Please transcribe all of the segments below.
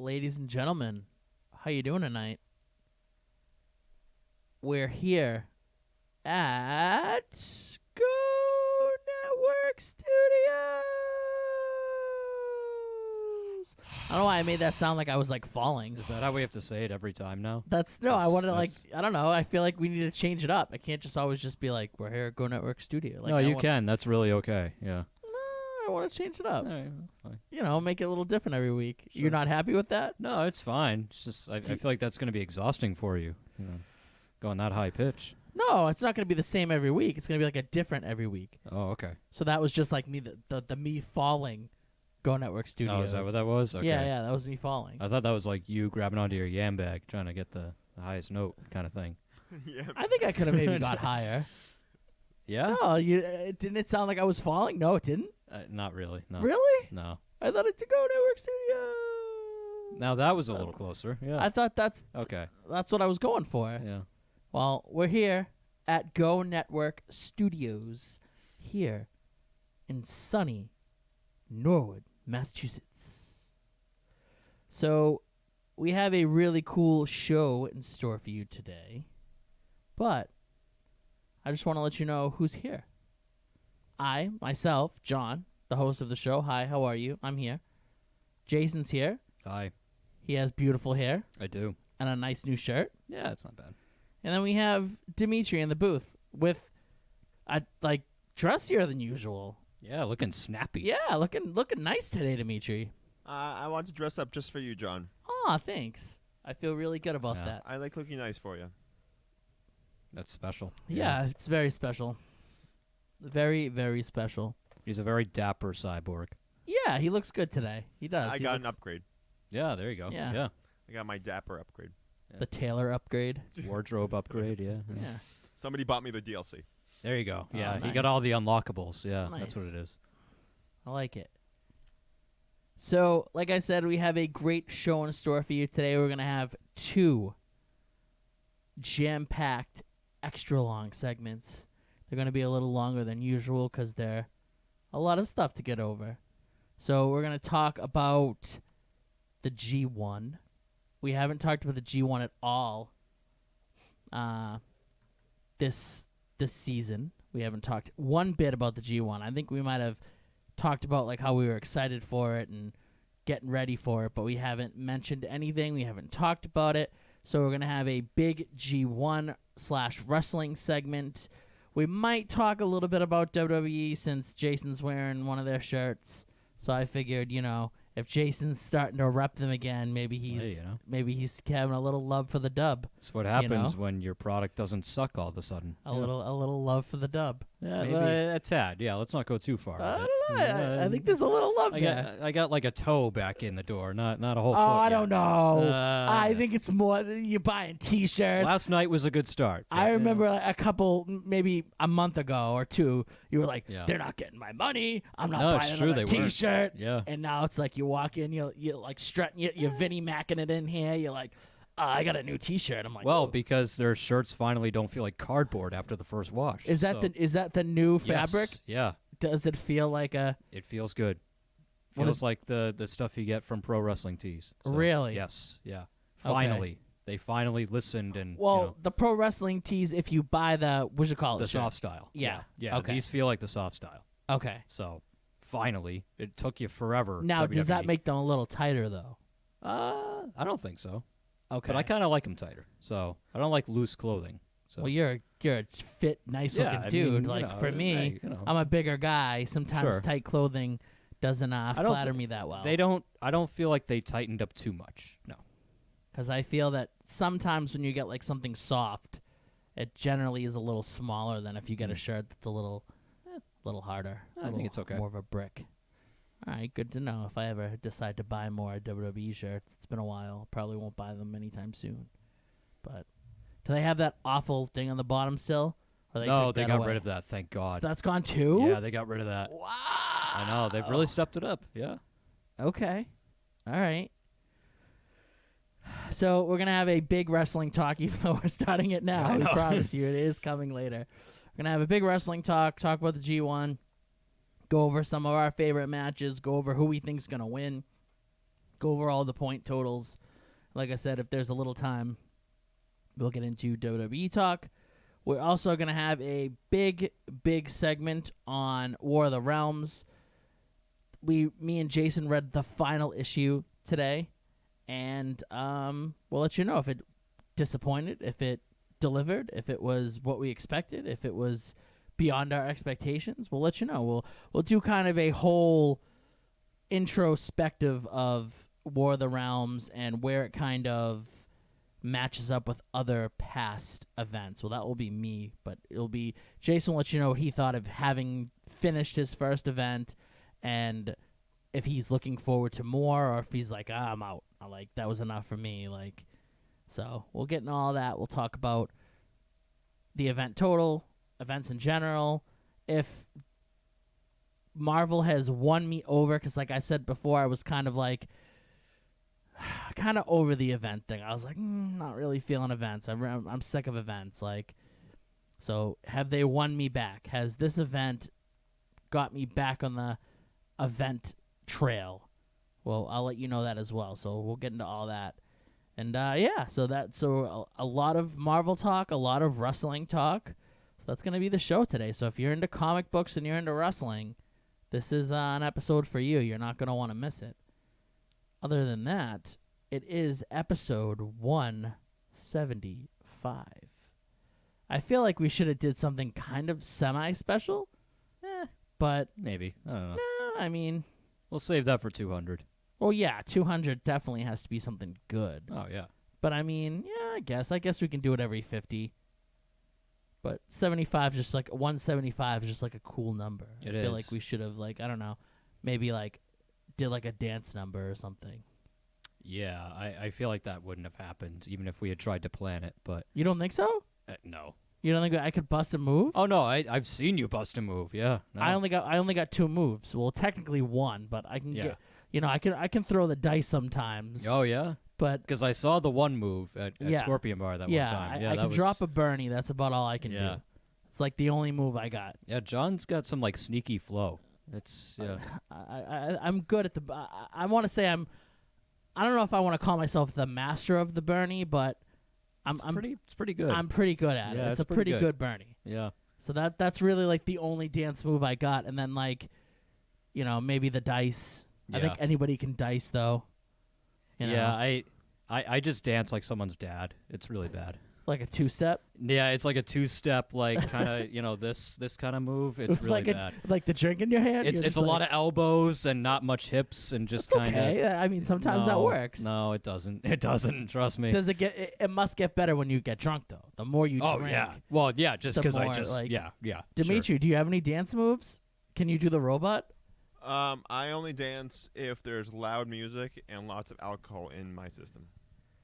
ladies and gentlemen, how you doing tonight? We're here at Go Network Studios. I don't know why I made that sound like I was like falling. Is that how we have to say it every time now? I wanted to I don't know. I feel like we need to change it up. I can't just always just be like, we're here at Go Network Studio. Like, no, you can. That's really okay. Yeah. I want to change it up. All right, fine. Make it a little different every week. Sure. You're not happy with that? No, it's fine. It's just I feel like that's going to be exhausting for you. Going that high pitch. No, it's not going to be the same every week. It's going to be like a different every week. Oh, okay. So that was just like me, the me falling. Go Network Studios. Oh, is that what that was? Okay. Yeah, that was me falling. I thought that was like you grabbing onto your yam bag, trying to get the highest note kind of thing. Yeah. I think I could have maybe got higher. Yeah? No, didn't it sound like I was falling? No, it didn't. Not really. No. Really? No. I thought it to Go Network Studios. Now that was a little closer. Yeah. I thought that's okay. what I was going for. Yeah. Well, we're here at Go Network Studios here in sunny Norwood, Massachusetts. So we have a really cool show in store for you today, but I just want to let you know who's here. I, myself, John, the host of the show. Hi, how are you? I'm here. Jason's here. Hi. He has beautiful hair I do. and a nice new shirt. Yeah, it's not bad. And then we have Dimitri in the booth with dressier than usual. Yeah, looking snappy. Yeah, looking nice today, Dimitri. I want to dress up just for you, John. Aw, thanks. I feel really good about Yeah. that. I like looking nice for you. That's special. Yeah, it's very special. Very, very special. He's a very dapper cyborg. Yeah, he looks good today. He does. I He got an looks- upgrade. Yeah, there you go. Yeah. Yeah. I got my dapper upgrade. The Taylor upgrade. Wardrobe upgrade, yeah. Yeah. Somebody bought me the DLC. There you go. Oh, Yeah, nice. you got all the unlockables. Yeah, Nice. that's what it is. I like it. So, like I said, we have a great show in store for you today. We're going to have 2 jam-packed, extra-long segments. They're going to be a little longer than usual because they're a lot of stuff to get over. So, we're going to talk about the G1. We haven't talked about the G1 at all this season. We haven't talked one bit about the G1. I think we might have talked about like how we were excited for it and getting ready for it, but we haven't mentioned anything. We haven't talked about it. So we're going to have a big G1/wrestling segment. We might talk a little bit about WWE since Jason's wearing one of their shirts. So I figured, if Jason's starting to rep them again, maybe he's having a little love for the dub. That's what happens when your product doesn't suck all of a sudden. A little love for the dub. Yeah, maybe. a tad. Yeah, let's not go too far. I with don't it. know. I think there's a little love there. I got like a toe back in the door, not a whole foot. I yet. don't know. Uh, I think it's more you're buying T-shirts. Last night was a good start. I remember a couple, maybe a month ago or 2, you were like, Yeah. they're not getting my money. I'm not No, buying it's true, another they weren't. T-shirt. Yeah. And now it's like you walk in, you're like strutting, you're Vinnie Macking it in here. You're like, I got a new T-shirt. I'm like, Well, "Ooh." because their shirts finally don't feel like cardboard after the first wash. Is that the new fabric? Yes, yeah, Does it feel like a... it feels good. What Feels is- like the stuff you get from pro wrestling tees. So, Really? Yes. Yeah. Finally, they finally listened and Well, the pro wrestling tees, if you buy the, what you call it? the shirt? soft style. Yeah. Yeah. Okay. These feel like the soft style. Okay. So finally, it took you forever. Now, does that WWE. make them a little tighter, though? I don't think so. Okay. But I kind of like them tighter. So I don't like loose clothing. So Well, you're a fit, nice Yeah, looking I dude. mean, like for me, hey, I'm a bigger guy. Sometimes Sure. tight clothing doesn't don't flatter thi- me that well. they don't. I don't feel like they tightened up too much. No. Because I feel that sometimes when you get like something soft, it generally is a little smaller than if you get a shirt that's a little harder. I think it's okay. More of a brick. All right, good to know. If I ever decide to buy more WWE shirts, it's been a while. Probably won't buy them anytime soon. But do they have that awful thing on the bottom still? Or No, took they that got away? rid of that. Thank God. So that's gone too? Yeah, they got rid of that. Wow. I know they've really stepped it up. Yeah. Okay. All right. So we're going to have a big wrestling talk, even though we're starting it now. I We know. promise you it is coming later. We're going to have a big wrestling talk about the G1, go over some of our favorite matches, go over who we think's going to win, go over all the point totals. Like I said, if there's a little time, we'll get into WWE talk. We're also going to have a big segment on War of the Realms. Me and Jason read the final issue today, and we'll let you know if it disappointed, if it delivered, if it was what we expected, if it was beyond our expectations. We'll let you know. We'll do kind of a whole introspective of War of the Realms and where it kind of matches up with other past events. Well, that will be me, but it'll be Jason will let you know what he thought of having finished his first event, and if he's looking forward to more, or if he's like, I'm out. That was enough for me. So we'll get into all that. We'll talk about the event total, events in general. If Marvel has won me over, because like I said before, I was kind of over the event thing. I was like, not really feeling events. I'm sick of events. So have they won me back? Has this event got me back on the event trail? Well, I'll let you know that as well. So we'll get into all that. And so a lot of Marvel talk, a lot of wrestling talk. So that's going to be the show today. So if you're into comic books and you're into wrestling, this is an episode for you. You're not going to want to miss it. Other than that, it is episode 175. I feel like we should have did something kind of semi-special, but Maybe. I don't know. I mean, We'll save that for 200. well, yeah, 200 definitely has to be something good. Oh, yeah. But I mean, yeah, I guess we can do it every 50. But 75 just 175 is just a cool number. It I feel is. like we should have I don't know, maybe did a dance number or something. Yeah, I feel like that wouldn't have happened, even if we had tried to plan it, but You don't think so? no. You don't think I could bust a move? Oh, no, I've seen you bust a move, yeah. No. I only got 2 moves. Well, technically 1, but I can Yeah. get I can throw the dice sometimes. Oh, yeah? But Because I saw the one move at Yeah. Scorpion Bar that yeah, one time. I can drop a Bernie. That's about all I can Yeah. do. It's the only move I got. Yeah, John's got some sneaky flow. It's yeah. I'm good at the. I want to say I don't know if I want to call myself the master of the Bernie, but I'm pretty good. I'm pretty good at Yeah, it. It's it's a pretty pretty good. good Bernie. Yeah. So that's really the only dance move I got, and then maybe the dice. I think Yeah. anybody can dice though. Yeah, I just dance like someone's dad. It's really bad. Like a 2-step. Yeah, it's like a 2-step, kind of this kind of move. It's really bad. Like the drink in your hand. It's a lot of elbows and not much hips and just It's kind of. okay. I mean, sometimes that works. No, it doesn't. It doesn't. Trust me. Does it get? It must get better when you get drunk though. The more you Oh drink. yeah. Well, yeah. Just the because I more, just yeah. Dimitri, do you have any dance moves? Can you do the robot? I only dance if there's loud music and lots of alcohol in my system.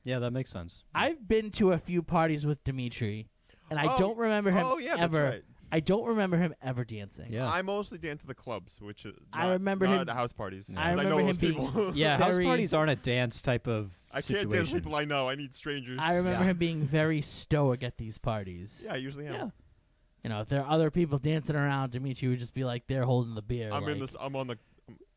Yeah, that makes sense. I've been to a few parties with Dimitri, and I Oh, don't remember him oh, yeah, that's ever. right. I don't remember him ever dancing. Yeah. I mostly dance to the clubs, which is I not, remember not him- at the house parties. Yeah. I 'cause remember know him those being people. Yeah, house very- parties aren't a dance type of I situation. can't dance with people I know. I need strangers. I remember Yeah. him being very stoic at these parties. Yeah, I usually am. Yeah. If there are other people dancing around, Dimitri would just be there holding the beer. I'm in this. I'm on the.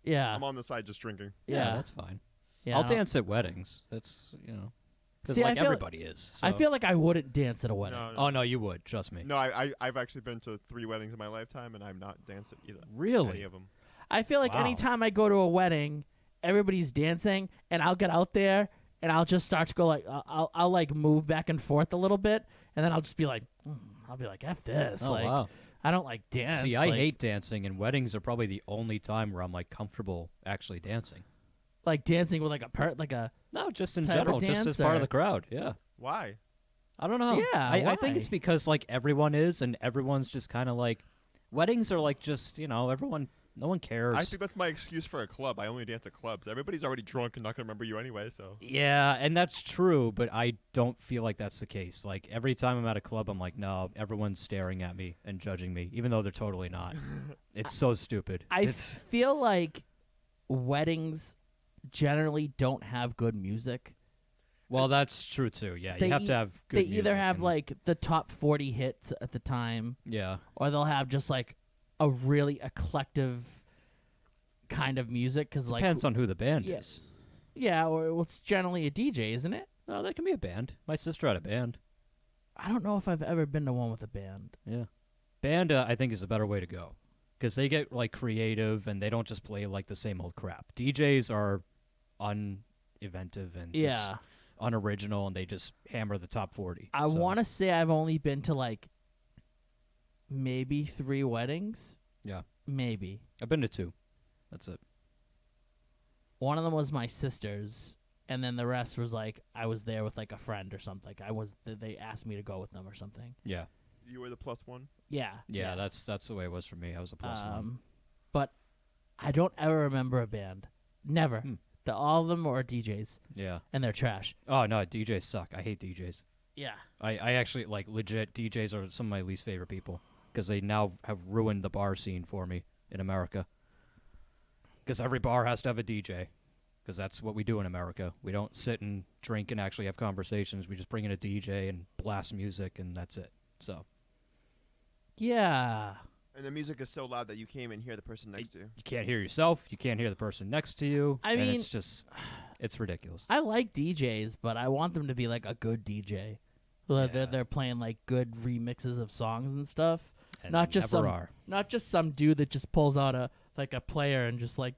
Yeah. I'm on the side just drinking. Yeah. That's fine. Yeah, I'll I don't- dance at weddings. That's because See, I feel- everybody is. I so- feel like I wouldn't dance at a wedding. No, Oh no, you would. Trust me. no. I've actually been to 3 weddings in my lifetime, and I'm not dancing either. Really? Any of them. I feel like Wow. anytime I go to a wedding, everybody's dancing, and I'll get out there and I'll just start to go I'll move back and forth a little bit, and then I'll just be I'll be F this. Oh wow. I don't dance. See, I hate dancing, and weddings are probably the only time where I'm comfortable actually dancing. dancing with a No, just in Type of general, just as dance, part or- of the crowd. Yeah. Why? I don't know. Yeah, I think why? it's because everyone is, and everyone's just kind of weddings are just everyone. No one cares. I think that's my excuse for a club. I only dance at clubs. Everybody's already drunk and not gonna remember you anyway. So. Yeah, and that's true, but I don't feel like that's the case. Every time I'm at a club, I'm no, everyone's staring at me and judging me, even though they're totally not. It's so stupid. I It's feel like weddings generally don't have good music. well, that's true too. Yeah, They you have e- to have good They music either have and- the top 40 hits at the time, yeah. or they'll have just a really eclectic kind of music. Because Depends on who the band Yeah. is. Yeah, or well, it's generally a DJ, isn't it? No, that can be a band. My sister had a band. I don't know if I've ever been to one with a band. Yeah. Band, I think, is a better way to go. Because they get, like, creative, and they don't just play, like, the same old crap. DJs are uninventive and just Yeah. unoriginal, and they just hammer the top 40. I So, want to say I've only been to, like, maybe 3 weddings. Yeah. Maybe. I've been to 2. That's it. One of them was my sister's, and then the rest was, like, I was there with, like, a friend or something. They asked me to go with them or something. Yeah. You were the plus one. Yeah. Yeah, that's the way it was for me. I was a plus one. But I don't ever remember a band. Never. Hmm. All of them are DJs, Yeah. and they're trash. Oh, no, DJs suck. I hate DJs. Yeah. I actually, like, legit, DJs are some of my least favorite people. Because they now have ruined the bar scene for me in America. Because every bar has to have a DJ. Because that's what we do in America. We don't sit and drink and actually have conversations. We just bring in a DJ and blast music, and that's it. So Yeah. And the music is so loud that you can't even hear the person next to you. you can't hear yourself. You can't hear the person next to you. I and mean- it's just, it's ridiculous. I like DJs, but I want them to be like a good DJ. Yeah. They're playing like good remixes of songs and stuff. And Not just never some are. Not just some dude that just pulls out a player and just like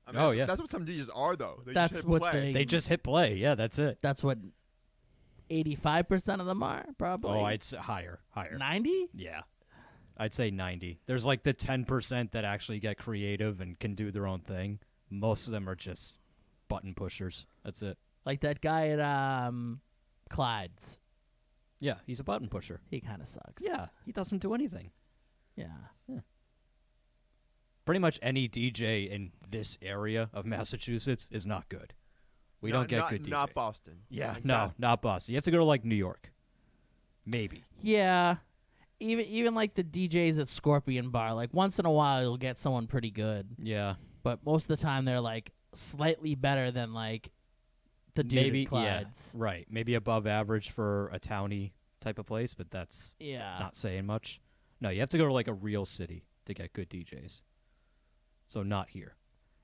I mean, Oh, that's, yeah. That's what some DJs are, though. They That's just hit what play. They just hit play. Yeah, that's it. that's what 85% of them are, probably. Oh, I'd say higher. 90? Yeah. I'd say 90. There's like the 10% that actually get creative and can do their own thing. Most of them are just button pushers. That's it. Like that guy at Clyde's. Yeah, he's a button pusher. He kind of sucks. Yeah, he doesn't do anything. Yeah. Pretty much any DJ in this area of Massachusetts is not good. We don't get good DJs. Not Boston. Yeah, Like no, that. not Boston. You have to go to like New York. Maybe. Yeah. Even like the DJs at Scorpion Bar, like once in a while you'll get someone pretty good, Yeah. but most of the time they're like slightly better than like the dude Maybe, at Clyde's. yeah. Right. Maybe above average for a towny type of place, but that's Yeah. not saying much. No, you have to go to like a real city to get good DJs. So not here.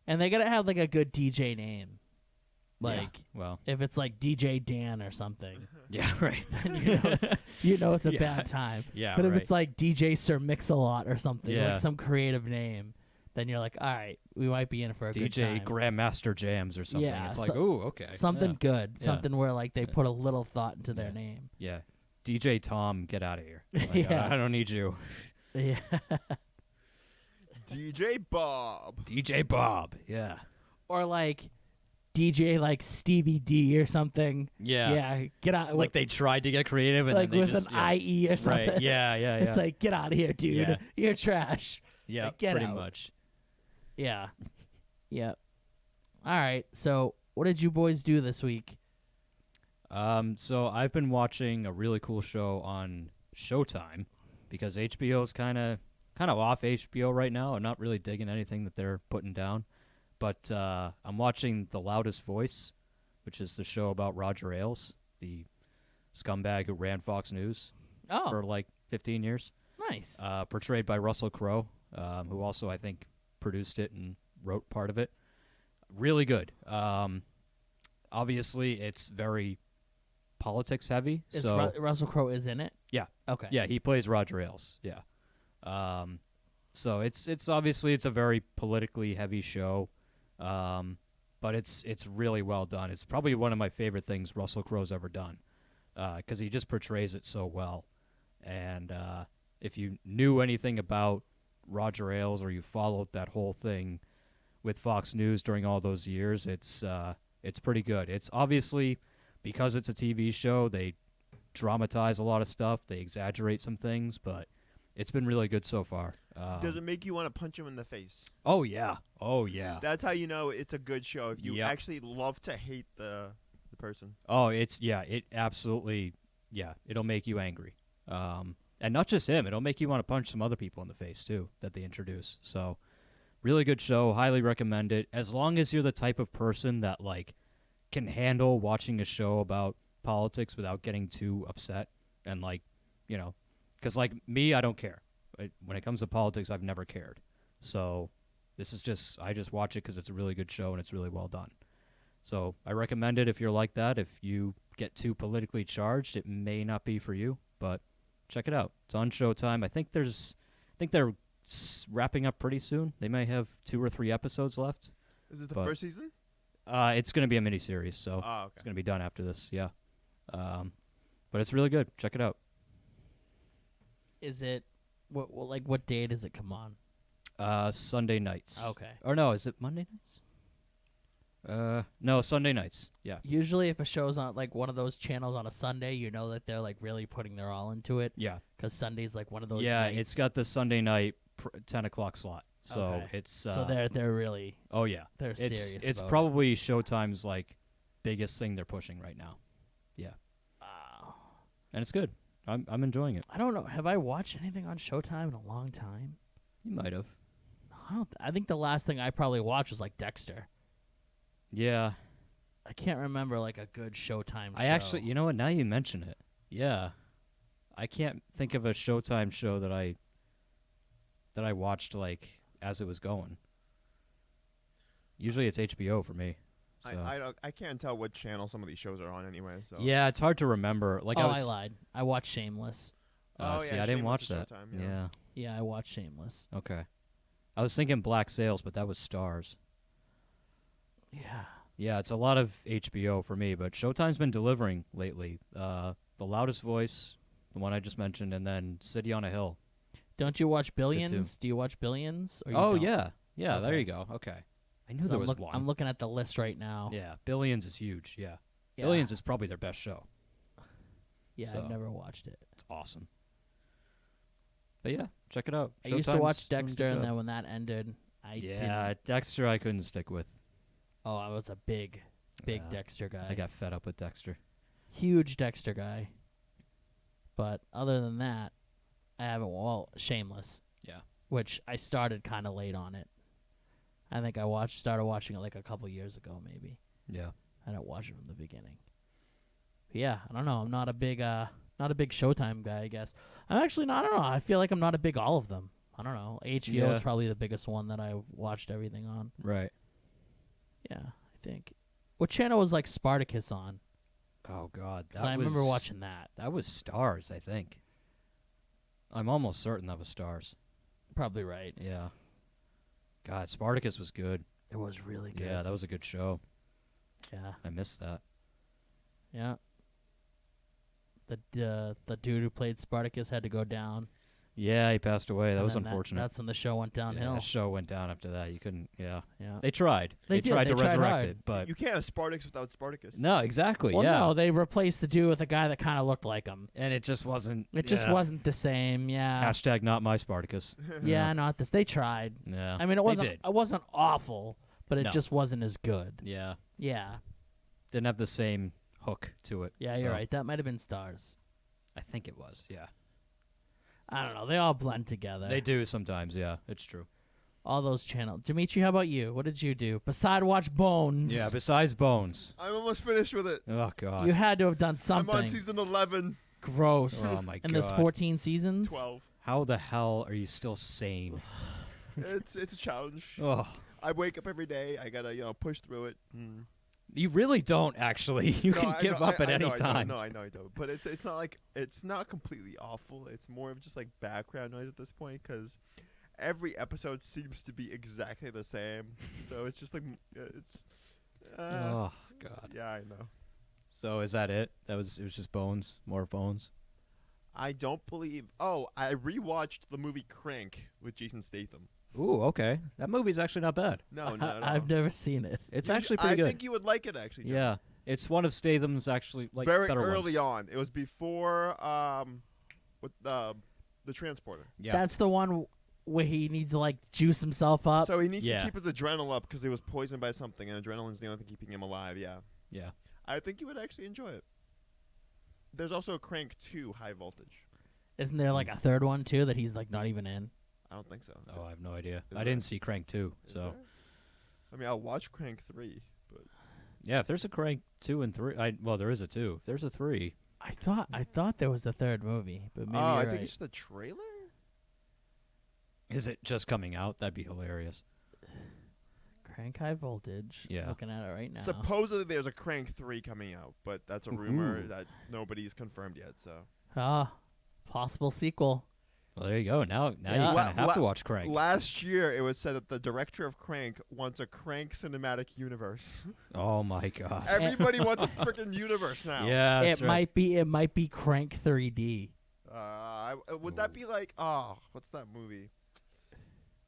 And they gotta have like a good DJ name. Yeah, Like well, if it's like DJ Dan or something, yeah, right. then you know it's a Yeah. bad time. Yeah, But if right. it's like DJ Sir Mix-a-Lot or something, Yeah. like some creative name, then you're like, all right, we might be in for a good DJ time. Grandmaster Jams or something. Yeah, It's like, so- ooh, okay. Something Yeah. good, Yeah. something where like they put a little thought into their Yeah. name. Yeah. DJ Tom, get out of here. Like, Yeah. I don't need you. Yeah. DJ Bob. DJ Bob. Yeah. Or like DJ like Stevie D or something. Yeah. Yeah, get out. Like they tried to get creative and like then they with just an IE or something. Right. Yeah, yeah, yeah. It's like, get out of here, dude. Yeah. You're trash. yeah, like, get pretty out. much. Yeah. Yep. All right. So, what did you boys do this week? So I've been watching a really cool show on Showtime because HBO's kind of off HBO right now. I'm not really digging anything that they're putting down. But I'm watching The Loudest Voice, which is the show about Roger Ailes, the scumbag who ran Fox News for Oh, like 15 years, nice. portrayed by Russell Crowe, who also I think produced it and wrote part of it. Really good. Obviously, it's very politics heavy. Is So Russell Crowe is in it? Yeah. Okay. yeah, he plays Roger Ailes. Yeah. So it's obviously it's a very politically heavy show, but it's really well done. It's probably one of my favorite things Russell Crowe's ever done, because he just portrays it so well. And if you knew anything about Roger Ailes or you followed that whole thing with Fox News during all those years, it's pretty good. It's obviously because it's a TV show, they dramatize a lot of stuff, they exaggerate some things, but it's been really good so far. Does it make you want to punch him in the face? Oh yeah, That's how you know it's a good show. If you Yep. actually love to hate the person. oh it absolutely, it'll make you angry. And not just him, it'll make you want to punch some other people in the face too that they introduce. So really good show, highly recommend it. As long as you're the type of person that like can handle watching a show about politics without getting too upset and like, because like me, I don't care. When it comes to politics, I've never cared. So this is I just watch it because it's a really good show and it's really well done. So I recommend it if you're like that. If you get too politically charged, it may not be for you, but check it out. It's on Showtime. I think they're wrapping up pretty soon. They may have 2 or 3 episodes left. Is it the But- first season? It's going to be a miniseries, so Oh, okay. it's going to be done after this. Yeah, but it's really good. Check it out. Is it what day does it come on? Sunday nights. Okay. Or no, is it Monday nights? No, Sunday nights. Yeah. Usually, if a show's on like one of those channels on a Sunday, you know that they're like really putting their all into it. Yeah. Because Sunday's like one of those. Yeah, nights. it's got the Sunday night 10 o'clock slot. So Okay. it's so they're really oh yeah, they're serious. it's about probably Showtime's like biggest thing they're pushing right now. it. Wow. And it's good. I'm enjoying it. I don't know. Have I watched anything on Showtime in a long time? You might have. I think the last thing I probably watched was like Dexter. Yeah. I can't remember like a good Showtime. I show. actually, you know what? Now you mention it. Yeah. I can't think of a Showtime show that I watched like as it was going. Usually it's HBO for me. So. I can't tell what channel some of these shows are on anyway. So Yeah, it's hard to remember. Like I I was. lied. I watched Shameless. Oh, See, yeah, I didn't Shameless watch is that. Showtime, yeah. yeah. Yeah, I watched Shameless. Okay. I was thinking Black Sails, but that was Stars. Yeah. Yeah, it's a lot of HBO for me, but Showtime's been delivering lately. The Loudest Voice, the one I just mentioned, and then City on a Hill. Don't you watch good, too. Billions? Do you watch Billions? Or you Oh don't? yeah, yeah. There Okay. you go. Okay, I knew 'Cause there I'm was one. I'm looking at the list right now. Yeah, Billions is huge. Yeah. Yeah. Billions is probably their best show. Yeah, so. I've never watched it. It's awesome. But yeah, check it out. I used to Showtime's watch doing a good Dexter, and job. then when that ended, I yeah, didn't. Dexter I couldn't stick with. Oh, I was a big Yeah. Dexter guy. I got fed up with Dexter. Huge Dexter guy. But other than that, I haven't. Well, Shameless, Yeah. which I started kind of late on it. I think started watching it like a couple years ago, maybe. Yeah. I didn't watch it from the beginning. But yeah, I don't know. I'm not a big Showtime guy, I guess. I'm actually not. I don't know. I feel like I'm not a big all of them. I don't know. HBO is Yeah. probably the biggest one that I watched everything on. Right. Yeah, I think. What channel was like Spartacus on? Oh God, 'Cause I remember watching that. That was Stars, I think. I'm almost certain that was Stars. Probably right. Yeah. God, Spartacus was good. It was really good. Yeah, that was a good show. Yeah. I missed that. Yeah. The dude who played Spartacus had to go down. Yeah, he passed away. That and was then unfortunate. That's when the show went Yeah, downhill. the show went down after that. You couldn't. Yeah, Yeah. they tried. They did. tried They to tried resurrect hard. it, but you can't have Spartacus without Spartacus. no, exactly. Well, yeah, no, they replaced the dude with a guy that kind of looked like him. and it just wasn't. It just yeah. wasn't the same. Yeah. Hashtag not my Spartacus. Yeah, not this. They tried. Yeah, I mean, it they wasn't. did. It wasn't awful, but it No. just wasn't as good. Yeah, Yeah. didn't have the same hook to it. Yeah, so you're right. That might have been Stars. I think it was. Yeah, I don't know. They all blend together. they do sometimes. Yeah, it's true. All those channels. Dimitri, how about you? What did you do? Besides watch Bones. Yeah, besides Bones. I'm almost finished with it. Oh God. You had to have done something. I'm on season 11, Gross. Oh my And there's God. 14 seasons? 12. How the hell are you still sane? It's a challenge. Oh, I wake up every day. I gotta push through it. you really don't actually. You No, can I give know- up I- at I any know, time. I know I don't. But it's not like it's not completely awful. It's more of just like background noise at this point because every episode seems to be exactly the same. So it's just like it's. Oh God. Yeah, I know. So is that it? It was just Bones, more Bones. I don't believe. Oh, I rewatched the movie Crank with Jason Statham. Ooh, okay. That movie's actually not bad. No, no, no. I've never seen it. It's You sh- actually pretty I good. think you would like it actually. John. Yeah, it's one of Statham's actually like Very better early ones. on. It was before with the transporter. Yeah, That's the one where he needs to like juice himself up. So he needs Yeah. to keep his adrenaline up because he was poisoned by something, and adrenaline's the only thing keeping him alive. Yeah, yeah. I think you would actually enjoy it. There's also Crank 2 High Voltage. Isn't there like a third one too that he's like not even in? I don't think so. Oh, I have no idea. Is I there? didn't see Crank 2, Is so there? I mean, I'll watch Crank 3, but yeah. If there's a Crank 2 and 3, well, there is a 2. If there's a 3, I thought there was the third movie, but maybe I you're think right. it's just the trailer. is it just coming out? That'd be hilarious. Crank High Voltage. Yeah. Looking at it right now. Supposedly there's a Crank 3 coming out, but that's a rumor Ooh. that nobody's confirmed yet. So Possible sequel. Well, there you go. Now Yeah. you kind La- of have la- to watch Crank. last year it was said that the director of Crank wants a Crank cinematic universe. Oh my god. Everybody wants a freaking universe now. Yeah, that's It right. might be Crank 3D. Would that be like what's that movie?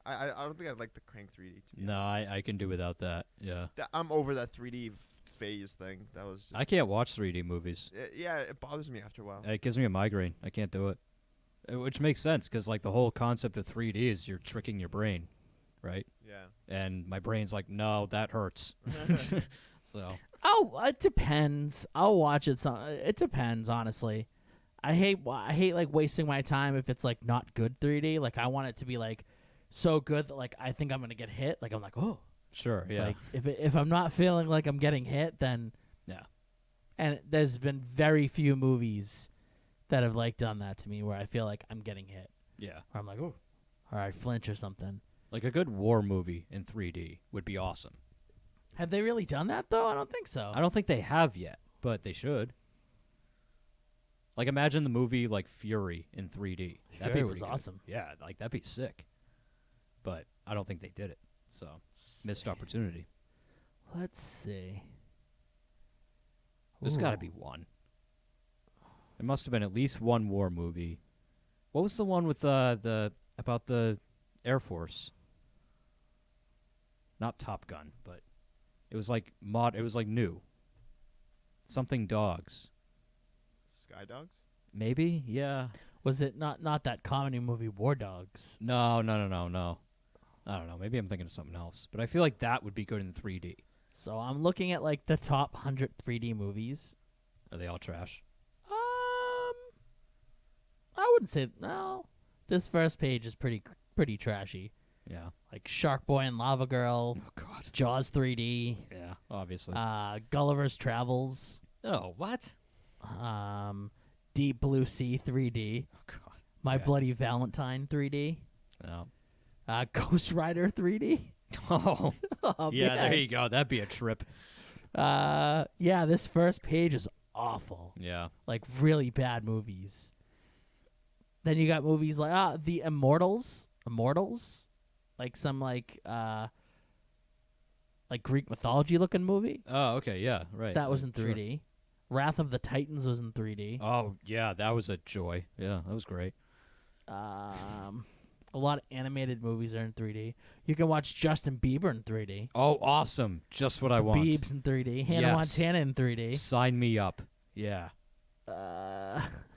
I don't think I'd like the Crank 3D. To be No, honest. I can do without that. Yeah. I'm over that 3D phase thing. That was just, I can't watch 3D movies. it bothers me after a while. It gives me a migraine. I can't do it. Which makes sense because like the whole concept of 3D is you're tricking your brain, right? Yeah. And my brain's like, no, that hurts. So Oh, it depends. I'll watch it. It depends, honestly. I hate like wasting my time if it's like not good 3D. Like I want it to be like so good that like I think I'm gonna get hit. Like I'm like, oh, sure, yeah. like if I'm not feeling like I'm getting hit, then Yeah. And there's been very few movies that have like done that to me where I feel like I'm getting hit. Yeah. Or I'm like, oh, or I flinch or something. Like a good war movie in 3D would be awesome. Have they really done that though? I don't think so. I don't think they have yet, but they should. Like imagine the movie like Fury in 3D. That'd be Fury was pretty good. awesome. Yeah, like that'd be sick. But I don't think they did it. So, missed opportunity. Let's see. There's got to Ooh. be one. There must have been at least one war movie. What was the one with the about the Air Force? Not Top Gun, but it was like it was like new. Something dogs. Sky Dogs? Maybe? Yeah. Was it not that comedy movie War Dogs? No. I don't know. Maybe I'm thinking of something else. But I feel like that would be good in 3D. So I'm looking at like the top 100 3D movies. Are they all trash? I wouldn't say no. This first page is pretty trashy. Yeah. Like Shark Boy and Lava Girl, Oh God. Jaws 3D, Yeah, obviously. Gulliver's Travels, Oh, what? Deep Blue Sea 3D, Oh God. My Okay. Bloody Valentine 3D, No. Ghost Rider 3D. Oh. Oh, Yeah, man. there you go. That'd be a trip. Yeah, this first page is awful. Yeah. Like really bad movies. Then you got movies like The Immortals, like some like Greek mythology looking movie. Oh, okay. Yeah, right. That was in Sure. 3D. Wrath of the Titans was in 3D. Oh, yeah, that was a joy. Yeah, that was great. A lot of animated movies are in 3D. You can watch Justin Bieber in 3D. Oh, awesome. Just what I want. Biebs in 3D. Hannah Yes. Montana in 3D. Sign me up. Yeah.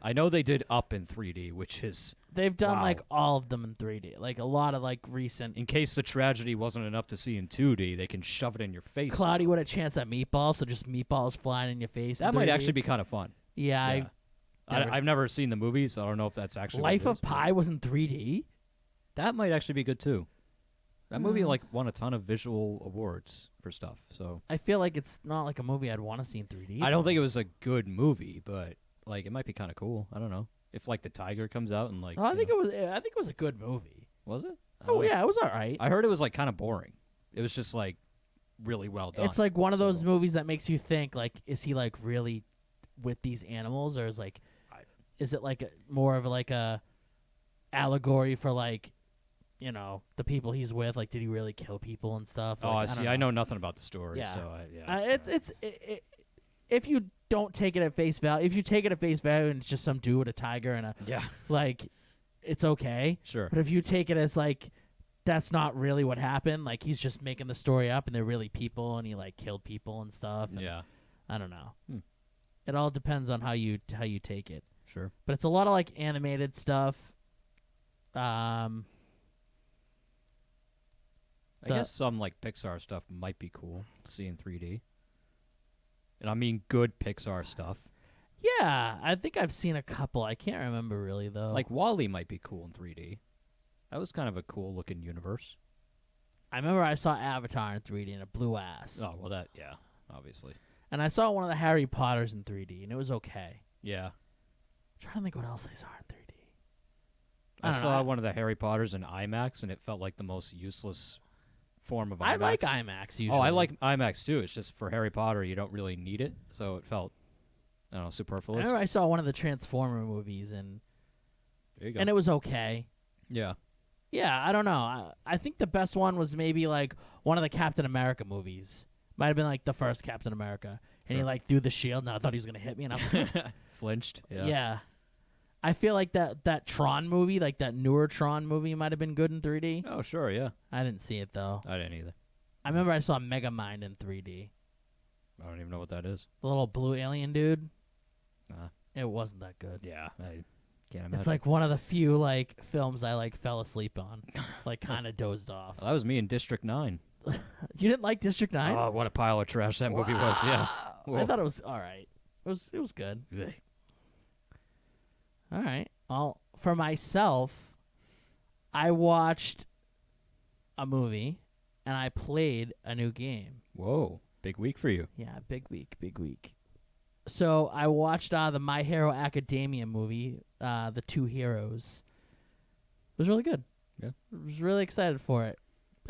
I know they did Up in 3D, which is, They've done Wow. like all of them in 3D. Like a lot of like recent. in case the tragedy wasn't enough to see in 2D, they can shove it in your face. Cloudy with a Chance at Meatballs, so just meatballs flying in your face. in That might 3D. actually be kind of fun. Yeah, Yeah. I've never seen the movie, so I don't know if that's actually Life what it of is, but Pi was in 3D. That might actually be good too. That movie like won a ton of visual awards for stuff. So I feel like it's not like a movie I'd want to see in 3D. I don't think it was a good movie, but like it might be kind of cool. I don't know if like the tiger comes out and like. Oh, I think it was. I think it was a good movie. Was it? I Oh don't know. yeah, it was all right. I heard it was like kind of boring. It was just like really well done. It's like one of those So- movies that makes you think like, is he like really with these animals, or is like, is it like more of like a allegory for like, you know, the people he's with? Like, did he really kill people and stuff? Oh, Like, I see. don't I know nothing about the story. Yeah. So yeah. It's if you don't take it at face value, if you take it at face value and it's just some dude with a tiger and a yeah. like, it's okay. Sure. But if you take it as like, that's not really what happened. Like he's just making the story up, and they're really people, and he like killed people and stuff. And Yeah. I don't know. Hmm. It all depends on how you take it. Sure. But it's a lot of like animated stuff. I The- guess some like Pixar stuff might be cool to see in 3D. And I mean good Pixar stuff. Yeah, I think I've seen a couple. I can't remember really though. Like Wall-E might be cool in 3D. That was kind of a cool looking universe. I remember I saw Avatar in 3D and it blew ass. Oh, well that yeah, obviously. And I saw one of the Harry Potters in 3D and it was okay. Yeah. I'm trying to think what else I saw in 3D. I don't saw know. one of the Harry Potters in IMAX and it felt like the most useless form of IMAX. I like IMAX usually. Oh, I like IMAX too. It's just for Harry Potter, you don't really need it, so it felt, I don't know, I superfluous. remember I saw one of the Transformer movies and There you go. it was okay. Yeah. Yeah, I don't know. I think the best one was maybe like one of the Captain America movies. Might have been like the first Captain America, and he Sure. like threw the shield, and I thought he was gonna hit me, and I was like, Flinched. Yeah. yeah. I feel like that Tron movie, like that newer Tron movie, might have been good in 3D. Oh, sure. Yeah. I didn't see it though. I didn't either. I remember I saw Megamind in 3D. I don't even know what that is. The little blue alien dude. Uh, It wasn't that good. yeah. I can't imagine. It's like one of the few like films I like fell asleep on, like kind of dozed off. Well, that was me in District 9. You didn't like District 9? Oh, what a pile of trash that movie was. Yeah. I Whoa. thought it was all right. It was good. All right. Well, for myself, I watched a movie and I played a new game. Whoa. Big week for you. Yeah, big week, big week. So I watched the My Hero Academia movie, The Two Heroes. It was really good. Yeah. I was really excited for it.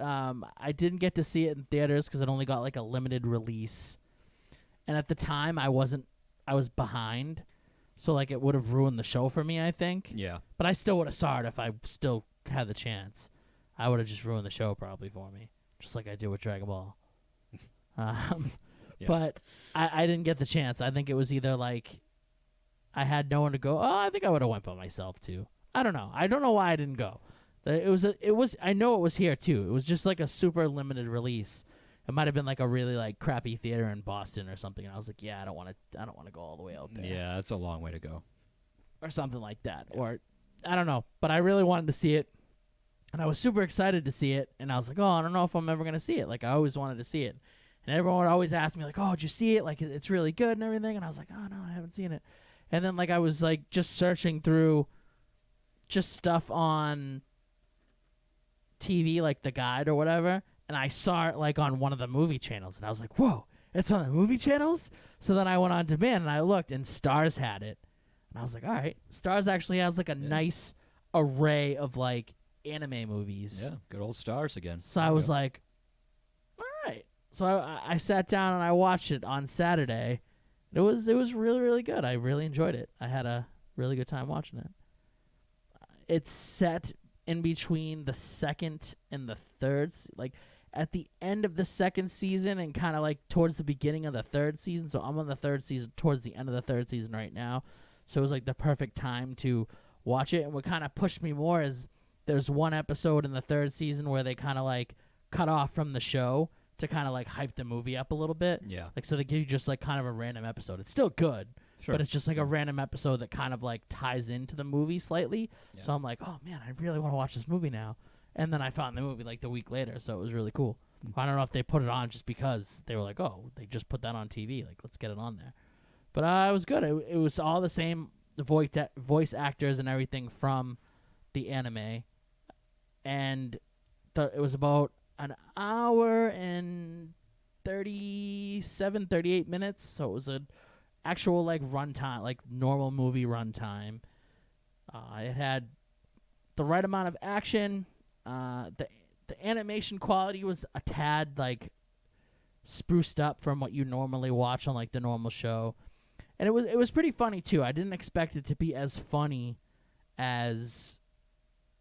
I didn't get to see it in theaters because it only got like a limited release, and at the time I was behind, so like it would have ruined the show for me, I think. Yeah. But I still would have saw it if I still had the chance. I would have just ruined the show probably for me, just like I did with Dragon Ball. Yeah. But I didn't get the chance. I think it was either like I had no one to go. Oh, I think I would have went by myself too. I don't know. I don't know why I didn't go. It was. I know it was here too. It was just like a super limited release. It might have been like a really like crappy theater in Boston or something. And I was like, yeah, I don't want to go all the way out there. Yeah, that's a long way to go. Or something like that. Or I don't know. But I really wanted to see it. And I was super excited to see it. And I was like, oh, I don't know if I'm ever going to see it. Like, I always wanted to see it. And everyone would always ask me, like, oh, did you see it? Like, it's really good and everything. And I was like, oh, no, I haven't seen it. And then, like, I was, like, just searching through just stuff on TV, like the guide or whatever. And I saw it, like, on one of the movie channels. And I was like, whoa, it's on the movie channels? So then I went on demand and I looked, and Stars had it. And I was like, all right. Stars actually has, like, a nice array of, like, anime movies. Yeah, good old Stars again. So There I you was go. like, all right. So I sat down and I watched it on Saturday. It was really, really good. I really enjoyed it. I had a really good time watching it. It's set in between the second and the third, like at the end of the second season and kind of like towards the beginning of the third season. So I'm on the third season, towards the end of the third season right now. So it was like the perfect time to watch it. And what kind of pushed me more is there's one episode in the third season where they kind of like cut off from the show to kind of like hype the movie up a little bit. Yeah. Like, so they give you just like kind of a random episode. It's still good, Sure. but it's just like a random episode that kind of like ties into the movie slightly. Yeah. So I'm like, oh man, I really want to watch this movie now. And then I found the movie like the week later, so it was really cool. I don't know if they put it on just because they were like, oh, they just put that on TV. Like, let's get it on there. But it was good. It was all the same voice actors and everything from the anime. And it was about an hour and 38 minutes. So it was an actual like runtime, like normal movie runtime. It had the right amount of action. The animation quality was a tad like spruced up from what you normally watch on like the normal show, and it was pretty funny too. I didn't expect it to be as funny as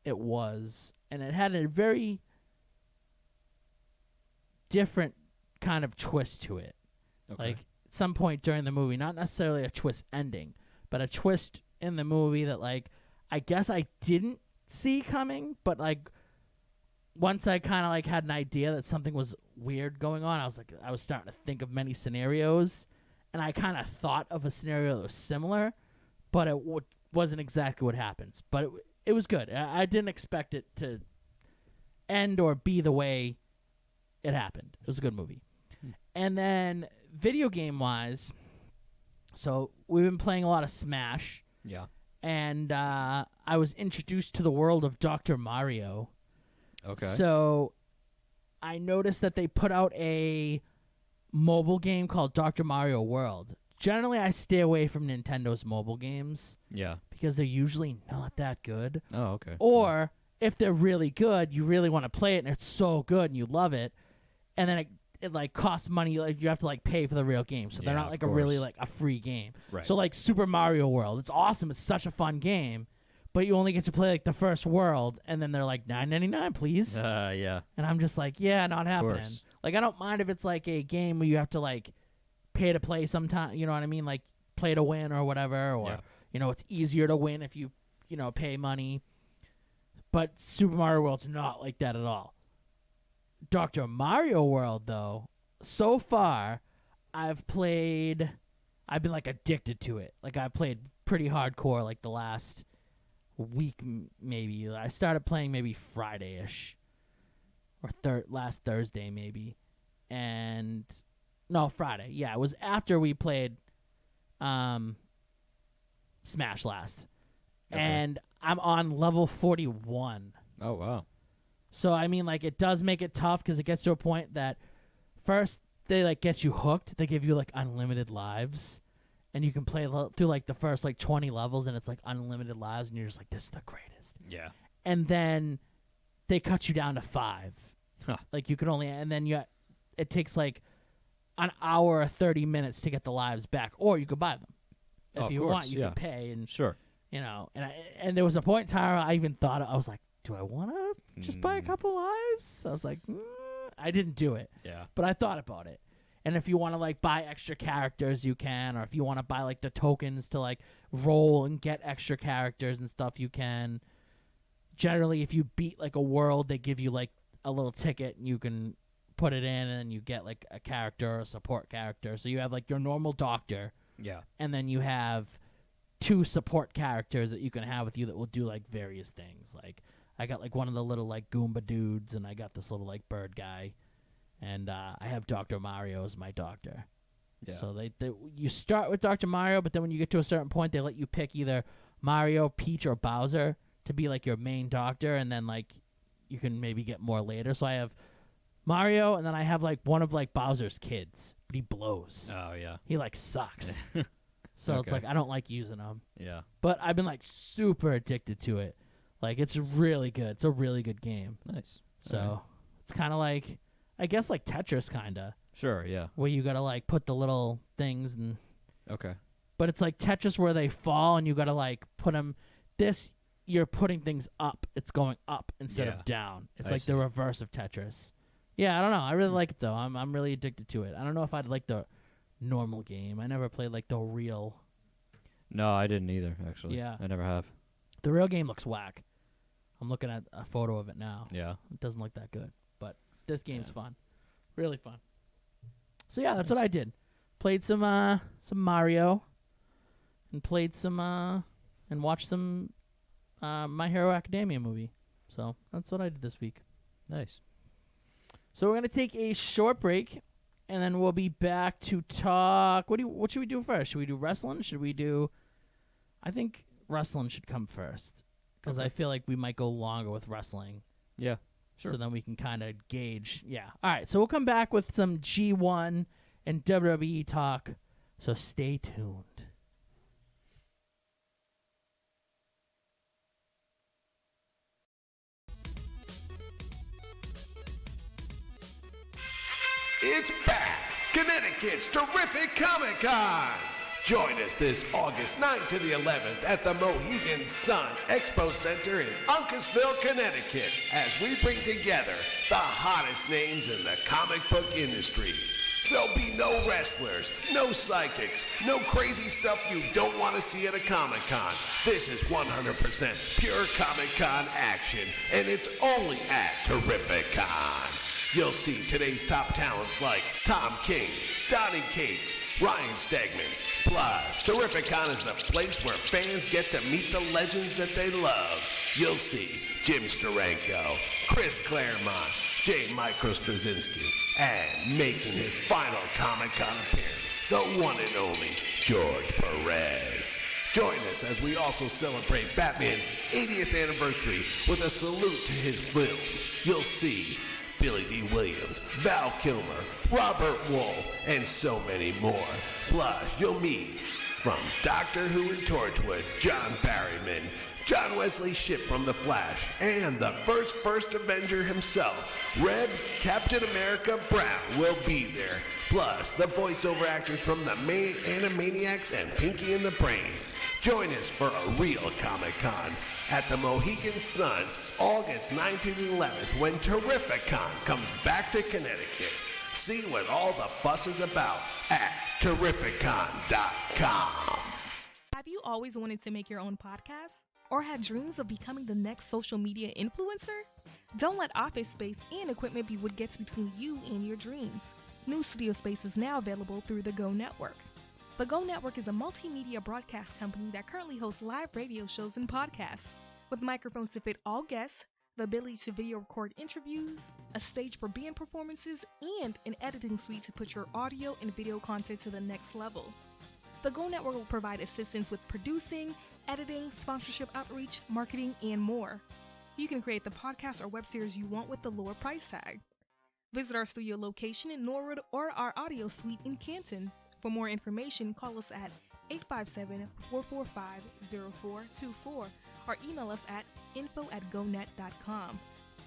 it was, and it had a very different kind of twist to it. Okay. Like at some point during the movie, not necessarily a twist ending, but a twist in the movie that like I guess I didn't see coming, but like once I kind of like had an idea that something was weird going on, I was starting to think of many scenarios, and I kind of thought of a scenario that was similar, but it wasn't exactly what happens. But it was good. I didn't expect it to end or be the way it happened. It was a good movie. And then video game wise, so we've been playing a lot of Smash, Yeah. and I was introduced to the world of Dr. Mario. Okay. So I noticed that they put out a mobile game called Dr. Mario World. Generally, I stay away from Nintendo's mobile games yeah. because they're usually not that good. Oh, okay. Or if they're really good, you really want to play it, and it's so good, and you love it, and then it like costs money. Like you have to like pay for the real game, so they're Yeah, not of like a really course. like a free game. Right. So like Super Mario World, it's awesome. It's such a fun game, but you only get to play like the first world, and then they're like $9.99, please. Yeah. And I'm just like, yeah, not happening. course. Like I don't mind if it's like a game where you have to like pay to play sometime. You know what I mean? Like play to win or whatever, or Yeah. it's easier to win if you pay money. But Super Mario World's not like that at all. Dr. Mario World, though, so far, I've been like addicted to it. Like I played pretty hardcore like the last week maybe. I started playing maybe Friday-ish or last Thursday maybe. And no, Friday. Yeah, it was after we played Smash last. Okay. And I'm on level 41. Oh wow. So I mean, like, it does make it tough because it gets to a point that first they like get you hooked. They give you like unlimited lives, and you can play through like the first like 20 levels, and it's like unlimited lives, and you're just like, this is the greatest. Yeah. And then they cut you down to 5. Huh. Like you could only, and then it takes like an hour or 30 minutes to get the lives back, or you could buy them if Of you course, want. You yeah. can pay, and Sure. and there was a point in time I even thought, I was like, do I want to just buy a couple lives? I was like, I didn't do it, Yeah. but I thought about it. And if you want to like buy extra characters, you can, or if you want to buy like the tokens to like roll and get extra characters and stuff, you can. Generally, if you beat like a world, they give you like a little ticket, and you can put it in, and then you get like a character or a support character. So you have like your normal doctor, Yeah. and then you have 2 support characters that you can have with you that will do like various things. Like I got like one of the little like Goomba dudes, and I got this little like bird guy, and I have Dr. Mario as my doctor. Yeah. So you start with Dr. Mario, but then when you get to a certain point, they let you pick either Mario, Peach, or Bowser to be like your main doctor, and then like you can maybe get more later. So I have Mario, and then I have like one of like Bowser's kids, but he blows. Oh yeah. He like sucks. So it's Okay. like I don't like using him. Yeah. But I've been like super addicted to it. Like it's really good. It's a really good game. Nice. So Alright. it's kind of like, I guess like Tetris kind of, Sure. Yeah. where you got to like put the little things and, Okay. but it's like Tetris where they fall and you got to like put them, you're putting things up. It's going up instead Yeah. of down. It's I like see. the reverse of Tetris. Yeah, I don't know. I really like it though. I'm really addicted to it. I don't know if I'd like the normal game. I never played like the real. No, I didn't either. Actually. Yeah. I never have. The real game looks whack. I'm looking at a photo of it now. Yeah. It doesn't look that good, but this game's Yeah. fun, really fun. So yeah, that's Nice. what I did. Played some Mario, and played some and watched some My Hero Academia movie. So that's what I did this week. Nice. So we're gonna take a short break, and then we'll be back to talk. What should we do first? Should we do wrestling? Should we do? I think wrestling should come first, because Okay. I feel like we might go longer with wrestling. Yeah. Sure. So then we can kind of gauge. Yeah. All right. So we'll come back with some G1 and WWE talk. So stay tuned. It's back! Connecticut's Terrific Comic Con! Join us this August 9th to the 11th at the Mohegan Sun Expo Center in Uncasville, Connecticut, as we bring together the hottest names in the comic book industry. There'll be no wrestlers, no psychics, no crazy stuff you don't want to see at a Comic-Con. This is 100% pure Comic-Con action, and it's only at Terrific Con. You'll see today's top talents like Tom King, Donnie Cates, Ryan Stegman. Plus, Terrificon is the place where fans get to meet the legends that they love. You'll see Jim Steranko, Chris Claremont, J. Micro Straczynski, and making his final Comic-Con appearance, the one and only George Perez. Join us as we also celebrate Batman's 80th anniversary with a salute to his films. You'll see Billy D. Williams, Val Kilmer, Robert Wool, and so many more. Plus, you'll meet from Doctor Who and Torchwood, John Barryman, John Wesley Shipp from The Flash, and the first Avenger himself, Red Captain America Brown, will be there. Plus, the voiceover actors from the main Animaniacs and Pinky and the Brain. Join us for a real Comic-Con at the Mohegan Sun, August 19th and 11th, when Terrificon comes back to Connecticut. See what all the fuss is about at Terrificon.com. Have you always wanted to make your own podcast? Or had dreams of becoming the next social media influencer? Don't let office space and equipment be what gets between you and your dreams. New studio space is now available through the Go Network. The Go Network is a multimedia broadcast company that currently hosts live radio shows and podcasts. With microphones to fit all guests, the ability to video record interviews, a stage for band performances, and an editing suite to put your audio and video content to the next level. The Go Network will provide assistance with producing, editing, sponsorship outreach, marketing, and more. You can create the podcast or web series you want with the lower price tag. Visit our studio location in Norwood or our audio suite in Canton. For more information, call us at 857-445-0424 or email us at info@gonet.com.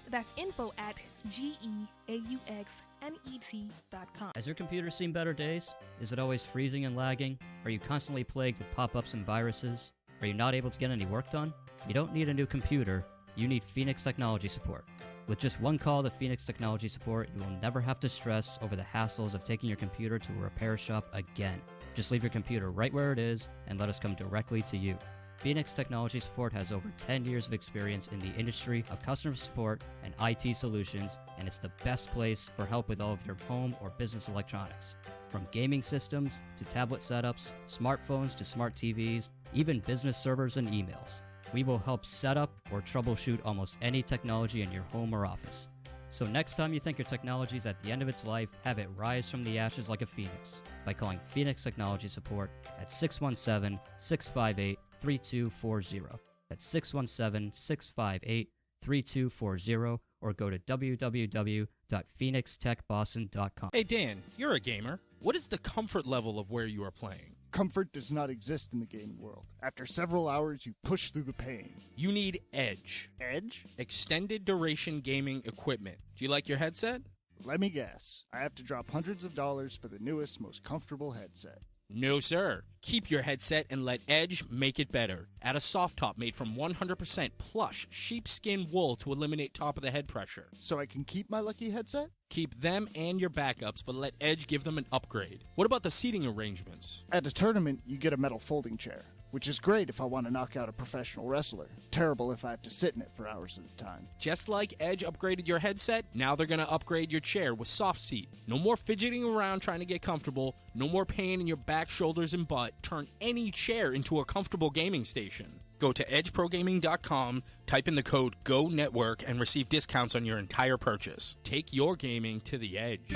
That's info@geauxnet.com. Has your computer seen better days? Is it always freezing and lagging? Are you constantly plagued with pop-ups and viruses? Are you not able to get any work done? You don't need a new computer, you need Phoenix Technology Support. With just one call to Phoenix Technology Support, you will never have to stress over the hassles of taking your computer to a repair shop again. Just leave your computer right where it is and let us come directly to you. Phoenix Technology Support has over 10 years of experience in the industry of customer support and IT solutions, and it's the best place for help with all of your home or business electronics. From gaming systems to tablet setups, smartphones to smart TVs, even business servers and emails. We will help set up or troubleshoot almost any technology in your home or office. So next time you think your technology is at the end of its life, have it rise from the ashes like a phoenix by calling Phoenix Technology Support at 617-658-3240. That's 617-658-3240, or go to www.phoenixtechboston.com. Hey Dan, you're a gamer. What is the comfort level of where you are playing? Comfort does not exist in the gaming world. After several hours, you push through the pain. You need Edge. Edge? Extended duration gaming equipment. Do you like your headset? Let me guess. I have to drop hundreds of dollars for the newest, most comfortable headset. No, sir. Keep your headset and let Edge make it better. Add a soft top made from 100% plush sheepskin wool to eliminate top-of-the-head pressure. So I can keep my lucky headset? Keep them and your backups, but let Edge give them an upgrade. What about the seating arrangements? At a tournament, you get a metal folding chair, which is great if I want to knock out a professional wrestler. Terrible if I have to sit in it for hours at a time. Just like Edge upgraded your headset, now they're going to upgrade your chair with Soft Seat. No more fidgeting around trying to get comfortable. No more pain in your back, shoulders, and butt. Turn any chair into a comfortable gaming station. Go to edgeprogaming.com, type in the code GONETWORK, and receive discounts on your entire purchase. Take your gaming to the edge.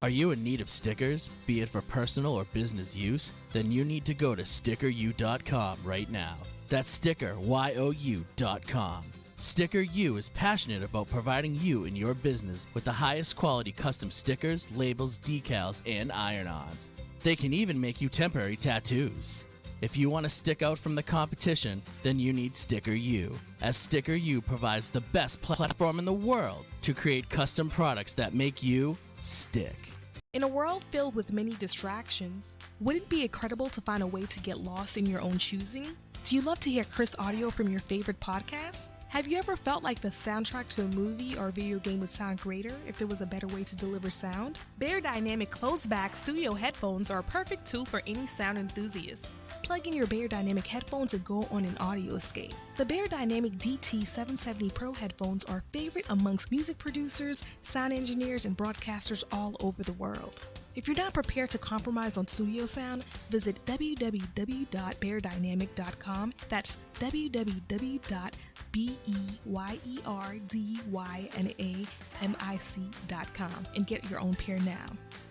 Are you in need of stickers, be it for personal or business use? Then you need to go to StickerU.com right now. That's StickerYOU.com. Sticker U is passionate about providing you and your business with the highest quality custom stickers, labels, decals, and iron-ons. They can even make you temporary tattoos. If you want to stick out from the competition, then you need Sticker U, as Sticker U provides the best platform in the world to create custom products that make you stick. In a world filled with many distractions, would it be incredible to find a way to get lost in your own choosing? Do you love to hear crisp audio from your favorite podcasts? Have you ever felt like the soundtrack to a movie or video game would sound greater if there was a better way to deliver sound? Bear Dynamic closed-back studio headphones are a perfect tool for any sound enthusiast. Plug in your Bear Dynamic headphones and go on an audio escape. The Bear Dynamic DT770 Pro headphones are a favorite amongst music producers, sound engineers, and broadcasters all over the world. If you're not prepared to compromise on studio sound, visit www.beardynamic.com. That's www.beardynamic.com and get your own pair now.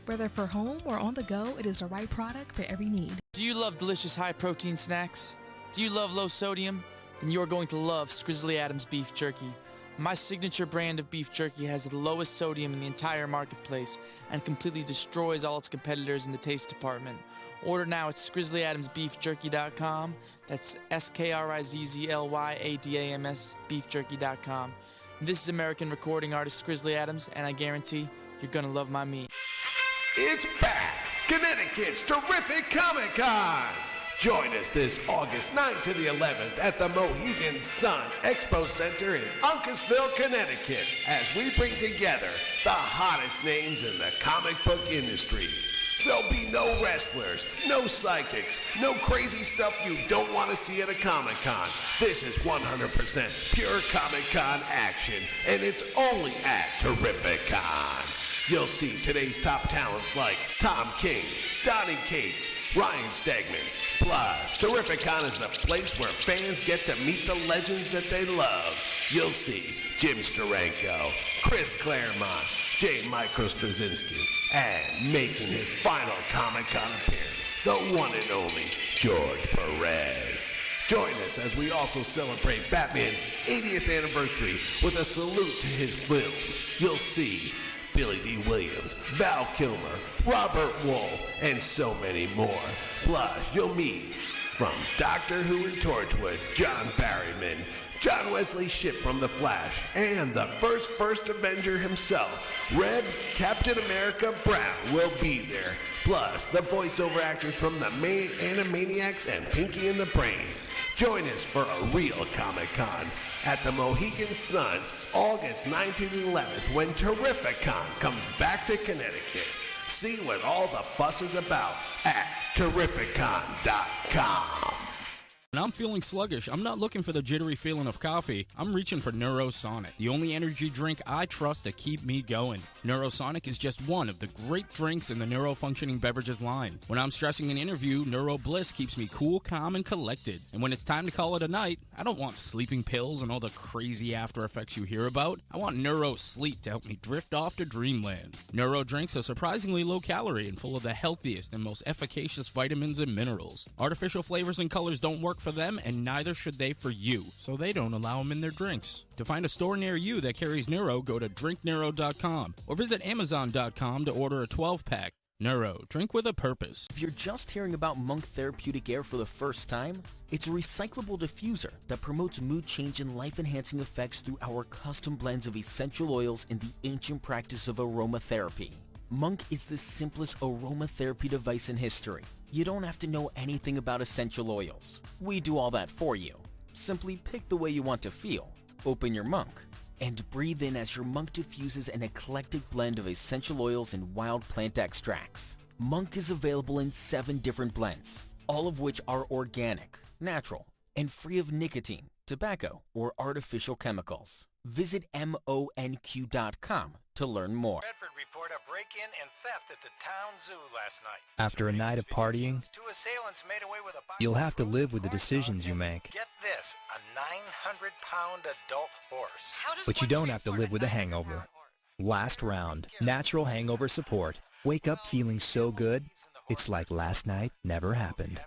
Whether for home or on the go, it is the right product for every need. Do you love delicious high-protein snacks? Do you love low sodium? Then you are going to love Scrizzly Adams Beef Jerky. My signature brand of beef jerky has the lowest sodium in the entire marketplace and completely destroys all its competitors in the taste department. Order now at SkrizzlyAdamsBeefJerky.com. That's SkrizzlyAdams beefjerky.com. This is American recording artist Skrizzly Adams, and I guarantee you're gonna love my meat. It's back! Connecticut's terrific Comic-Con! Join us this August 9th to the 11th at the Mohegan Sun Expo Center in Uncasville, Connecticut, as we bring together the hottest names in the comic book industry. There'll be no wrestlers, no psychics, no crazy stuff you don't want to see at a Comic-Con. This is 100% pure Comic-Con action, and it's only at Terrificon. You'll see today's top talents like Tom King, Donnie Cates, Ryan Stegman. Plus, Terrificon is the place where fans get to meet the legends that they love. You'll see Jim Steranko, Chris Claremont, J. Michael Straczynski, and making his final Comic-Con appearance, the one and only George Perez. Join us as we also celebrate Batman's 80th anniversary with a salute to his films. You'll see Billy D. Williams, Val Kilmer, Robert Wool, and so many more. Plus, you'll meet from Doctor Who and Torchwood, John Barryman, John Wesley Shipp from The Flash, and the first Avenger himself, Red Captain America Brown, will be there. Plus, the voiceover actors from the main Animaniacs and Pinky and the Brain. Join us for a real Comic-Con at the Mohegan Sun, August 9th and 11th, when Terrificon comes back to Connecticut. See what all the fuss is about at Terrificon.com. When I'm feeling sluggish, I'm not looking for the jittery feeling of coffee. I'm reaching for Neurosonic, the only energy drink I trust to keep me going. Neurosonic is just one of the great drinks in the Neurofunctioning Beverages line. When I'm stressing an interview, Neuro Bliss keeps me cool, calm, and collected. And when it's time to call it a night, I don't want sleeping pills and all the crazy after effects you hear about. I want Neuro Sleep to help me drift off to dreamland. Neuro drinks are surprisingly low calorie and full of the healthiest and most efficacious vitamins and minerals. Artificial flavors and colors don't work for them, and neither should they for you, so they don't allow them in their drinks. To find a store near you that carries Neuro, go to drinkneuro.com or visit amazon.com to order a 12-pack. Neuro, drink with a purpose. If you're just hearing about Monk Therapeutic Air for the first time, it's a recyclable diffuser that promotes mood change and life-enhancing effects through our custom blends of essential oils in the ancient practice of aromatherapy. Monk is the simplest aromatherapy device in history. You don't have to know anything about essential oils. We do all that for you. Simply pick the way you want to feel, open your Monk, and breathe in as your Monk diffuses an eclectic blend of essential oils and wild plant extracts. Monk is available in 7 different blends, all of which are organic, natural, and free of nicotine, tobacco, or artificial chemicals. Visit monq.com to learn more. Bedford report a break-in and theft at the town zoo last night. After a night of partying, 2 assailants made away with a box you'll have to of live with the corn decisions you dogs. make. Get this, a 900-pound adult horse. But you don't have to live with a hangover. Last round, natural hangover support. Wake up feeling so good, it's like last night never happened.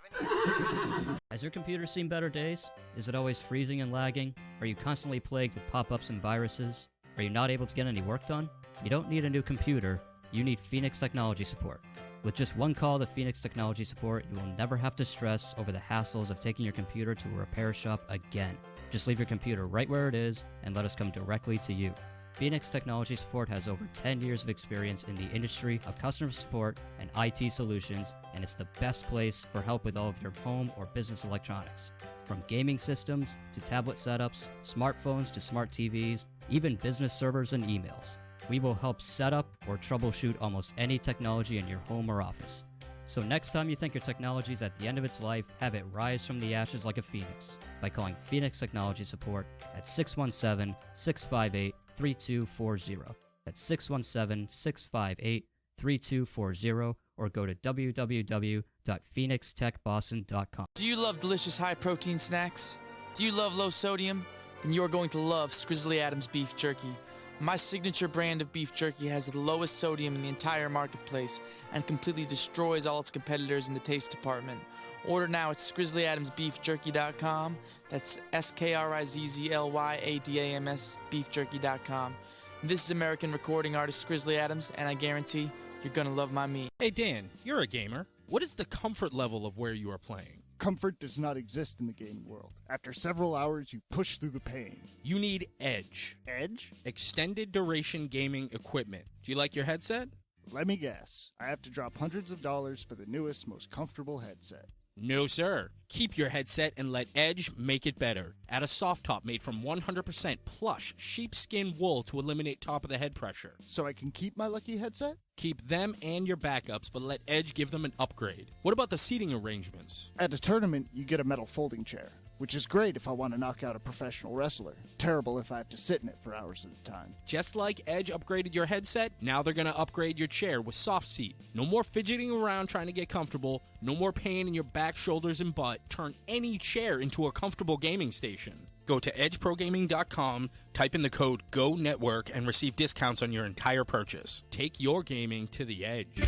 Has your computer seen better days? Is it always freezing and lagging? Are you constantly plagued with pop-ups and viruses? Are you not able to get any work done? You don't need a new computer, you need Phoenix Technology Support. With just one call to Phoenix Technology Support, you will never have to stress over the hassles of taking your computer to a repair shop again. Just leave your computer right where it is and let us come directly to you. Phoenix Technology Support has over 10 years of experience in the industry of customer support and IT solutions, and it's the best place for help with all of your home or business electronics. From gaming systems to tablet setups, smartphones to smart TVs, even business servers and emails. We will help set up or troubleshoot almost any technology in your home or office. So next time you think your technology is at the end of its life, have it rise from the ashes like a phoenix by calling Phoenix Technology Support at 617-658-3240. That's 617-658-3240, or go to www.phoenixtechboston.com. Do you love delicious high-protein snacks? Do you love low sodium? Then you're going to love Skrizzly Adams Beef Jerky. My signature brand of beef jerky has the lowest sodium in the entire marketplace and completely destroys all its competitors in the taste department. Order now at SgrizzlyAdamsBeefJerky.com. That's SkrizzlyAdams beefjerky.com. This is American recording artist Grizzly Adams, and I guarantee you're gonna love my meat. Hey Dan, you're a gamer. What is the comfort level of where you are playing? Comfort does not exist in the gaming world. After several hours, you push through the pain. You need Edge. Edge? Extended duration gaming equipment. Do you like your headset? Let me guess. I have to drop hundreds of dollars for the newest, most comfortable headset. No, sir. Keep your headset and let Edge make it better. Add a soft top made from 100% plush sheepskin wool to eliminate top of the head pressure. So I can keep my lucky headset? Keep them and your backups, but let Edge give them an upgrade. What about the seating arrangements? At a tournament, you get a metal folding chair, which is great if I want to knock out a professional wrestler. Terrible if I have to sit in it for hours at a time. Just like Edge upgraded your headset, now they're going to upgrade your chair with Soft Seat. No more fidgeting around trying to get comfortable, no more pain in your back, shoulders, and butt. Turn any chair into a comfortable gaming station. Go to edgeprogaming.com, type in the code GONETWORK, and receive discounts on your entire purchase. Take your gaming to the edge.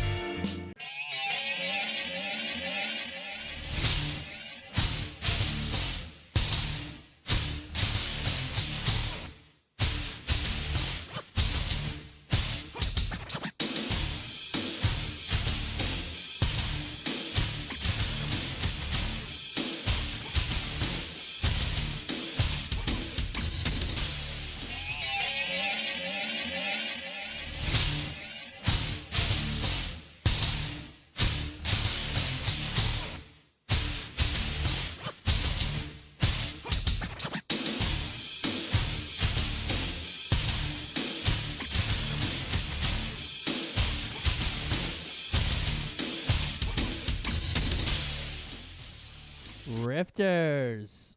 Rifters,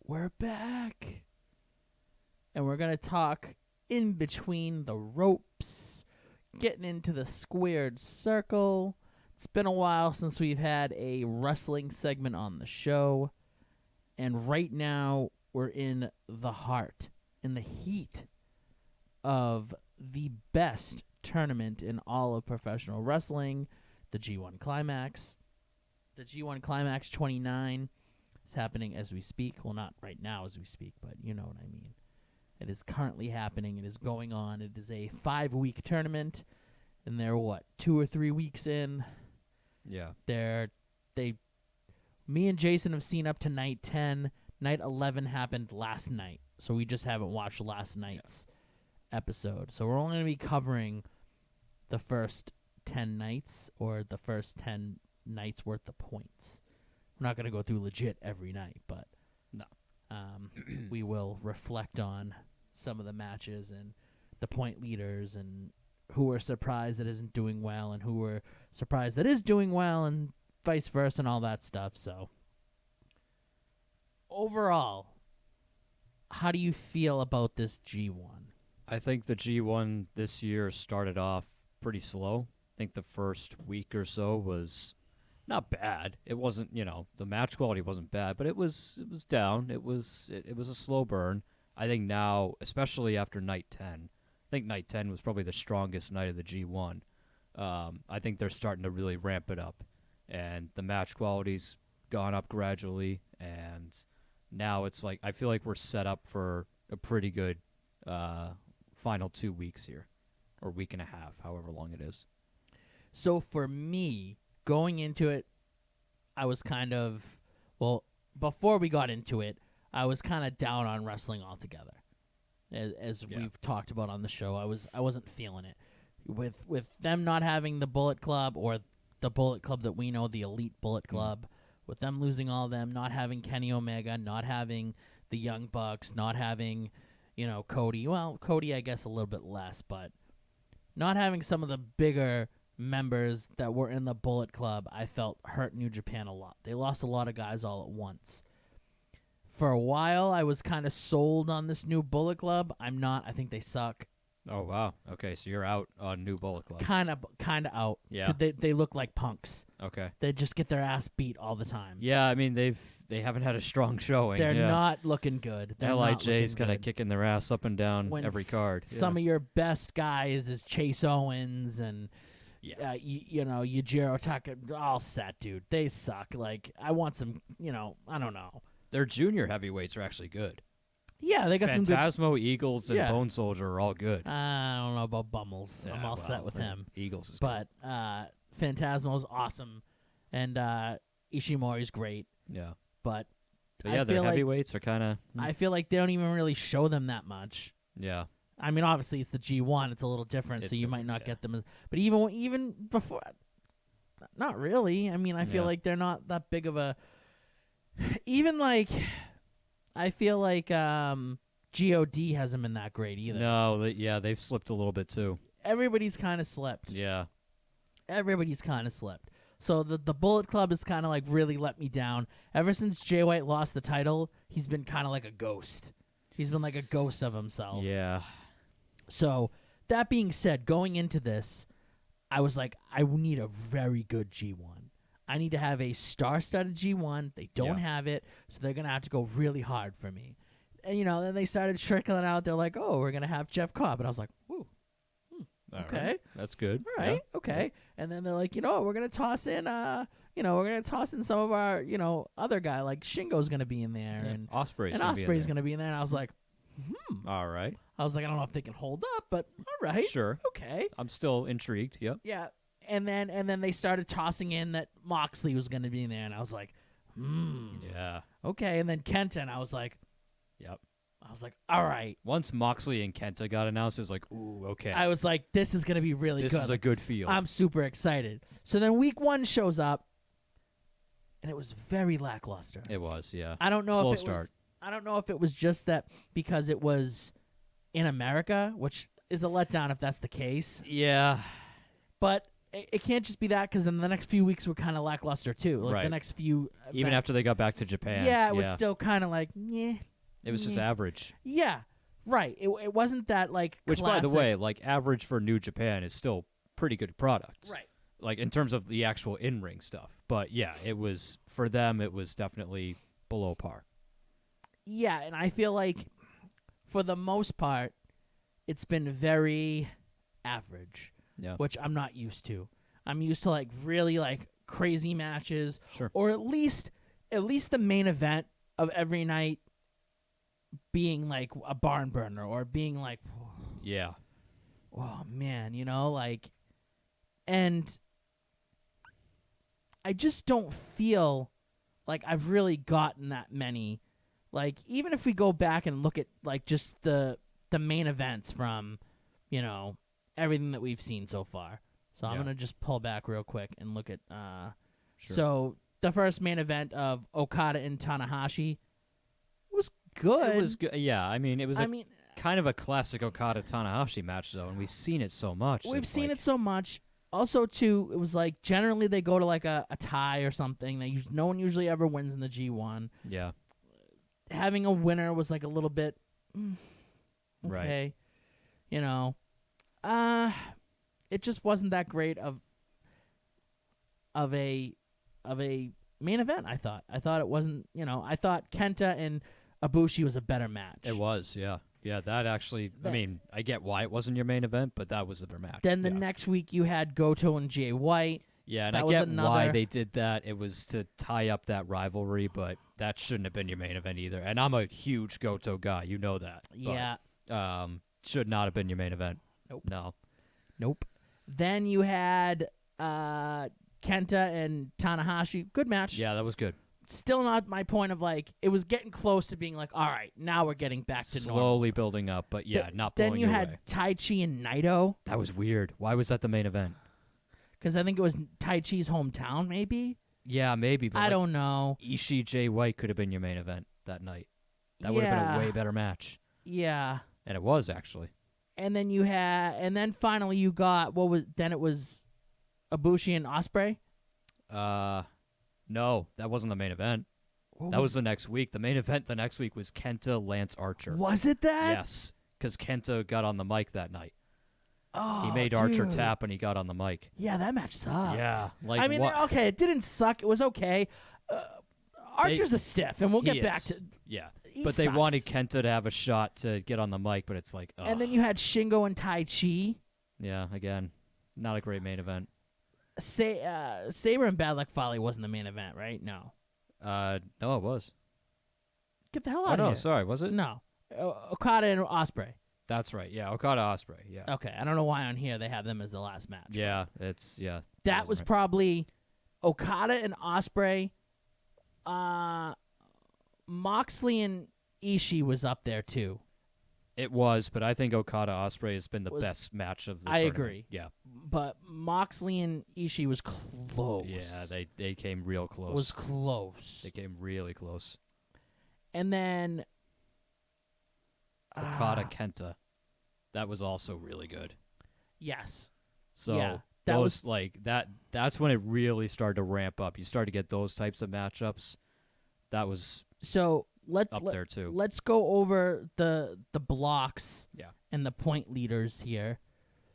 we're back. And we're going to talk in between the ropes, getting into the squared circle. It's been a while since we've had a wrestling segment on the show. And right now, we're in the heart, in the heat of the best tournament in all of professional wrestling, the G1 Climax. The G1 Climax 29 is happening as we speak. Well, not right now as we speak, but you know what I mean. It is currently happening. It is going on. It is a 5-week tournament, and they're, 2 or 3 weeks in? Yeah. Me and Jason have seen up to night 10. Night 11 happened last night, so we just haven't watched last night's episode. So we're only going to be covering the first 10 nights, or the first 10 nights worth of points. We're not going to go through legit every night, but no. We will reflect on some of the matches and the point leaders and who we're surprised that isn't doing well and who we're surprised that is doing well and vice versa and all that stuff. So overall, how do you feel about this G1? I think the G1 this year started off pretty slow. I think the first week or so was not bad. It wasn't, the match quality wasn't bad, but it was down. It was a slow burn. I think now, especially after night 10, I think night 10 was probably the strongest night of the G1. I think they're starting to really ramp it up, and the match quality's gone up gradually, and now it's like I feel like we're set up for a pretty good final 2 weeks here, or week and a half, however long it is. So for me, going into it, I was before we got into it, I was kind of down on wrestling altogether. As we've talked about on the show, I wasn't feeling it. With them not having the Bullet Club, or the Bullet Club that we know, the Elite Bullet Club, with them losing all of them, not having Kenny Omega, not having the Young Bucks, not having, Cody. Well, Cody, I guess a little bit less, but not having some of the bigger members that were in the Bullet Club, I felt hurt New Japan a lot. They lost a lot of guys all at once. For a while, I was kind of sold on this new Bullet Club. I'm not. I think they suck. Oh wow. Okay, so you're out on New Bullet Club. Kind of out. Yeah. They look like punks. Okay. They just get their ass beat all the time. Yeah, I mean they haven't had a strong showing. They're yeah. not looking good. They're not LIJ's looking kind of good. kicking their ass up and down When every card. Some of your best guys is Chase Owens and Yujiro Taka. All set, dude. They suck. Like I want some. I don't know. Their junior heavyweights are actually good. Yeah, they got some good. Phantasmo, Eagles, and Yeah. Bone Soldier are all good. I don't know about Bummels. I'm all set with him. Eagles is But Phantasmo's awesome, and Ishimori's great. Yeah. But yeah, their heavyweights are kind of. I feel like they don't even really show them that much. Yeah. I mean, obviously it's the G1; it's a little different, It's so you might different, not yeah. get them. But even before, not really. I mean, I feel Yeah. like they're not that big of a. Even like, I feel like God hasn't been that great either. No, they've slipped a little bit too. Everybody's kind of slipped. Yeah. Everybody's kind of slipped. So the Bullet Club has kind of like really let me down. Ever since Jay White lost the title, he's been kind of like a ghost. He's been like a ghost of himself. Yeah. So that being said, going into this, I was like, I need a very good G1. I need to have a star-studded G1. They don't have it, so they're going to have to go really hard for me. And, then they started trickling out. They're like, oh, we're going to have Jeff Cobb. And I was like, ooh, All okay. right. That's good. All right, okay. And then they're like, we're going to toss in, some of our, other guy. Like Shingo's going to be in there. Yeah. And Ospreay's and gonna be in Ospreay's there. going to be in there. And I was like, All right. I was like, I don't know if they can hold up, but all right. Sure. Okay. I'm still intrigued. Yep. Yeah. And then they started tossing in that Moxley was going to be in there, and I was like, Yeah. okay. And then Kenta, and I was like, Yep. all right. Once Moxley and Kenta got announced, it was like, ooh, okay. I was like, this is going to be really This good. is a good field. I'm super excited. So then week 1 shows up, and it was very lackluster. It was, yeah. I don't know Slow if it start. was. I don't know if it was just that because it was in America, which is a letdown if that's the case. Yeah. But it can't just be that, because then the next few weeks were kind of lackluster too. Like the Right. next few, Even after they got back to Japan. yeah, it was still kind of like, yeah. It was just average. Yeah, right. It wasn't that like. Which, by the classic- way, like average for New Japan is still pretty good product. Right. Like in terms of the actual in-ring stuff. But yeah, it was for them. It was definitely below par. Yeah, and I feel like for the most part, it's been very average. Yeah. Which I'm not used to. I'm used to like really like crazy matches. Sure. Or at least the main event of every night being like a barn burner, or being like, Yeah. oh man, like, and I just don't feel like I've really gotten that many. Like, even if we go back and look at like just the main events from, everything that we've seen so far. So I'm Yeah. gonna just pull back real quick and look at. Sure. So the first main event of Okada and Tanahashi was good. It was good. Yeah, I mean, it was I mean, kind of a classic Okada Tanahashi match, though, and we've seen it so much. we've seen it so much. Also, too, it was like generally they go to like a tie or something. No one usually ever wins in the G1. Yeah. Having a winner was like a little bit okay. Right. It just wasn't that great of a main event. I thought it wasn't. I thought Kenta and Ibushi was a better match. It was, yeah. Yeah, that actually, I mean, I get why it wasn't your main event, but that was their match. Then the yeah. next week you had Goto and Jay White. Yeah, and that I was get another. why they did that. It was to tie up that rivalry, but that shouldn't have been your main event either. And I'm a huge Goto guy. You know that. Yeah. But, should not have been your main event. Nope. No. Nope. Then you had Kenta and Tanahashi. Good match. Yeah, that was good. Still not my point of like, it was getting close to being like, all right, now we're getting back to normal. Slowly building up, but yeah, not blowing Then you you had away. Tai Chi and Naito, That was weird. Why was that the main event? because I think it was Tai Chi's hometown, maybe. Yeah, maybe. But I don't know. Ishii Jay White could have been your main event that night. That would have been a way better match. Yeah. And it was, actually. And then then finally you got, it was Ibushi and Ospreay? No, that wasn't the main event. That was the next week. The main event the next week was Kenta Lance Archer. Was it that? Yes, because Kenta got on the mic that night. Oh, He made Archer dude. tap when he got on the mic. Yeah, that match sucked. Yeah, like I mean, what? okay, it didn't suck. It was okay. Archer's a stiff, and we'll He get back is. to. Yeah, he but they sucks. wanted Kenta to have a shot to get on the mic, but it's like, And then you had Shingo and Tai Chi. yeah, again, not a great main event. Saber and Bad Luck Fale wasn't the main event, right? No. No, it was. Get the hell Oh out of no, here. sorry, was it? No. Okada and Ospreay. That's right. Yeah, Okada Ospreay. Yeah. Okay, I don't know why on here they have them as the last match. Yeah, that That was right. probably Okada and Ospreay. Moxley and Ishii was up there too. It was, but I think Okada Ospreay has been the Was- best match of the I tournament. agree. Yeah. But Moxley and Ishii was close. Yeah, they came real close. Was close. They came really close. And then Okada Kenta. That was also really good. yes. So Yeah, that those was- like that's when it really started to ramp up. You started to get those types of matchups. That was So up there too. Let's go over the blocks Yeah. and the point leaders here.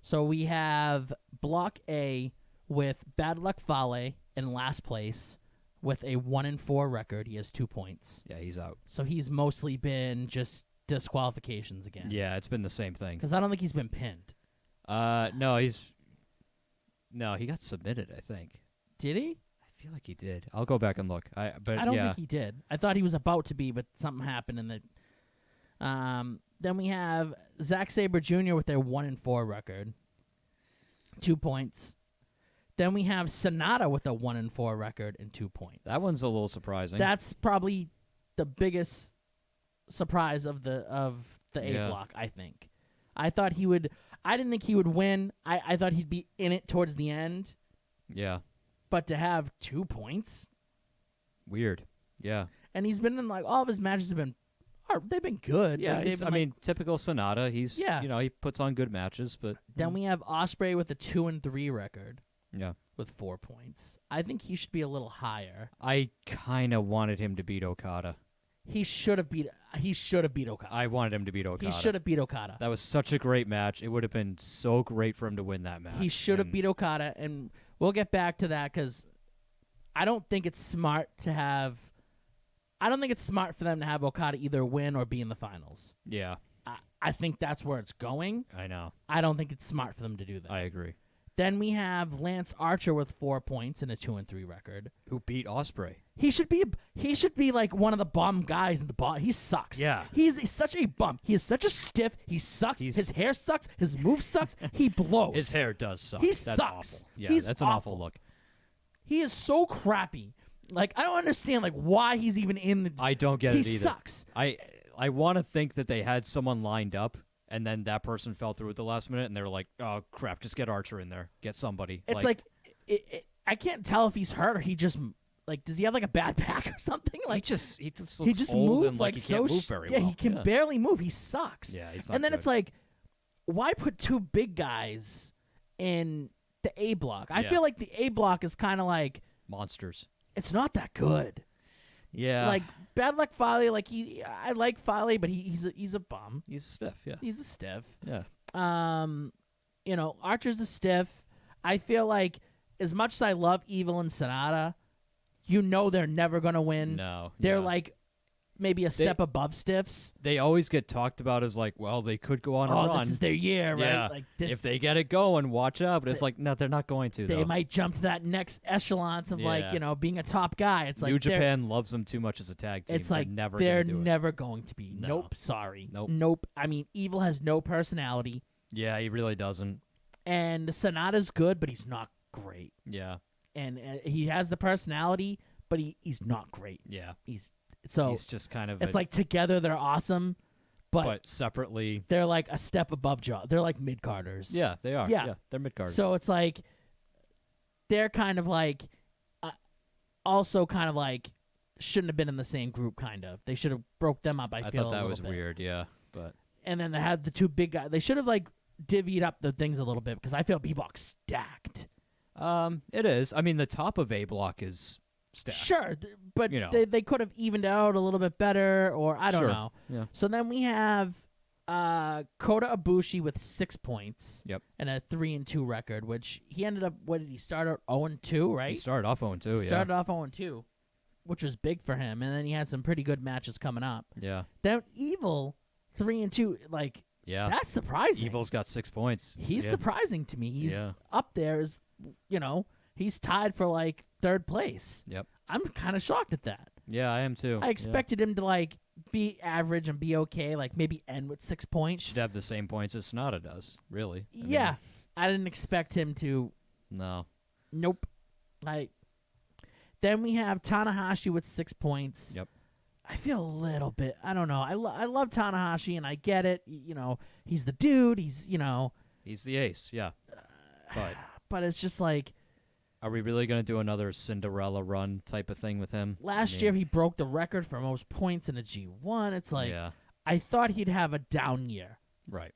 So we have Block A with Bad Luck Fale in last place with a 1-4 record. He has 2 points. Yeah, he's out. So he's mostly been just disqualifications again. Yeah, it's been the same thing. Because I don't think he's been pinned. No, he got submitted, I think. Did he? I feel like he did. I'll go back and look. But I don't yeah. think he did. I thought he was about to be, but something happened in the. Then we have Zack Sabre Jr. with their 1-4 record, 2 points. Then we have Sonata with a 1-4 record and 2 points. That one's a little surprising. That's probably the biggest surprise of the A Yeah. block. I think. I thought he would. I didn't think he would win. I thought he'd be in it towards the end. Yeah. But to have 2 points. Weird. Yeah. And he's been in like all of his matches have been, they've been good. Yeah, Like, they've been, like- typical Sonata. He's Yeah. he puts on good matches, but Then we have Ospreay with a 2-3 record yeah. with 4 points. I think he should be a little higher. I kind of wanted him to beat Okada. He should have beat Okada. I wanted him to beat Okada. He should have beat Okada. That was such a great match. It would have been so great for him to win that match. He should have And beat Okada, and we'll get back to that because I don't think it's smart to have. I don't think it's smart for them to have Okada either win or be in the finals. Yeah, I think that's where it's going. I know. I don't think it's smart for them to do that. I agree. Then we have Lance Archer with 4 points and a 2-3 record. Who beat Ospreay? He should be like one of the bum guys in the bottom. He sucks. Yeah. He's such a bum. He is such a stiff. He sucks. His hair sucks. His move sucks. He blows. His hair does suck. He That's sucks. awful. Yeah, He's that's an awful look. He is so crappy. Like I don't understand like why he's even in the. I don't get he it either. sucks. I want to think that they had someone lined up, and then that person fell through at the last minute, and they were like, "Oh crap, just get Archer in there, get somebody." It's like I can't tell if he's hurt or he just like does he have like a bad back or something? Like he just looks old moved and like he so can't move very yeah well. he can barely move. He sucks. Yeah, he's not and then good. it's like, why put 2 big guys in the A block? I Yeah. feel like the A block is kind of like monsters. it's not that good. Yeah, Like Bad Luck Fale, like I like Fale, but he's a bum. he's stiff. Yeah, He's a stiff. yeah. Archer's a stiff. I feel like as much as I love Evil and Sonata, they're never gonna win. No, They're yeah. like maybe a step above stiffs. They always get talked about as like, well, they could go on a run. This is their year, right? Yeah, Like this, if they get it going, watch out. But it's like, no, they're not going to. they though. might jump to that next echelons of Yeah. being a top guy. It's like New they're- Japan loves them too much as a tag team. It's like they're never they're gonna do it. never going to be. No. Nope. Sorry. Nope. Nope. I mean, Evil has no personality, Yeah, he really doesn't. and Sonata's good, but he's not great. Yeah, And he has the personality, but he's not great. yeah. He's just kind of. it's like together they're awesome, but separately. they're like a step above Jaw. They're like mid carders. Yeah, they are. Yeah. They're mid carders. So it's like they're kind of like also kind of like shouldn't have been in the same group. Kind of they should have broke them up. I feel thought a that little was bit. weird. Yeah, but And then they had the 2 big guys. They should have like divvied up the things a little bit because I feel Bebop's stacked. it is. I mean, the top of A block is stacked. Sure, but You know. they could have evened out a little bit better, or I don't Sure. know. Yeah. So then we have Kota Ibushi with 6 points. Yep. And a 3-2 record, which he ended up. What did he start out 0-2? Right. He started off 0-2. Yeah. Started off 0-2, which was big for him, and then he had some pretty good matches coming up. Yeah. Then Evil 3-2, like Yeah. that's surprising. Evil's got 6 points. He's Yeah. surprising to me. He's up there as he's tied for like 3rd place. Yep. I'm kind of shocked at that. Yeah, I am too. I expected him to like be average and be okay, like maybe end with 6 points. Should have the same points as Sonata does, really. I Yeah. mean, I didn't expect him to. No. Nope. Then we have Tanahashi with 6 points. Yep. I feel a little bit. I don't know. I love Tanahashi, and I get it. He's the dude. He's He's the ace, yeah. But it's just like Are we really going to do another Cinderella run type of thing with him? last year he broke the record for most points in a G1. It's like Yeah. I thought he'd have a down year. Right.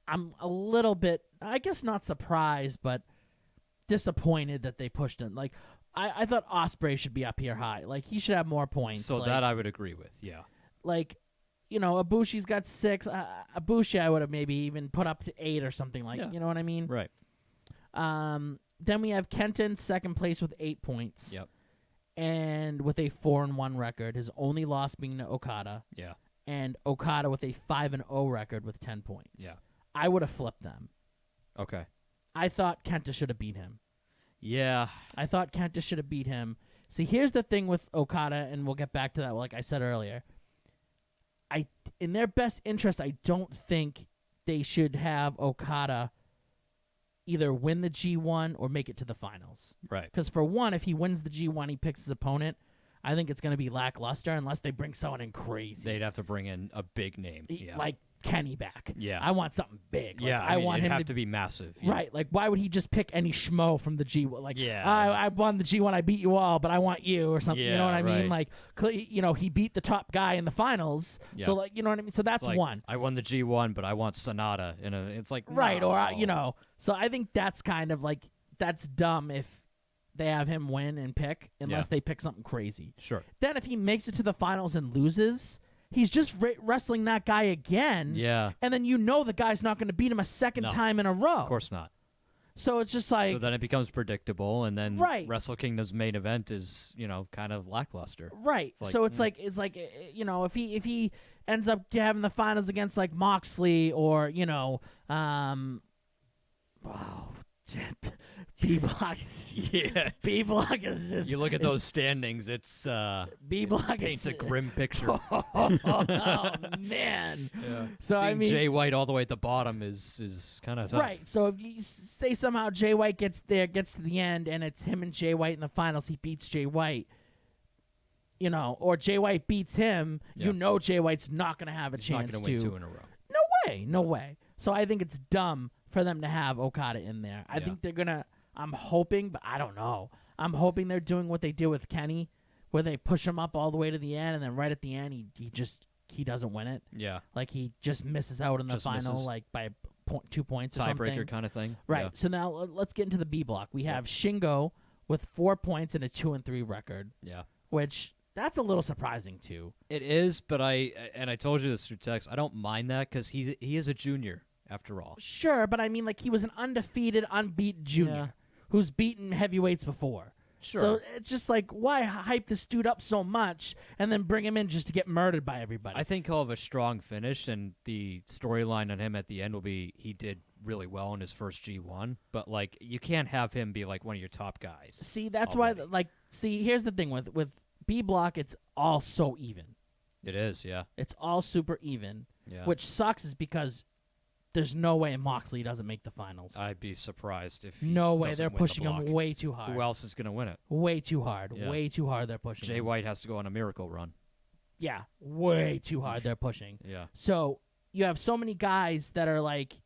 I'm a little bit, I guess, not surprised, but disappointed that they pushed him. Like I thought Ospreay should be up here high. Like he should have more points. So like, that I would agree with, yeah. like, Ibushi's got 6. Ibushi I would have maybe even put up to 8 or something like. Yeah. You know what I mean? Right. Then we have Kenta in 2nd place with 8 points. Yep. And with a 4-1 record, his only loss being to Okada. Yeah. And Okada with a 5-0 record with 10 points. Yeah. I would have flipped them. Okay. I thought Kenta should have beat him. Yeah. I thought Kenta should have beat him. See, here's the thing with Okada, and we'll get back to that like I said earlier. In their best interest, I don't think they should have Okada either win the G1 or make it to the finals. Right. Because for one, if he wins the G1, he picks his opponent. I think it's going to be lackluster unless they bring someone in crazy. They'd have to bring in a big name. Yeah. Like Kenny back. Yeah. I want something big. Like, yeah, I mean, want it'd him have to be massive. Yeah. Right. Like, why would he just pick any schmo from the G1? Like, Yeah. I won the G1, I beat you all, but I want you or something. You know Yeah, what I mean? right. Like, he beat the top guy in the finals. Yeah. So, like, you know what I mean? So that's It's like, one. I won the G1, but I want Sonata. It's like, Right. no. Or, so I think that's kind of like, that's dumb if they have him win and pick unless they pick something crazy. Sure. Then if he makes it to the finals and loses, he's just wrestling that guy again. Yeah. And then the guy's not going to beat him a second No. time in a row. Of course not. So it's just like. So then it becomes predictable, and then Right. Wrestle Kingdom's main event is, kind of lackluster. Right. So it's like if he ends up having the finals against like Moxley or B Block. Yeah. B Block is just. You look at those standings, it's B Block paints is a grim picture. oh man. Yeah. So I Seeing mean, Jay White all the way at the bottom is kind of tough. right. So if you say somehow Jay White gets to the end, and it's him and Jay White in the finals, he beats Jay White. Or Jay White beats him. Yeah. Jay White's not going to have a He's chance not going to to win 2 in a row. No way. So I think it's dumb for them to have Okada in there. I think they're gonna. I'm hoping, but I don't know. I'm hoping they're doing what they did with Kenny, where they push him up all the way to the end, and then right at the end, he doesn't win it. Yeah. Like he just misses out in the Just final, misses. like by 2 points or something. Tiebreaker kind of thing. Right. Yeah. So now let's get into the B block. We have Shingo with 4 points and a 2-3 record. Yeah. Which that's a little surprising too. It is, but I told you this through text. I don't mind that because he is a junior after all. Sure, but I mean, like he was an undefeated, unbeaten junior who's beaten heavyweights before. Sure. So it's just like, why hype this dude up so much and then bring him in just to get murdered by everybody? I think he'll have a strong finish, and the storyline on him at the end will be he did really well in his first G1, but like you can't have him be like one of your top guys. See, that's already. why. Here's the thing with B block, it's all so even. It is, yeah. It's all super even. Yeah. Which sucks is because there's no way Moxley doesn't make the finals. I'd be surprised if he No way. doesn't They're win the pushing block. him way too hard. Who else is going to win it? Way too hard. Yeah. Way too hard they're pushing Jay him. White has to go on a miracle run. Yeah, way too hard they're pushing. Yeah. So you have so many guys that are like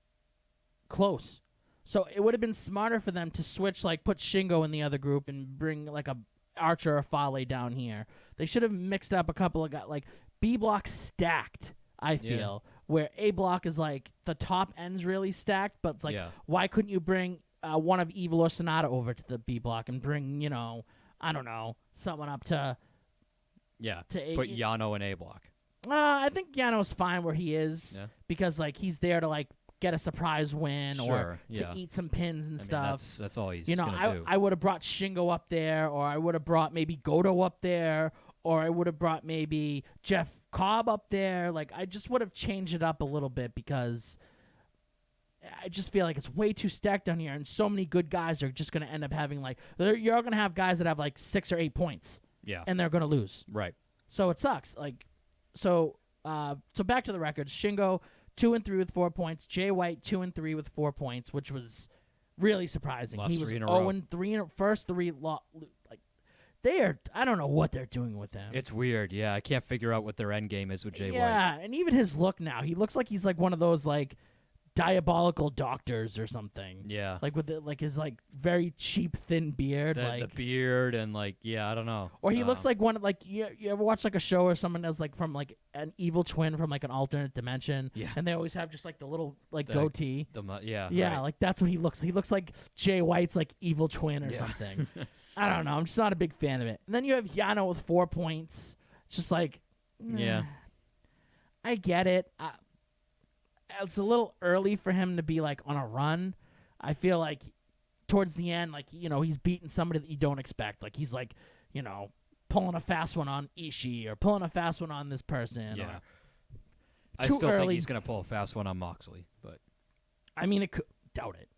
close. So it would have been smarter for them to switch, like put Shingo in the other group and bring like a Archer or Fale down here. They should have mixed up a couple of guys. Like B block stacked, I feel, where A block is like the top end's really stacked, but it's like why couldn't you bring one of Evil or Sonata over to the B block and bring I don't know, someone up to. Yeah. To Put Yano in A block. I think Yano's fine where he is because like he's there to like get a surprise win or to eat some pins and stuff. That's all he's gonna do. I would have brought Shingo up there, or I would have brought maybe Goto up there, or I would have brought maybe Jeff Cobb up there. Like I just would have changed it up a little bit because I just feel like it's way too stacked down here, and so many good guys are just gonna end up having like you're gonna have guys that have like 6 or 8 points, and they're gonna lose. Right. So it sucks. Like so back to the records. Shingo 2-3 with 4 points. Jay White 2-3 with 4 points, which was really surprising. Lost he was 3 in a row. 0-3 in first 3. Like they are. I don't know what they're doing with him. It's weird. Yeah, I can't figure out what their end game is with Jay White. Yeah, and even his look now, he looks like he's like one of those like diabolical doctors or something. Yeah. Like with his like very cheap thin beard, The beard and like I don't know. Or he looks like one like you ever watch like a show where someone has like from like an evil twin from like an alternate dimension, and they always have just like the little like goatee. Right. Like that's what he looks. He looks like Jay White's like evil twin or something. I don't know. I'm just not a big fan of it. And then you have Yano with 4 points. It's just like, I get it. It's a little early for him to be like on a run. I feel like towards the end, like he's beating somebody that you don't expect. Like he's like, pulling a fast one on Ishii or pulling a fast one on this person. Yeah. Or I still think he's gonna pull a fast one on Moxley, but I mean, doubt it.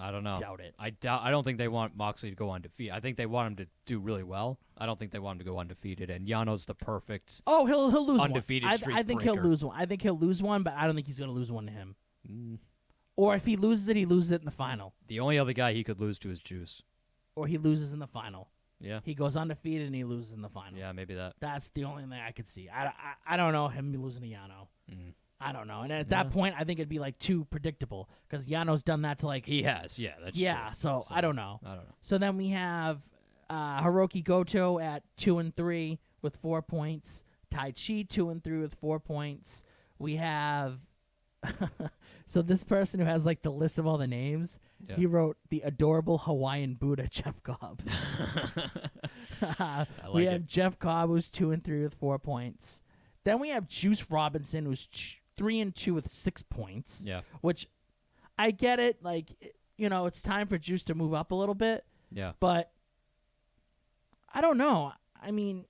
I don't know. Doubt it. I don't think they want Moxley to go undefeated. I think they want him to do really well. I don't think they want him to go undefeated. And Yano's the perfect. Oh, he'll lose undefeated one. streak I think breaker. he'll lose one. I think he'll lose one, but I don't think he's going to lose one to him. Or if he loses it, he loses it in the final. The only other guy he could lose to is Juice. Or he loses in the final. Yeah. He goes undefeated and he loses in the final. Yeah, maybe that. That's the only thing I could see. I don't know him losing to Yano. I don't know. And at that point, I think it'd be like too predictable because Yano's done that to like. He has, yeah. That's true. So I don't know. So then we have Hiroki Goto at 2-3 with 4 points. Tai Chi 2-3 with 4 points. We have. So this person who has like the list of all the names, he wrote the adorable Hawaiian Buddha Jeff Cobb. We have Jeff Cobb who's 2-3 with 4 points. Then we have Juice Robinson who's 3-2 with 6 points. Yeah. Which I get it. Like, it's time for Juice to move up a little bit. Yeah. But I don't know. I mean,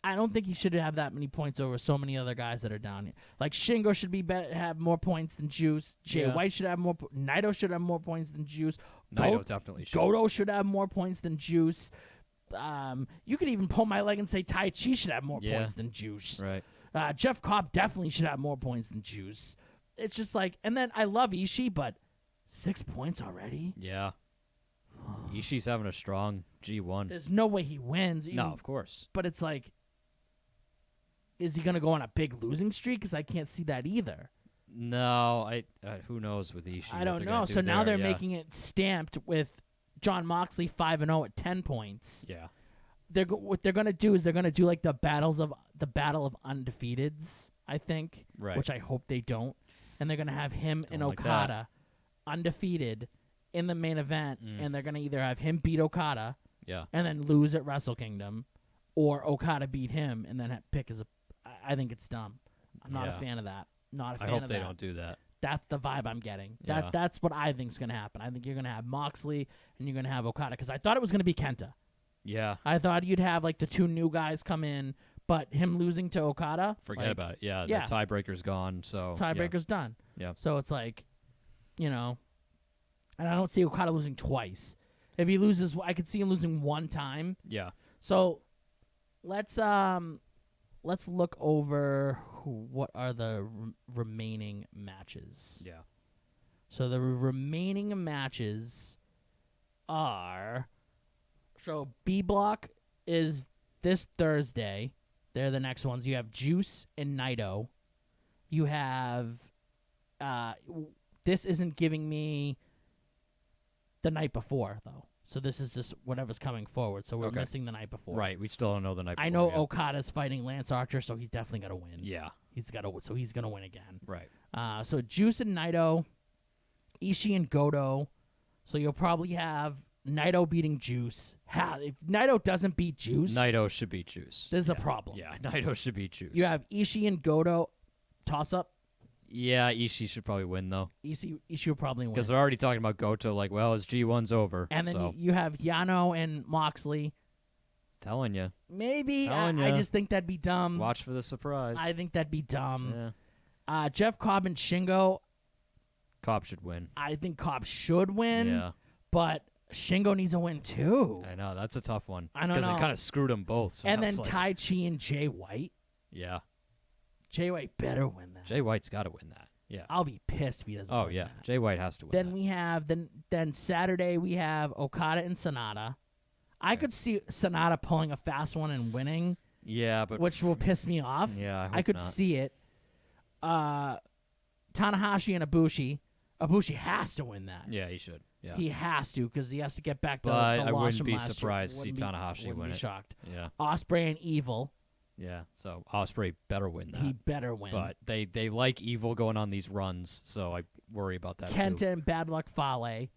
I don't think he should have that many points over so many other guys that are down here. Like Shingo should have more points than Juice. Jay White should have more. Naito should have more points than Juice. Naito definitely should. Goto should have more points than Juice. You could even pull my leg and say Tai Chi should have more points than Juice. Right. Jeff Cobb definitely should have more points than Juice. It's just like, and then I love Ishii, but 6 points already? Yeah. Ishii's having a strong G1. There's no way he wins. No, of course. But it's like, is he going to go on a big losing streak? Because I can't see that either. No, who knows with Ishii? I don't know. So now they're making it stamped with Jon Moxley 5-0 at 10 points. Yeah. What they're going to do is they're going to do like the battle of undefeateds, I think, which I hope they don't. And they're going to have him and Okada undefeated in the main event, and they're going to either have him beat Okada and then lose at Wrestle Kingdom, or Okada beat him and then pick as a... I think it's dumb. I'm not a fan of that. Not a fan of that. I hope they don't do that. That's the vibe I'm getting. Yeah. That's what I think is going to happen. I think you're going to have Moxley and you're going to have Okada, because I thought it was going to be Kenta. Yeah. I thought you'd have like the two new guys come in, but him losing to Okada, forget about it. Yeah, the tiebreaker's gone. So tiebreaker's done. Yeah. So it's like, and I don't see Okada losing twice. If he loses, I could see him losing one time. Yeah. So let's look over what are the remaining matches. Yeah. So the remaining matches are, so B Block is this Thursday. They're the next ones. You have Juice and Naito. You have this isn't giving me the night before though. So this is just whatever's coming forward. So we're missing the night before. Right. We still don't know the night before. I know Okada's fighting Lance Archer, so he's definitely going to win. Yeah. He's going to win again. Right. So Juice and Naito, Ishii and Goto. So you'll probably have Naito beating Juice. If Naito doesn't beat Juice, Naito should beat Juice. there's a problem. Yeah, Naito should beat Juice. You have Ishii and Goto toss up. Yeah, Ishii should probably win though, Ishii will probably win. because they're already talking about Goto. Like, well, his G1's over. And then so you have Yano and Moxley. telling you, Maybe. Telling I ya. just think that'd be dumb. watch for the surprise. I think that'd be dumb. Yeah, Jeff Cobb and Shingo. Cobb should win. I think Cobb should win. Yeah, But Shingo needs a win too. I know that's a tough one. I don't because know. it kind of screwed them both. So And now then it's like, Tai Chi and Jay White. yeah, Jay White better win that. Jay White's got to win that. Yeah. I'll be pissed if he doesn't. Oh win yeah, that. Jay White has to win. Then we have then Saturday we have Okada and Sonata. I could see Sonata pulling a fast one and winning, yeah, but which will piss me off. yeah, I, I hope could not. see it. Tanahashi and Ibushi. Ibushi has to win that. Yeah, he should. Yeah, He has to because he has to get back to but the I loss wouldn't from be last year. surprised to see Wouldn't be- Tanahashi wouldn't win be it. shocked. Yeah, Osprey and Evil. yeah. So Osprey better win that. He better win. But they like Evil going on these runs, so I worry about that Kenta too. and Bad Luck Fale.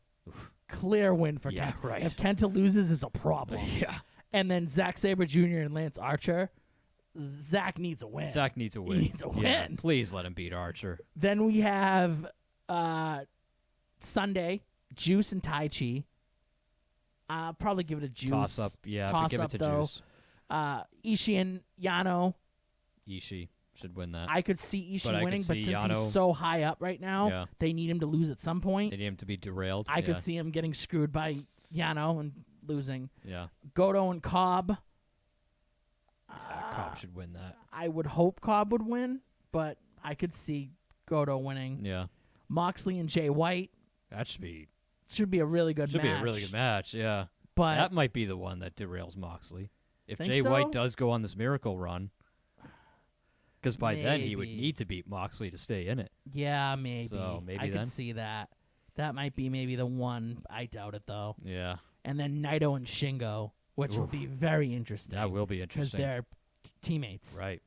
Clear win for Yeah, Kenta. right. If Kenta loses, it's a problem. Yeah, And then Zack Sabre Jr. and Lance Archer. Zach needs a win. Zach needs a win. He needs a Yeah, win. please let him beat Archer. Then we have Sunday, Juice and Tai Chi. I'll probably give it a Juice. Toss up, yeah, but Toss give up, it to though. Juice. Ishii and Yano. Ishii should win that. I could see But I Ishii could winning, but see since Yano- he's so high up right now, Yeah. they need him to lose at some point. They need him to be derailed. I could Yeah. see him getting screwed by Yano and losing. Yeah, Goto and Cobb. Cobb should win that. I would hope Cobb would win, but I could see Goto winning. Yeah, Moxley and Jay White that should be a really good match. be a really good match. Yeah, But that might be the one that derails Moxley. If Think Jay so? White does go on this miracle run, because by then he would Maybe. need to beat Moxley to stay in it. yeah, maybe. So, maybe I then? could see that. That might be maybe the one. I doubt it though. Yeah, And then Naito and Shingo, which will Oof. be very interesting. that will be because interesting. they're teammates. Right.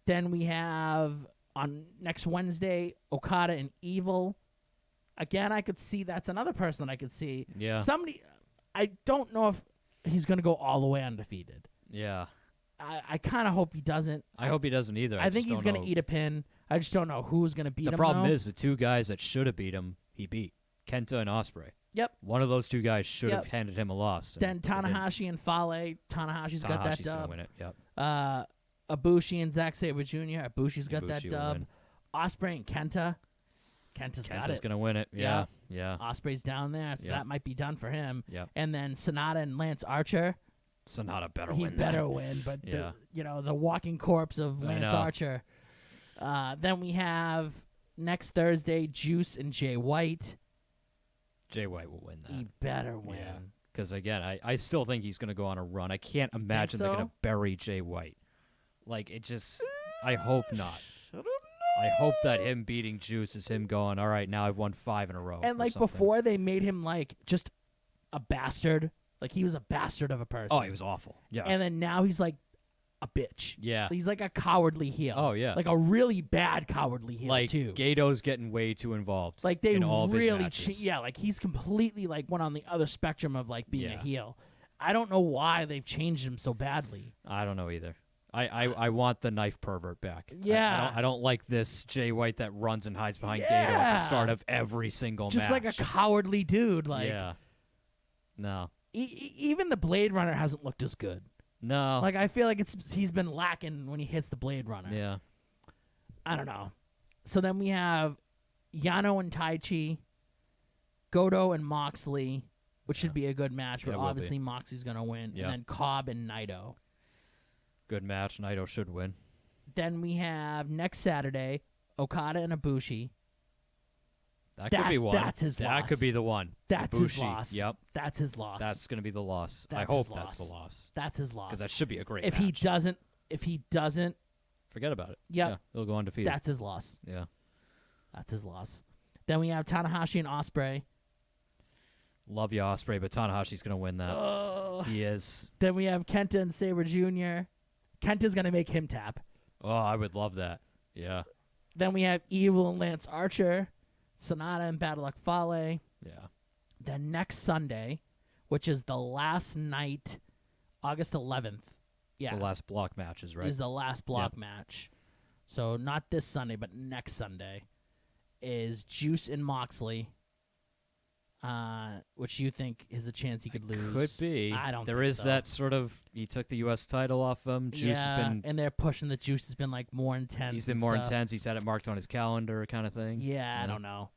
Then we have on next Wednesday Okada and Evil. Again, I could see that's another person that I could see. Yeah. Somebody. I don't know if he's going to go all the way undefeated. Yeah. I kind of hope he doesn't. I hope he doesn't either. I think just he's don't going to know. eat a pin. I just don't know who's going to beat him. The problem though. is the two guys that should have beat him, he beat Kenta and Osprey. Yep. One of those two guys should have Yep. handed him a loss. and Then he didn't. Tanahashi and Fale. Tanahashi's got that Tanahashi's gonna dub. win it. Yep. Ibushi and Zack Sabre Jr. Ibushi's got that Ibushi will dub. win. Osprey and Kenta. Kenta's got Kenta's it. gonna win it. Yeah. Yeah. Osprey's down there, so Yep. that might be done for him. Yep. And then Sonata and Lance Archer. Sonata better He win. better that. win, but Yeah. the walking corpse of I Lance know. Archer. Then we have next Thursday Juice and Jay White. Jay White will win that. He better win. Yeah. Because again, I still think he's gonna go on a run. I can't imagine they're so? gonna bury Jay White. Like it just. I hope not. I hope that him beating Juice is him going, all right, now I've won 5 in a row. And or like something. before, they made him like just a bastard. Like he was a bastard of a person. Oh, he was awful. Yeah. And then now he's like a bitch. Yeah. He's like a cowardly heel. Oh, yeah. Like a really bad cowardly heel Like too. Gato's getting way too involved. Like they in all of his really, matches. yeah. Like he's completely like one on the other spectrum of like being a Yeah. heel. I don't know why they've changed him so badly. I don't know either. I want the knife pervert back. Yeah. I don't like this Jay White that runs and hides behind Gato at Yeah. the start of every single Just match. like a cowardly dude. Like yeah. No. even the Blade Runner hasn't looked as good. No. Like I feel like he's been lacking when he hits the Blade Runner. Yeah. I don't know. So then we have Yano and Tai Chi, Goto and Moxley, which should be a good match, Yeah, but it will be. obviously Moxley's going to win. Yeah. And then Cobb and Naito. Good match. Naito should win. Then we have next Saturday, Okada and Ibushi. That could be one. That's his that loss. could be the one. That's his Ibushi. loss. Yep. That's his loss. That's going to be the loss. I That's hope his that's the loss. loss. That's his loss. Because that should be a great if match. he doesn't, Forget about it. Yep. Yeah. He'll go undefeated. that's his loss. yeah. That's his loss. Then we have Tanahashi and Osprey. Love you, Osprey, but Tanahashi's going to win that. Oh. He is. Then we have Kenta and Sabre Jr. Kenta's going to make him tap. Oh, I would love that. Yeah. Then we have Evil and Lance Archer, Sonata and Bad Luck Fale. Yeah. Then next Sunday, which is the last night, August 11th. Yeah, It's the last block matches, right? is the last block match. So not this Sunday, but next Sunday is Juice and Moxley. Which you think is a chance he could lose? Could be. I don't. There think is so. that sort of. He took the U.S. title off him. Juice has been. and they're pushing the Juice has been like more intense. He's been and more stuff. intense. He's had it marked on his calendar, kind of thing. Yeah, I don't know.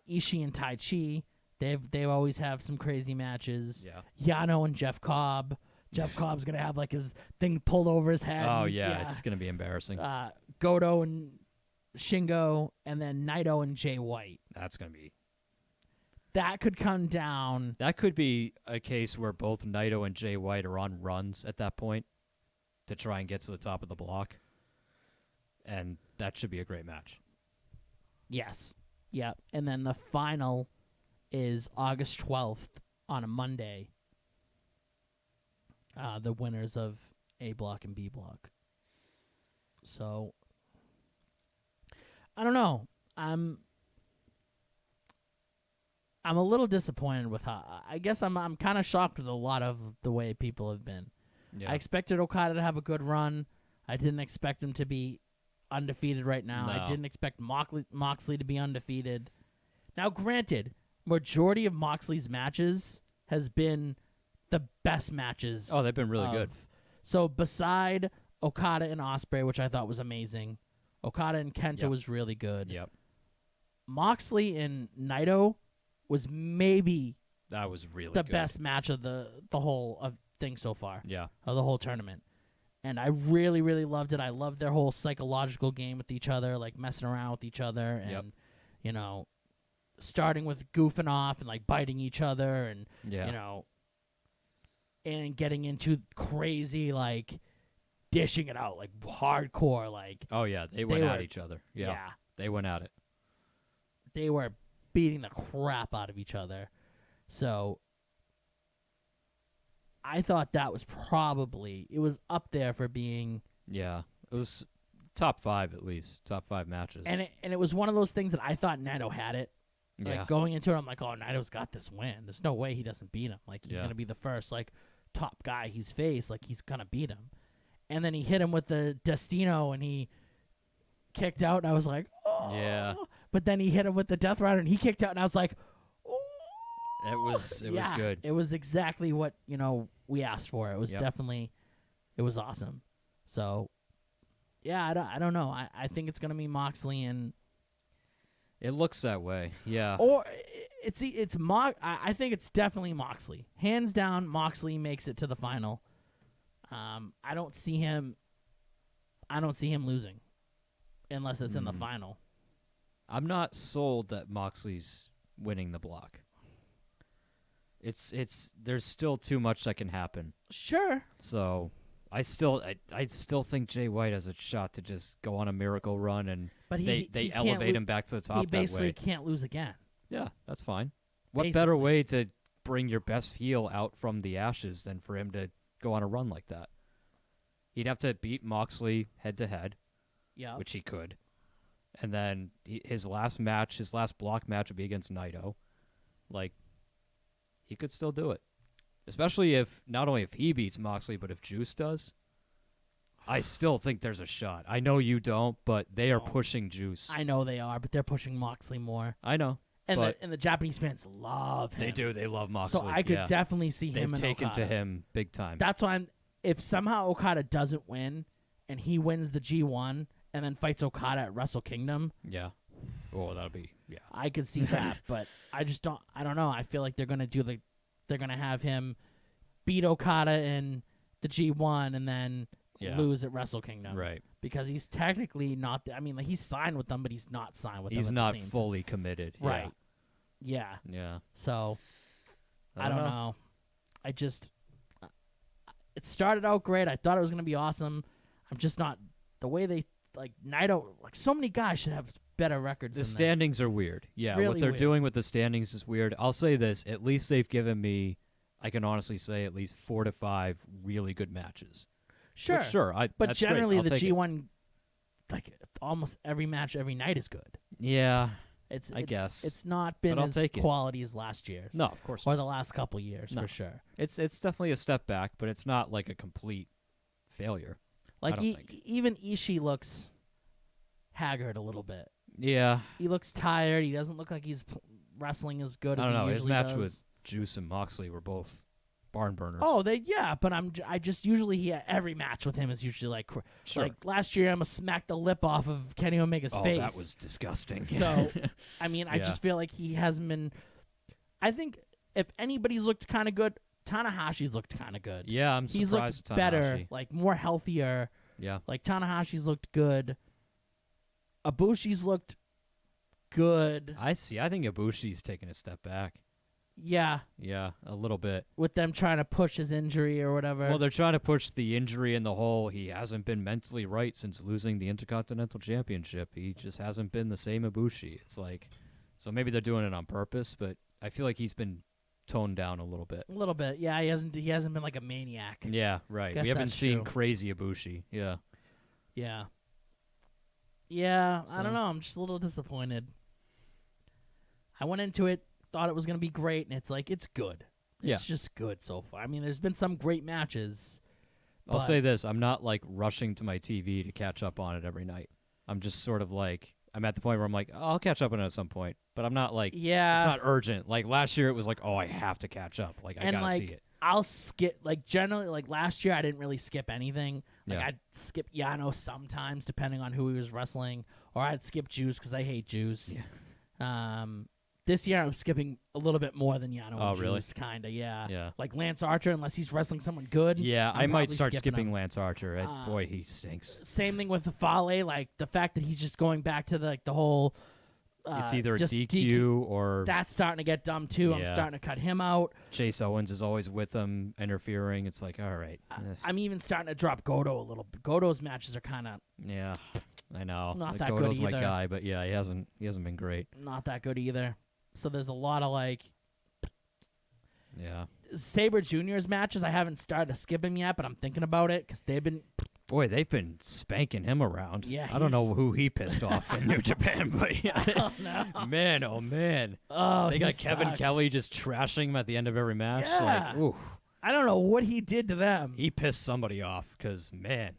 Ishii and Tai Chi, they always have some crazy matches. Yeah. Yano and Jeff Cobb. Jeff Cobb's gonna have like his thing pulled over his head. Oh yeah, it's gonna be embarrassing. Goto and Shingo, and then Naito and Jay White. That's gonna be. That could come down. That could be a case where both Naito and Jay White are on runs at that point to try and get to the top of the block, and that should be a great match. Yes. Yep. And then the final is August 12th on a Monday. The winners of A block and B block. So I don't know. I'm a little disappointed with how. I guess I'm kind of shocked with a lot of the way people have been. Yeah. I expected Okada to have a good run. I didn't expect him to be undefeated right now. I No. didn't expect Moxley to be undefeated. Now, granted, majority of Moxley's matches has been the best matches. Oh, they've been really good. So beside Okada and Ospreay, which I thought was amazing, Okada and Kenta Yep. was really good. Yep. Moxley and Naito was maybe That was really the good. best match of the whole of thing so far. Yeah. Of the whole tournament. And I really, really loved it. I loved their whole psychological game with each other, like messing around with each other and, you know, starting with goofing off and like biting each other and, Yeah. you know, and getting into crazy, like, dishing it out, like hardcore, like. Oh, yeah. They went at were- each other. Yeah. Yeah. They went at it. They were beating the crap out of each other. So I thought that was probably, it was up there for being, Yeah. It was top 5 at least. Top 5 matches. and it was one of those things that I thought Naito had it. Yeah. Like going into it, I'm like, oh, Naito's got this win. There's no way he doesn't beat him. Like he's Yeah. gonna be the first like top guy he's faced. Like he's gonna beat him. And then he hit him with the Destino, and he kicked out, and I was like, oh. Yeah. But then he hit him with the Death Rider, and he kicked out, and I was like, It was yeah, good. It was exactly what, you know, we asked for. It was Yep. definitely, it was awesome. So, yeah, I don't know. I think it's gonna be Moxley and. It looks that way. Yeah. Or it's I think it's definitely Moxley. Hands down, Moxley makes it to the final. I don't see him losing unless it's in the final. I'm not sold that Moxley's winning the block. It's there's still too much that can happen. Sure. So I still think Jay White has a shot to just go on a miracle run, and But they he can't elevate lo- him back to the top He basically that way. can't lose again. Yeah, that's fine. What better way to bring your best heel out from the ashes than for him to go on a run like that? He'd have to beat Moxley head to head, Yeah. which he could, and then his last block match would be against Naito. Like, he could still do it, especially if not only if he beats Moxley, but if Juice does. I still think there's a shot. I know you don't, but they are pushing Juice. I know they are, but they're pushing Moxley more. I know. And but the Japanese fans love him. they do. They love Moxley. So I could yeah. definitely see They've him and taken to Okada. him big time. That's why if somehow Okada doesn't win and he wins the G1 and then fights Okada at Wrestle Kingdom, yeah. Oh, that'll be I could see that. But I don't know. I feel like they're gonna they're gonna have him beat Okada in the G1 and then lose at Wrestle Kingdom, Right. Because he's technically not. I mean, like, he's signed with them, but he's not signed with them. He's at not the same fully committed. time. Right. Yeah. Yeah. So I don't know. I just it started out great. I thought it was gonna be awesome. I'm just not the way they like Naito. Like so many guys should have better records. The than standings are weird. Yeah, Really what they're weird. doing with the standings is weird. I'll say this. At least they've given me, I can honestly say, at least 4 to 5 really good matches. Sure, Which, sure. but that's generally great. I'll the take it. G1, like almost every match every night is good. Yeah. I guess. it's not been But I'll as take it. quality as last year's. No, of course or not. the last couple years No. for sure. It's definitely a step back, but it's not like a complete failure. Like I don't think. even Ishii looks haggard a little bit. Yeah. He looks tired. He doesn't look like he's wrestling as good I as don't know. he His usually match does. with Juice and Moxley were both barn burners. Oh, but I just usually every match with him is usually like Sure. like last year I'm gonna smack the lip off of Kenny Omega's Oh, face. that was disgusting. So, I mean, I Yeah. just feel like he hasn't been. I think if anybody's looked kind of good, Tanahashi's looked kind of good. Yeah, I'm He's surprised looked better, Tanahashi. like more healthier. Yeah. Like Tanahashi's looked good. Ibushi's looked good. I see. I think Ibushi's taken a step back. Yeah, Yeah, a little bit. with them trying to push his injury or whatever. Well, they're trying to push the injury and the whole he hasn't been mentally right since losing the Intercontinental Championship. He just hasn't been the same Ibushi. It's like, so maybe they're doing it on purpose, but I feel like he's been toned down a little bit. a little bit. Yeah, he hasn't been like a maniac. Yeah, right. Guess We haven't that's seen true. crazy Ibushi. Yeah. Yeah. Yeah, I don't So- know. I'm just a little disappointed. I went into it, thought it was going to be great, and it's like, it's good. Yeah. It's just good so far. I mean, there's been some great matches. I'll but- say this. I'm not like rushing to my TV to catch up on it every night. I'm just sort of like, I'm at the point where I'm like, oh, I'll catch up on it at some point. But I'm not like, Yeah. it's not urgent. Like last year it was like, oh, I have to catch up. Like, I and gotta like, see it. I'll skip, like, generally, like, last year I didn't really skip anything. Like, Yeah. I'd skip Yano sometimes, depending on who he was wrestling, or I'd skip Juice because I hate Juice. This year I'm skipping a little bit more than Yano Oh, and really? Juice, kind of, yeah. Yeah. Like Lance Archer, unless he's wrestling someone good. Yeah, I'm I might probably start skipping him. Lance Archer. Boy, he stinks. Same thing with the Fale, like the fact that he's just going back to the whole. It's either just DQ or that's starting to get dumb too. I'm Yeah. starting to cut him out. Chase Owens is always with them interfering. It's like, all right. I'm even starting to drop Goto a little bit. Goto's matches are kind of Yeah, I know. Not that Goto's good my either. guy, but yeah, he hasn't been great. not that good either. So there's a lot of like Yeah. Sabre Junior's matches. I haven't started to skip him yet, but I'm thinking about it because they've been. Boy, they've been spanking him around. Yeah, I don't know who he pissed off in New Japan, but yeah. Oh, no. Man, oh man. Oh, They he got Kevin sucks. Kelly just trashing him at the end of every match. Yeah. Like, ooh, I don't know what he did to them. he pissed somebody off because, man.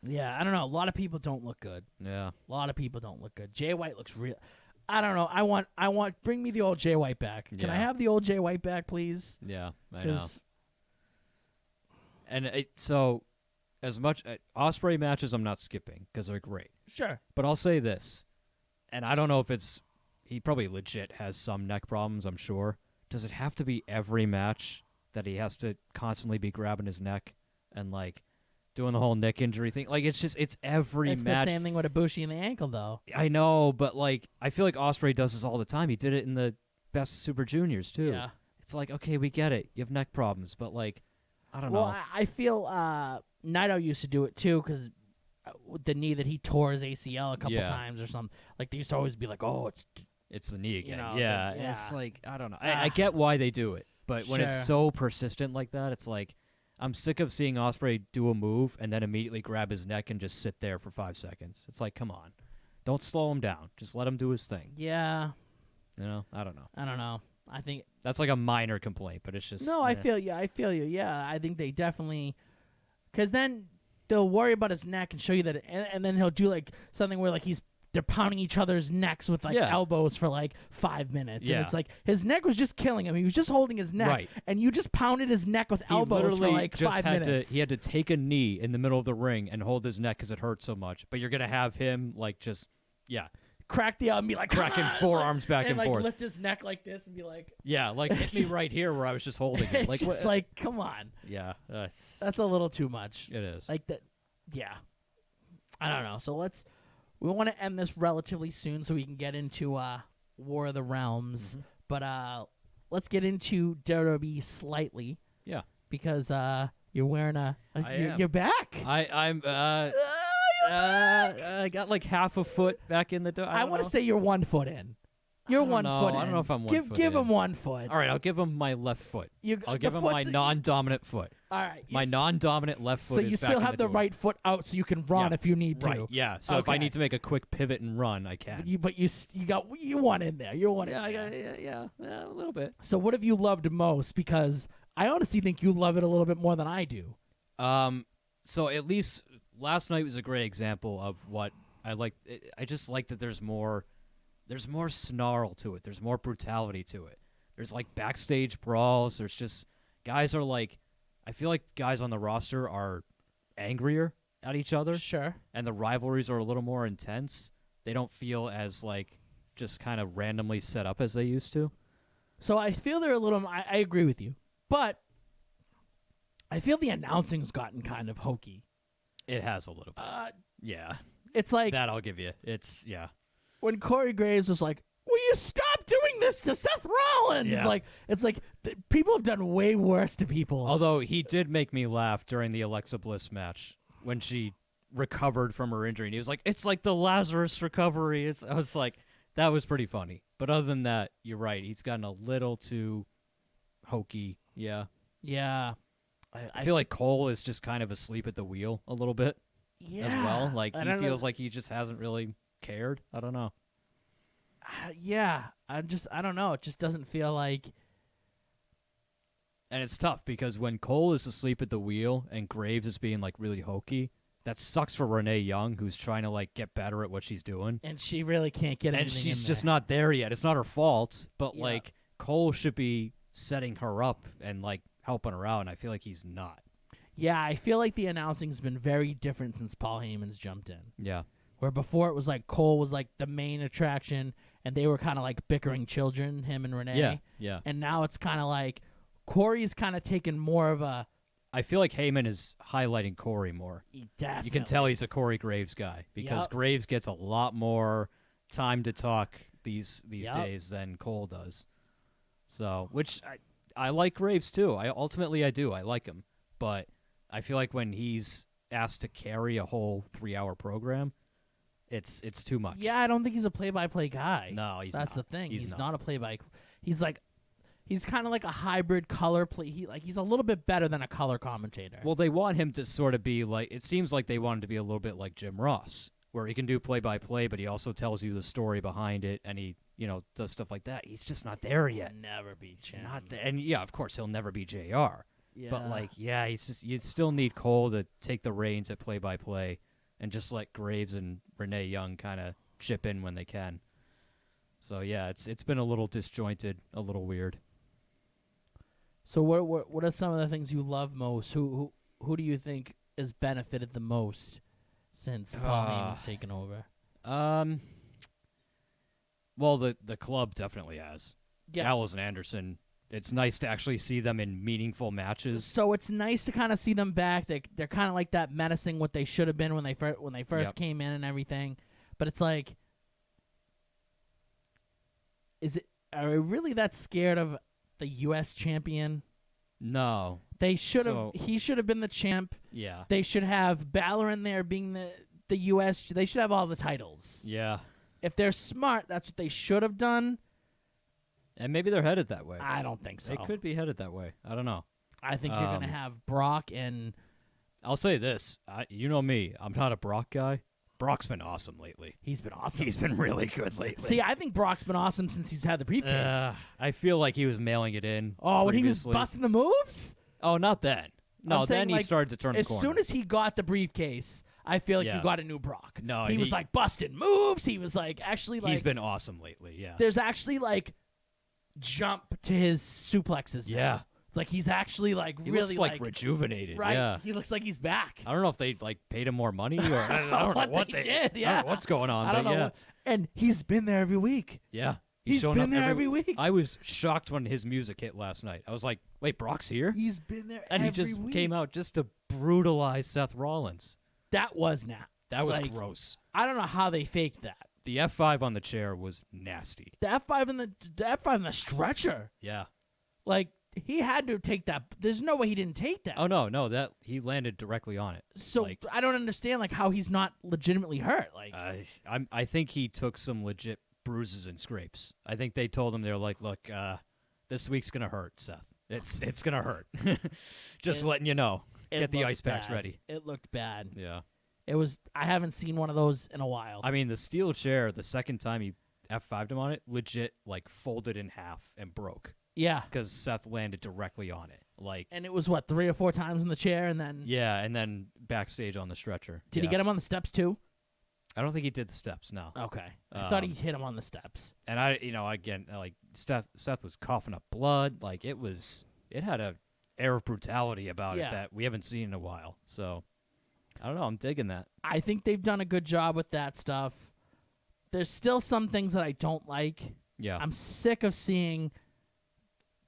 Yeah, I don't know. A lot of people don't look good. Yeah. A lot of people don't look good. Jay White looks real. I don't know. I want. Bring me the old Jay White back. Can I Yeah. have the old Jay White back, please? Yeah, I know. 'Cause- And so, as much Osprey matches, I'm not skipping because they're great. Sure. But I'll say this, and I don't know if it's he probably legit has some neck problems. I'm sure. Does it have to be every match that he has to constantly be grabbing his neck and like doing the whole neck injury thing? Like it's every It's match. the same thing with Ibushi and the ankle, though. I know, but like I feel like Osprey does this all the time. He did it in the Best Super Juniors too. Yeah. It's like, okay, we get it. You have neck problems, but like I don't Well, know. I feel Naito used to do it too because with the knee that he tore his ACL a couple Yeah. times or something. Like they used to always be like, "Oh, It's the knee again. know, yeah, the- it's yeah. like I don't know. Ah. I get why they do it, but when it's Sure. so persistent like that, it's like I'm sick of seeing Osprey do a move and then immediately grab his neck and just sit there for 5 seconds. It's like, come on, don't slow him down. Just let him do his thing. Yeah, You know, I don't know. I don't know. I think That's like a minor complaint, but it's just no. I eh. feel you. I feel you. Yeah, I think they definitely because then they'll worry about his neck and show you that, and then he'll do like something where like they're pounding each other's necks with like Yeah. elbows for like 5 minutes. Yeah. And it's like his neck was just killing him. He was just holding his neck. Right. And you just pounded his neck with He elbows for literally like just 5 had minutes. to. He had to take a knee in the middle of the ring and hold his neck because it hurt so much. But you're gonna have him like just crack the and be like cracking "Come on," forearms back and and like forth. lift his neck like this and be like Like hit me right here where I was just holding it. it's Like just what- like come on. yeah, That's a little too much. it is. Like that yeah. I don't know. So we want to end this relatively soon so we can get into War of the Realms. Mm-hmm. But let's get into WWE slightly Yeah. because you're wearing am. you're back. I'm I got like half a foot back in the door. I want to say you're 1 foot in. You're I don't 1 know. foot in. I don't know if I'm 1 foot Give in. him 1 foot. All right, I'll give him my left foot. I'll give him my non-dominant foot. All right. My non-dominant left foot So is you back still in have the door. right foot out, so you can run Yeah. if you need to. Right, yeah. So if I Okay. need to make a quick pivot and run, I can. You want in there. You're one. Yeah, in there. yeah, a little bit. So what have you loved most? Because I honestly think you love it a little bit more than I do. So at least last night was a great example of what I like. I just like that there's more snarl to it. There's more brutality to it. There's like backstage brawls. There's just guys are like, I feel like guys on the roster are angrier at each other. Sure. And the rivalries are a little more intense. They don't feel as like just kind of randomly set up as they used to. So I feel they're a little. I agree with you, but I feel the announcing's gotten kind of hokey. It has a little bit. Yeah. It's like that I'll give you. It's yeah. when Corey Graves was like, "Will you stop doing this to Seth Rollins?" Yeah. Like it's like people have done way worse to people. Although he did make me laugh during the Alexa Bliss match when she recovered from her injury. And he was like, "It's like the Lazarus recovery." I was like, that was pretty funny. But other than that, you're right. He's gotten a little too hokey. Yeah. Yeah. I feel like Cole is just kind of asleep at the wheel a little bit as well. Like I he don't feels know. like he just hasn't really cared. I don't know. Yeah. I don't know. It just doesn't feel like. And it's tough because when Cole is asleep at the wheel and Graves is being like really hokey, that sucks for Renee Young, who's trying to like get better at what she's doing. And she really can't get And anything she's in just there. not there yet. It's not her fault, but Yeah. like Cole should be setting her up and like helping her out, and I feel like he's not. Yeah, I feel like the announcing's been very different since Paul Heyman's jumped in. Yeah. Where before it was like Cole was like the main attraction, and they were kind of like bickering children, him and Renee. Yeah, yeah. And now it's kind of like Corey's kind of taken more of a. I feel like Heyman is highlighting Corey more. Definitely. You can tell he's a Corey Graves guy because Yep. Graves gets a lot more time to talk these Yep. days than Cole does. So, which I like Graves too. I do. I like him, but I feel like when he's asked to carry a whole 3-hour program, it's too much. Yeah, I don't think he's a play-by-play guy. No, he's That's not. the thing. He's He's not. not a play-by. He's kind of like a hybrid color play. He's a little bit better than a color commentator. Well, they want him to sort of be like. It seems like they want him to be a little bit like Jim Ross, where he can do play-by-play, but he also tells you the story behind it, and he, does stuff like that. He's just not there yet. Never be Jim. Not there. And yeah, of course, he'll never be JR. But Yeah. he's just. You still need Cole to take the reins at play-by-play, and just let Graves and Renee Young kind of chip in when they can. So yeah, it's been a little disjointed, a little weird. So what are some of the things you love most? Who do you think has benefited the most since Paul Heyman's taken over? Well, the club definitely has. Yeah. Gallows and Anderson. It's nice to actually see them in meaningful matches. So it's nice to kind of see them back. They're kind of like that menacing what they should have been when they first Yep. came in and everything. But it's like, are we really that scared of the U.S. champion? No. They should have. So- He should have been the champ. Yeah. They should have Balor in there being the U.S. They should have all the titles. Yeah. If they're smart, that's what they should have done. And maybe they're headed that way. I don't think so. They could be headed that way. I don't know. I think you're going to have Brock and. I'll say this. You know me. I'm not a Brock guy. Brock's been awesome lately. He's been awesome. He's been really good lately. See, I think Brock's been awesome since he's had the briefcase. I feel like he was mailing it in. Oh, when he was previously. busting the moves? Oh, not then. No, I'm saying, then he like, started to turn the as corner. soon as he got the briefcase, I feel like Yeah. you got a new Brock. No, he and was he- like busting moves. He was like actually like He's been awesome lately, yeah. there's actually like jump to his suplexes. now. Yeah. Like he's actually like He really looks like rejuvenated, Right. yeah. He looks like he's back. I don't know if they like paid him more money or I don't know what they they did. Yeah. I don't know what's going on, I don't but know. yeah. what- and he's been there every week. Yeah. He's shown been up there every week. I was shocked when his music hit last night. I was like, wait, Brock's here? He's been there And every he just week. came out just to brutalize Seth Rollins. That was now. That was Like, gross. I don't know how they faked that. The F5 on the chair was nasty. The F5 in the stretcher. Yeah. Like he had to take that. There's no way he didn't take that. Oh no, that he landed directly on it. So I don't understand like how he's not legitimately hurt. Like I think he took some legit bruises and scrapes. I think they told him, they're like, look, this week's gonna hurt, Seth. It's gonna hurt. Just letting you know. Get the ice packs ready. It looked bad. Yeah. It was. I haven't seen one of those in a while. I mean, the steel chair, the second time he F5'd him on it, legit like folded in half and broke. Yeah. Because Seth landed directly on it. Like, and it was what, 3 or 4 times in the chair, and then and then backstage on the stretcher. Did he get him on the steps too? I don't think he did the steps. No. Okay. I thought he hit him on the steps. And again, like Seth was coughing up blood. Like it had a air of brutality about it that we haven't seen in a while. So I don't know. I'm digging that. I think they've done a good job with that stuff. There's still some things that I don't like. Yeah. I'm sick of seeing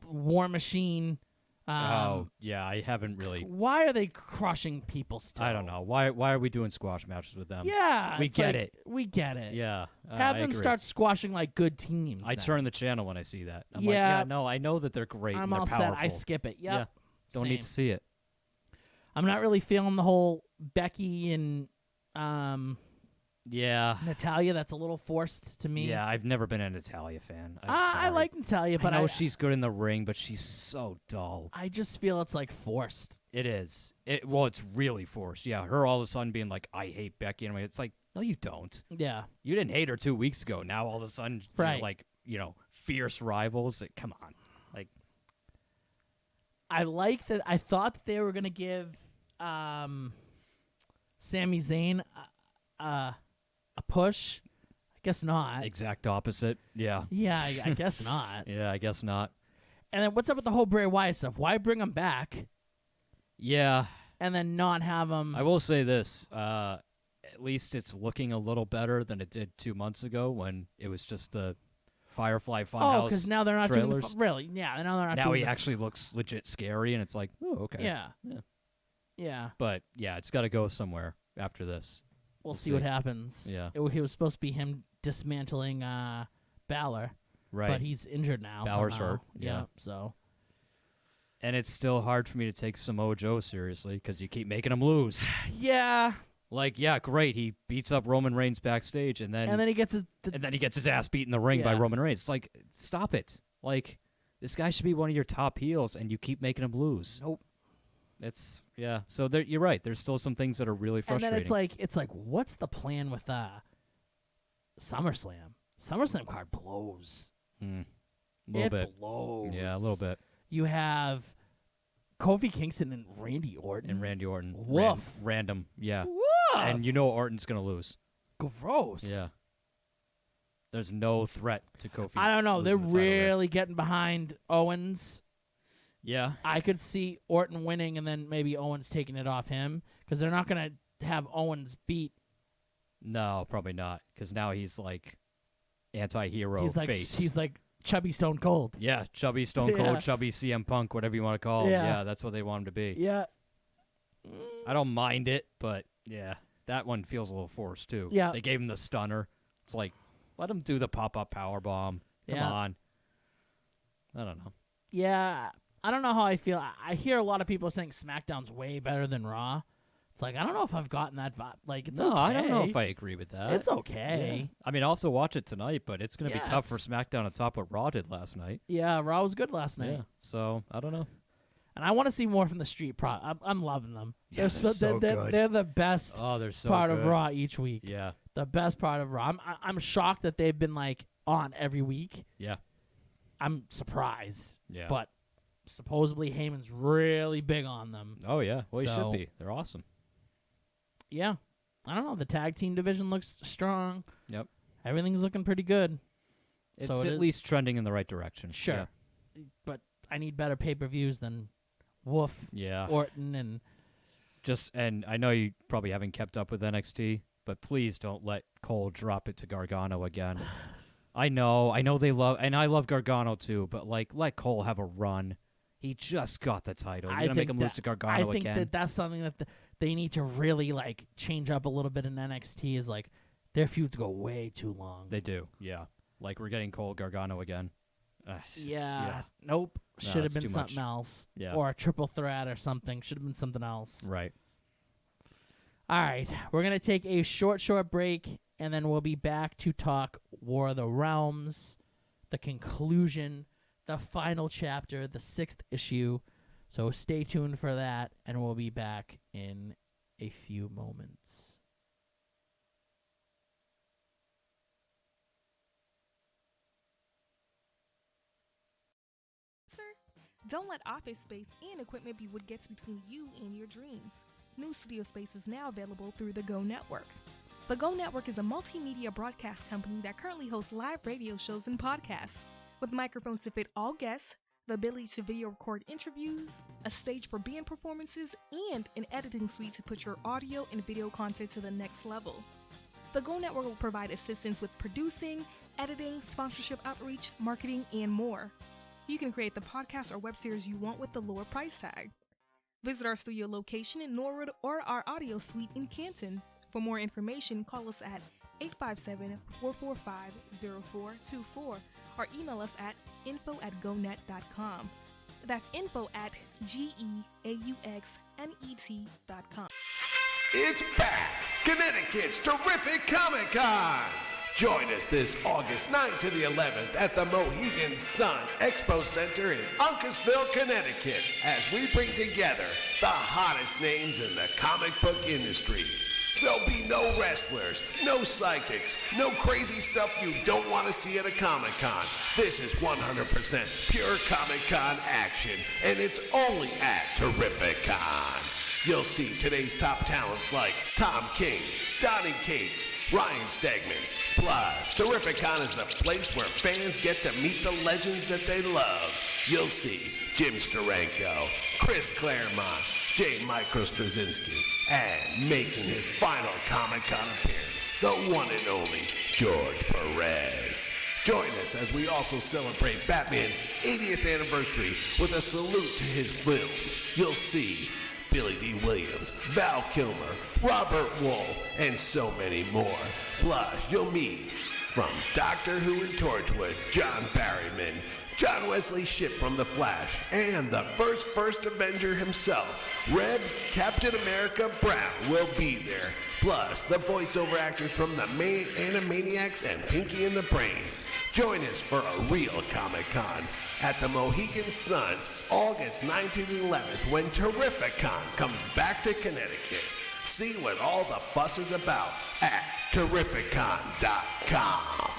War Machine. I haven't really. Why are they crushing people still? I don't know. Why are we doing squash matches with them? Yeah. We get it. We get it. Yeah. Have I them agree. start squashing like good teams. I then. turn the channel when I see that. I'm like, yeah, no, I know that they're great. I'm and they're all powerful. set. I skip it. Yep. Yeah. Don't need to see it. I'm not really feeling the whole Becky and Natalia. That's a little forced to me. Yeah, I've never been a Natalia fan. I like Natalia, but I know she's good in the ring, but she's so dull. I just feel it's like forced. It is. It's really forced. Yeah, her all of a sudden being like, I hate Becky. And it's like, no, you don't. Yeah. You didn't hate her 2 weeks ago. Now all of a sudden, right. you're like, fierce rivals. Come on. Like, I like that. I thought that they were going to give Sami Zayn a push. I guess not. Exact opposite. Yeah. Yeah, I guess not. Yeah, I guess not. And then what's up with the whole Bray Wyatt stuff? Why bring him back? Yeah. And then not have him. I will say this. At least it's looking a little better than it did 2 months ago when it was just the Firefly Funhouse. Oh, because now they're not trailers. doing really. Yeah, now they're not. Now doing he actually looks legit scary, and it's like, oh, okay. Yeah. But yeah, it's got to go somewhere after this. We'll see what happens. Yeah. It was supposed to be him dismantling Balor. Right. But he's injured now. Balor's somehow. hurt. Yeah. So. And it's still hard for me to take Samoa Joe seriously because you keep making him lose. Yeah. Like, yeah, great. He beats up Roman Reigns backstage, and then he gets his ass beat in the ring by Roman Reigns. It's like, stop it. Like, this guy should be one of your top heels, and you keep making him lose. Nope. It's So you're right. There's still some things that are really frustrating. And then it's like, what's the plan with SummerSlam? SummerSlam card blows. A little bit. Blows. Yeah, a little bit. You have Kofi Kingston and Randy Orton. Woof. Random. Yeah. Woof. And you know Orton's going to lose. Gross. Yeah. There's no threat to Kofi. I don't know. They're losing the title there. really getting behind Owens. Yeah. I could see Orton winning and then maybe Owens taking it off him because they're not going to have Owens beat. No, probably not. Because now he's like anti-hero face. He's like chubby Stone Cold. Yeah, chubby Stone Cold, chubby CM Punk, whatever you want to call him. Yeah, that's what they want him to be. Yeah. I don't mind it, but yeah, that one feels a little forced too. Yeah. They gave him the stunner. It's like, let him do the pop-up powerbomb. Come on. I don't know. Yeah, I don't know how I feel. I hear a lot of people saying SmackDown's way better than Raw. It's like, I don't know if I've gotten that vibe. Like, it's okay. I don't know if I agree with that. It's okay. Yeah. I mean, I'll have to watch it tonight, but it's going to be tough for it's- SmackDown to top what Raw did last night. Yeah, Raw was good last night. Yeah, so I don't know. And I want to see more from the Street Pro. I'm loving them. Yeah, they're so good. They're the best they're so part good. of Raw each week. Yeah. The best part of Raw. I'm shocked that they've been like on every week. Yeah. I'm surprised. Yeah. But supposedly Heyman's really big on them. Oh, yeah. Well, he So- should be. They're awesome. Yeah. I don't know. The tag team division looks strong. Yep. Everything's looking pretty good. It's So it at is- least trending in the right direction. Sure. But I need better pay-per-views than Wolf, Yeah. Orton, and And I know you probably haven't kept up with NXT, but please don't let Cole drop it to Gargano again. I know they love, and I love Gargano too, but like, let Cole have a run. He just got the title. You're gonna make him lose to Gargano I think again. that's something that they need to really like change up a little bit in NXT. Is like their feuds go way too long. They do, yeah. Like we're getting Cole Gargano again. Yeah. Nope. No, Should have it's been too something much. else. Yeah. Or a triple threat or something. Should have been something else. Right. All right. We're going to take a short break, and then we'll be back to talk War of the Realms, the conclusion, the final chapter, the 6th issue. So stay tuned for that, and we'll be back in a few moments. Don't let office space and equipment be what gets between you and your dreams. New studio space is now available through the Go Network. The Go Network is a multimedia broadcast company that currently hosts live radio shows and podcasts. With microphones to fit all guests, the ability to video record interviews, a stage for band performances, and an editing suite to put your audio and video content to the next level. The Go Network will provide assistance with producing, editing, sponsorship outreach, marketing, and more. You can create the podcast or web series you want with the lower price tag. Visit our studio location in Norwood or our audio suite in Canton. For more information, call us at 857-445-0424 or email us at info@gonet.com. That's info@geauxnet.com. It's back! Connecticut's terrific Comic Con! Join us this August 9th to the 11th at the Mohegan Sun Expo Center in Uncasville, Connecticut, as we bring together the hottest names in the comic book industry. There'll be no wrestlers, no psychics, no crazy stuff you don't want to see at a Comic-Con. This is 100% pure Comic-Con action, and it's only at Terrificon. You'll see today's top talents like Tom King, Donnie Cates, Ryan Stegman. Plus, Terrificon is the place where fans get to meet the legends that they love. You'll see Jim Steranko, Chris Claremont, J. Micro Straczynski, and making his final Comic-Con appearance, the one and only George Perez. Join us as we also celebrate Batman's 80th anniversary with a salute to his films. You'll see Billy D. Williams, Val Kilmer, Robert Wolf, and so many more. Plus, you'll meet from Doctor Who and Torchwood, John Barryman, John Wesley Shipp from The Flash, and the first Avenger himself, Red Captain America Brown, will be there. Plus, the voiceover actors from the Animaniacs and Pinky and the Brain. Join us for a real Comic-Con at the Mohegan Sun, August 9th to the 11th, when Terrificon comes back to Connecticut. See what all the fuss is about at Terrificon.com.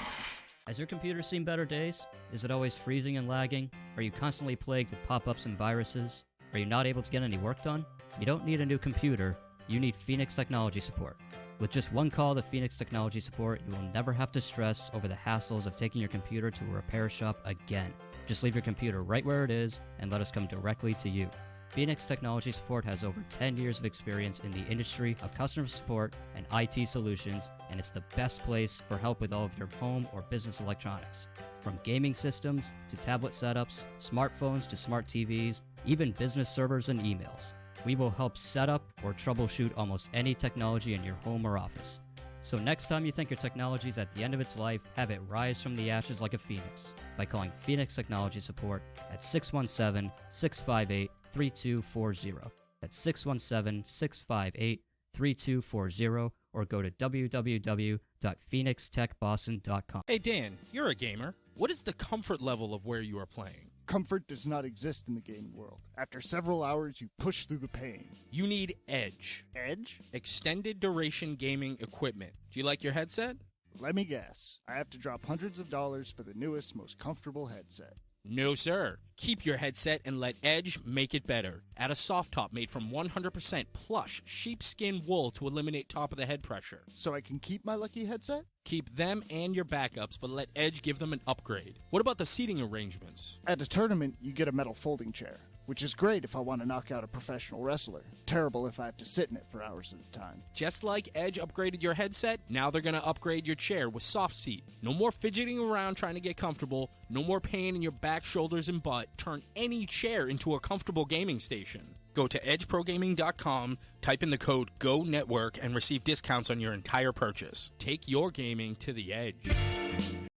Has your computer seen better days? Is it always freezing and lagging? Are you constantly plagued with pop-ups and viruses? Are you not able to get any work done? You don't need a new computer. You need Phoenix Technology Support. With just one call to Phoenix Technology Support, you will never have to stress over the hassles of taking your computer to a repair shop again. Just leave your computer right where it is and let us come directly to you. Phoenix Technology Support has over 10 years of experience in the industry of customer support and IT solutions, and it's the best place for help with all of your home or business electronics. From gaming systems to tablet setups, smartphones to smart TVs, even business servers and emails. We will help set up or troubleshoot almost any technology in your home or office. So next time you think your technology is at the end of its life, have it rise from the ashes like a phoenix by calling Phoenix Technology Support at 617-658-3240. That's 617-658-3240, or go to www.phoenixtechboston.com. Hey Dan, you're a gamer. What is the comfort level of where you are playing? Comfort does not exist in the gaming world. After several hours, you push through the pain. You need Edge. Edge? Extended duration gaming equipment. Do you like your headset? Let me guess. I have to drop hundreds of dollars for the newest, most comfortable headset. No, sir. Keep your headset and let Edge make it better. Add a soft top made from 100% plush sheepskin wool to eliminate top-of-the-head pressure. So I can keep my lucky headset? Keep them and your backups, but let Edge give them an upgrade. What about the seating arrangements? At a tournament, you get a metal folding chair, which is great if I want to knock out a professional wrestler. Terrible if I have to sit in it for hours at a time. Just like Edge upgraded your headset, now they're going to upgrade your chair with Soft Seat. No more fidgeting around trying to get comfortable, no more pain in your back, shoulders, and butt. Turn any chair into a comfortable gaming station. Go to edgeprogaming.com, type in the code GONETWORK, and receive discounts on your entire purchase. Take your gaming to the edge.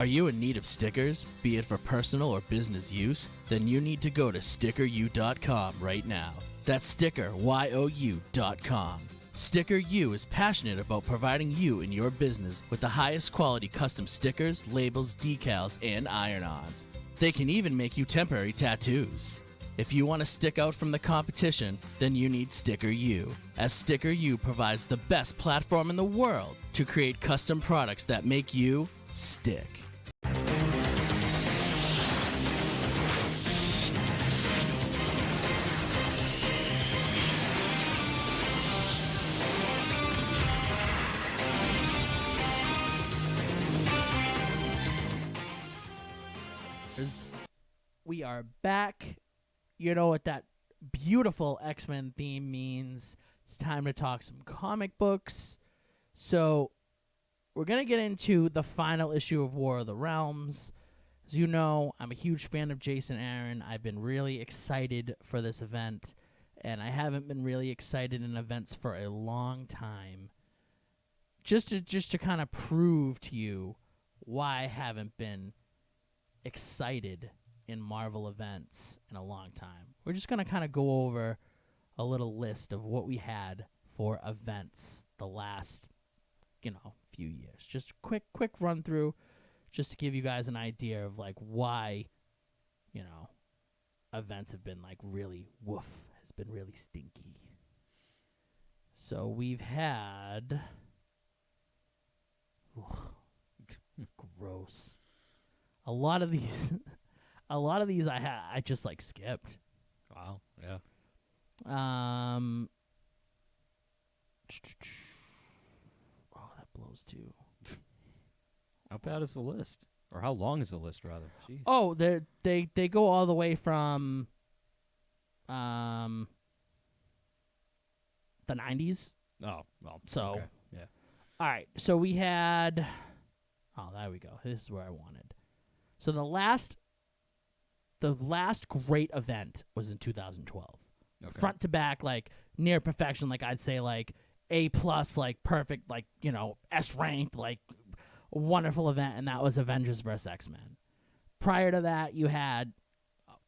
Are you in need of stickers, be it for personal or business use? Then you need to go to StickerU.com right now. That's StickerYOU.com. Sticker U is passionate about providing you and your business with the highest quality custom stickers, labels, decals, and iron-ons. They can even make you temporary tattoos. If you want to stick out from the competition, then you need Sticker U, as Sticker U provides the best platform in the world to create custom products that make you stick. We are back. You know what that beautiful X-Men theme means. It's time to talk some comic books. So we're going to get into the final issue of War of the Realms. As you know, I'm a huge fan of Jason Aaron. I've been really excited for this event, and I haven't been really excited in events for a long time. Just to kind of prove to you why I haven't been excited in Marvel events in a long time. We're just going to kind of go over a little list of what we had for events the last, few years. Just quick run through just to give you guys an idea of like why, events have been like really has been really stinky. So we've had gross. A lot of these I just like skipped. Wow. Yeah. Oh, that blows too. How bad is the list? Or how long is the list, rather? Jeez. Oh, they go all the way from the 90s. Oh, well. So, okay. Yeah. All right. So we had. Oh, there we go. This is where I wanted. So the last great event was in 2012. Okay. Front to back, like near perfection, like I'd say like A+, like perfect, like, S ranked, like wonderful event, and that was Avengers vs. X-Men. Prior to that, you had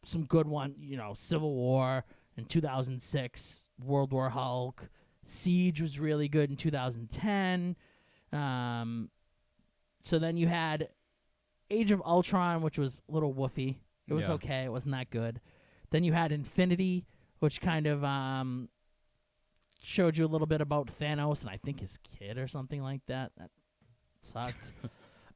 some good one, Civil War in 2006, World War Hulk, Siege was really good in 2010. So then you had Age of Ultron, which was a little woofy. It was okay. It wasn't that good. Then you had Infinity, which kind of showed you a little bit about Thanos and I think his kid or something like that. That sucked.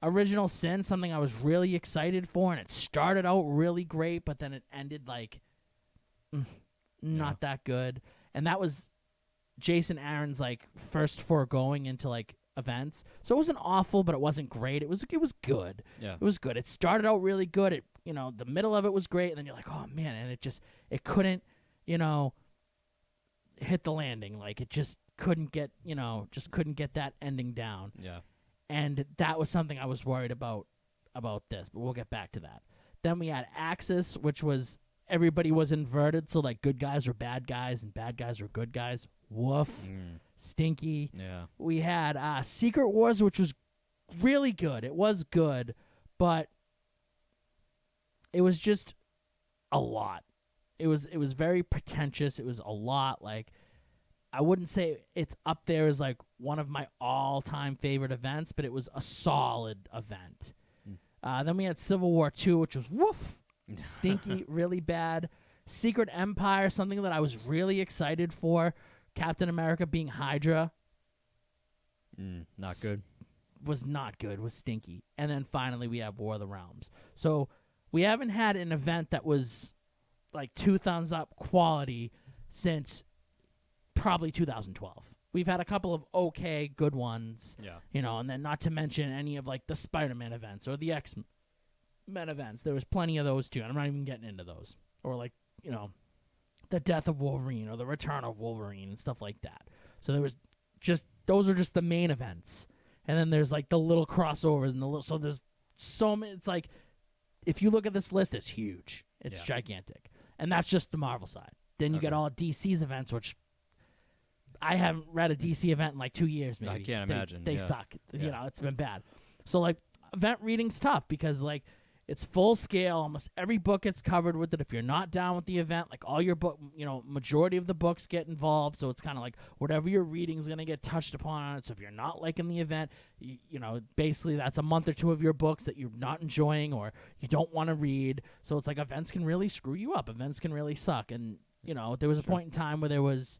Original Sin, something I was really excited for, and it started out really great, but then it ended like not that good. And that was Jason Aaron's like first foregoing into like events. So it wasn't awful, but it wasn't great. It was good. Yeah. It was good. It started out really good. It the middle of it was great, and then you're like, oh man, and it couldn't, hit the landing. Like it just couldn't get, couldn't get that ending down. Yeah. And that was something I was worried about this, but we'll get back to that. Then we had Axis, which was everybody was inverted, so like good guys were bad guys and bad guys were good guys. Woof. Stinky. Yeah. We had Secret Wars, which was really good. It was good, but it was just a lot. It was very pretentious. It was a lot. Like, I wouldn't say it's up there as like one of my all-time favorite events, but it was a solid event. Then we had Civil War 2, which was woof, stinky, really bad. Secret Empire, something that I was really excited for. Captain America being Hydra. Not good. Was not good. Was stinky. And then finally we have War of the Realms. So we haven't had an event that was like 2 thumbs up quality since probably 2012. We've had a couple of okay, good ones. Yeah. And then not to mention any of like the Spider-Man events or the X-Men events. There was plenty of those too. And I'm not even getting into those. Or like, the death of Wolverine or the return of Wolverine and stuff like that. So there was those are just the main events. And then there's like the little crossovers and so there's so many. It's like, if you look at this list, it's huge. It's gigantic. And that's just the Marvel side. Then you get all DC's events, which I haven't read a DC event in like 2 years, maybe. I can't imagine. They suck. It's been bad. So, like, event reading's tough because, like, It's full scale. Almost every book gets covered with it. If you're not down with the event, like all your book, majority of the books get involved. So it's kind of like whatever you're reading is going to get touched upon on it. So if you're not liking the event, basically that's a month or two of your books that you're not enjoying or you don't want to read. So it's like events can really screw you up. Events can really suck. And, there was a point in time where there was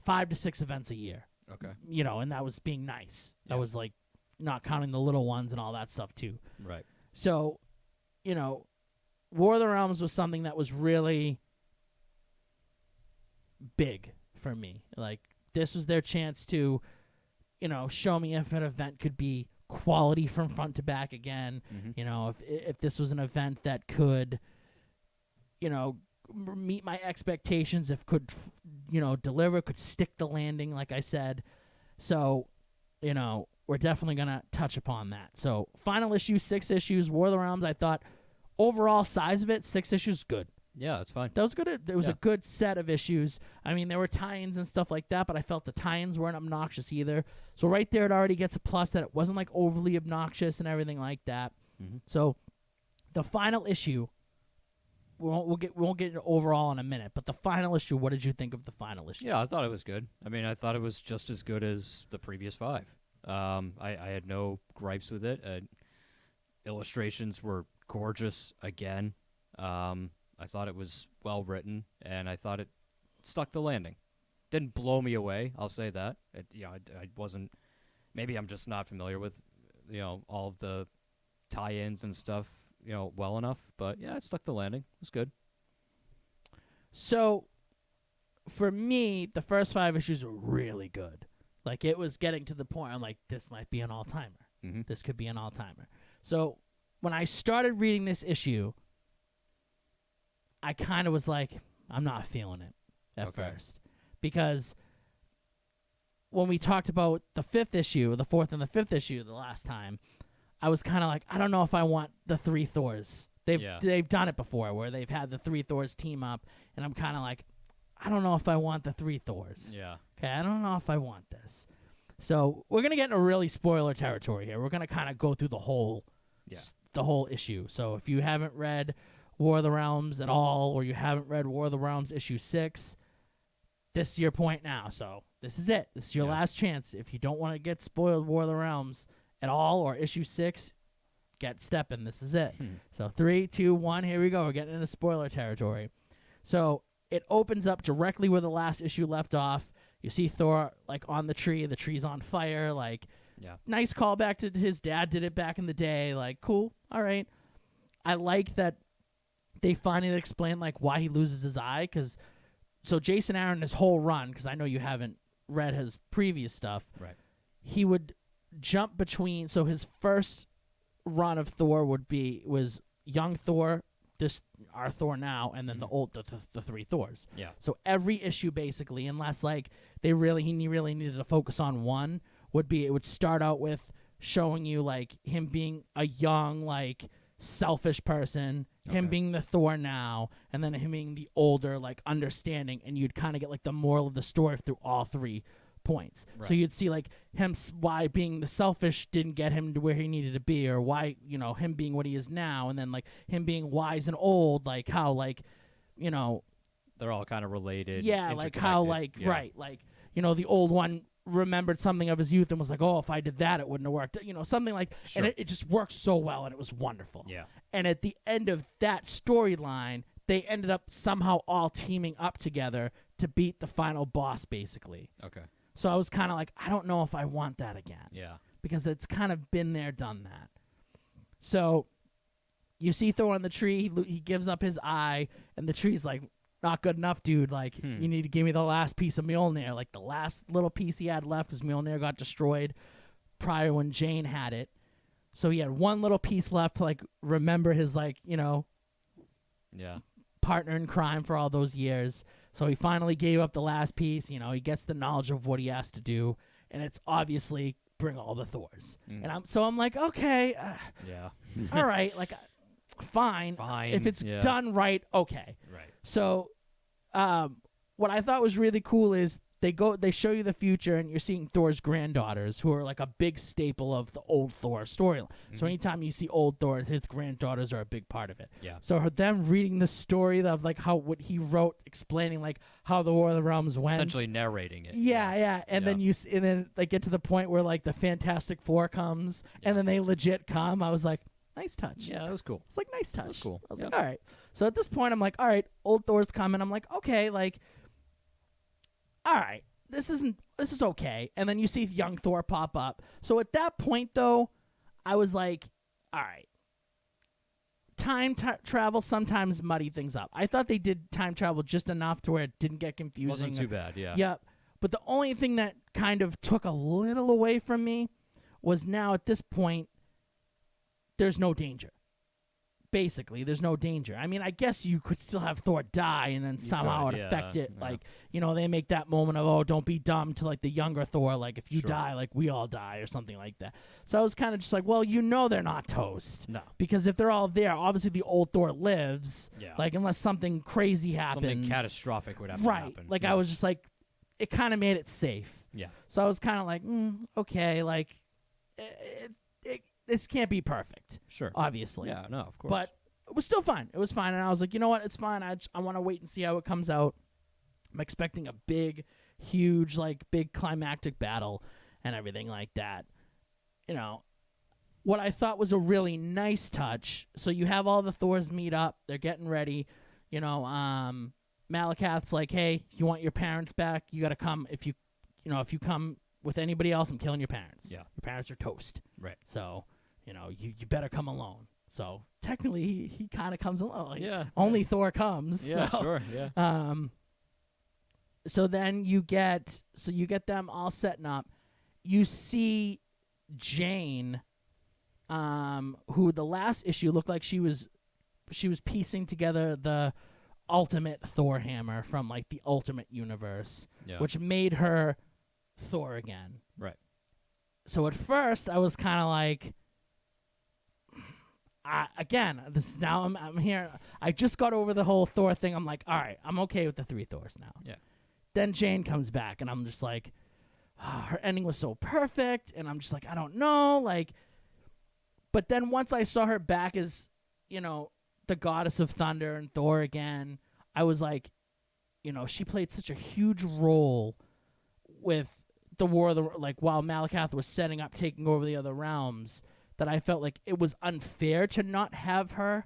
5 to 6 events a year. Okay. And that was being nice. That was like not counting the little ones and all that stuff too. Right. So, War of the Realms was something that was really big for me. Like, this was their chance to, show me if an event could be quality from front to back again. Mm-hmm. If this was an event that could, meet my expectations, if could, deliver, could stick the landing, like I said. So, we're definitely going to touch upon that. So, final issue, 6 issues, War of the Realms. I thought overall size of it, 6 issues, good. Yeah, that's fine. That was good. It was a good set of issues. I mean, there were tie-ins and stuff like that, but I felt the tie-ins weren't obnoxious either. So right there, it already gets a plus that it wasn't like overly obnoxious and everything like that. Mm-hmm. So the final issue, we won't get into overall in a minute, but the final issue, what did you think of the final issue? Yeah, I thought it was good. I mean, I thought it was just as good as the previous 5. I had no gripes with it. Illustrations were gorgeous again. I thought it was well written, and I thought it stuck the landing. Didn't blow me away, I'll say that. I wasn't. Maybe I'm just not familiar with, all of the tie-ins and stuff, well enough. But yeah, it stuck the landing. It was good. So, for me, the first 5 issues were really good. Like, it was getting to the point, I'm like, this might be an all-timer. Mm-hmm. This could be an all-timer. So, when I started reading this issue, I kind of was like, I'm not feeling it at first. Because when we talked about the 5th issue, the 4th and the 5th issue the last time, I was kind of like, I don't know if I want the 3 Thors. They've done it before where they've had the 3 Thors team up, and I'm kind of like, I don't know if I want the 3 Thors. Yeah. Okay, I don't know if I want this. So we're going to get into really spoiler territory here. We're going to kind of go through the whole issue. So if you haven't read War of the Realms at all, or you haven't read War of the Realms issue 6, this is your point now. So this is it. This is your last chance. If you don't want to get spoiled War of the Realms at all, or issue 6, get stepping. This is it. So 3, 2, 1, here we go. We're getting into spoiler territory. So it opens up directly where the last issue left off. You see Thor, like, on the tree. The tree's on fire. Like, nice callback to his dad did it back in the day. Like, cool. All right. I like that they finally explain, like, why he loses his eye. So Jason Aaron, his whole run, because I know you haven't read his previous stuff. Right. He would jump between. So his first run of Thor was young Thor, our Thor now, and then the 3 Thors. Yeah. So every issue basically, unless like he really needed to focus on one, it would start out with showing you like him being a young, like, selfish person, him being the Thor now, and then him being the older, like, understanding, and you'd kind of get like the moral of the story through all 3 points. Right. So you'd see like why being the selfish didn't get him to where he needed to be, or why, him being what he is now, and then like him being wise and old, like how, like, they're all kind of related. Yeah, like how, like, right, like, the old one remembered something of his youth and was like, oh, if I did that, it wouldn't have worked. Something like, and it just worked so well, and it was wonderful. Yeah. And at the end of that storyline, they ended up somehow all teaming up together to beat the final boss, basically. Okay. So I was kind of like, I don't know if I want that again. Yeah. Because it's kind of been there, done that. So you see Thor on the tree. He gives up his eye, and the tree's like, not good enough, dude. Like, you need to give me the last piece of Mjolnir. Like, the last little piece he had left, because Mjolnir got destroyed prior when Jane had it. So he had one little piece left to, like, remember his, like, partner in crime for all those years. So he finally gave up the last piece. He gets the knowledge of what he has to do, and it's obviously bring all the Thors. And I'm like, okay, all right, like, fine. If it's done right, okay. Right. So, what I thought was really cool is they show you the future, and you're seeing Thor's granddaughters, who are like a big staple of the old Thor storyline. So anytime you see old Thor, his granddaughters are a big part of it. Yeah. So them reading the story of like what he wrote, explaining like how the War of the Realms went, Essentially narrating it. yeah. And then and then they get to the point where like the Fantastic Four comes, and then they legit come. I was like, nice touch. Yeah, that was cool. It's like nice touch. That was cool. I was like, all right. So at this point, I'm like, all right, old Thor's coming. I'm like, okay, like, all right, this is okay. And then you see young Thor pop up. So at that point, though, I was like, all right, time travel sometimes muddy things up. I thought they did time travel just enough to where it didn't get confusing. Wasn't too bad, yeah. Yep. But the only thing that kind of took a little away from me was now at this point, there's no danger. Basically, there's no danger. I mean, I guess you could still have Thor die and then somehow it affect it. Like, they make that moment of, oh, don't be dumb to, like, the younger Thor. Like, if you die, like, we all die or something like that. So I was kind of just like, well, they're not toast. No. Because if they're all there, obviously the old Thor lives. Yeah. Like, unless something crazy happens. Something catastrophic would have to happen. Right. Like, I was just like, it kind of made it safe. Yeah. So I was kind of like, okay, like, this can't be perfect. Sure. Obviously. Yeah, no, of course. But it was still fine. It was fine. And I was like, you know what? It's fine. I want to wait and see how it comes out. I'm expecting a big, huge, like, big climactic battle and everything like that. What I thought was a really nice touch. So you have all the Thors meet up. They're getting ready. Malakath's like, hey, you want your parents back? You got to come. If you come with anybody else, I'm killing your parents. Yeah. Your parents are toast. Right. So, you better come alone. So technically, he kind of comes alone. Yeah. Only Thor comes. Yeah, so, sure. Yeah. So then you get them all setting up. You see Jane, who the last issue looked like she was piecing together the ultimate Thor hammer from like the Ultimate Universe, which made her Thor again. Right. So at first I was kind of like, again, this is now I'm here. I just got over the whole Thor thing. I'm like, all right, I'm okay with the 3 Thors now. Yeah. Then Jane comes back, and I'm just like, her ending was so perfect, and I'm just like, I don't know, like. But then once I saw her back as, the goddess of thunder and Thor again, I was like, she played such a huge role with the War of the, like, while Malakath was setting up taking over the other realms, that I felt like it was unfair to not have her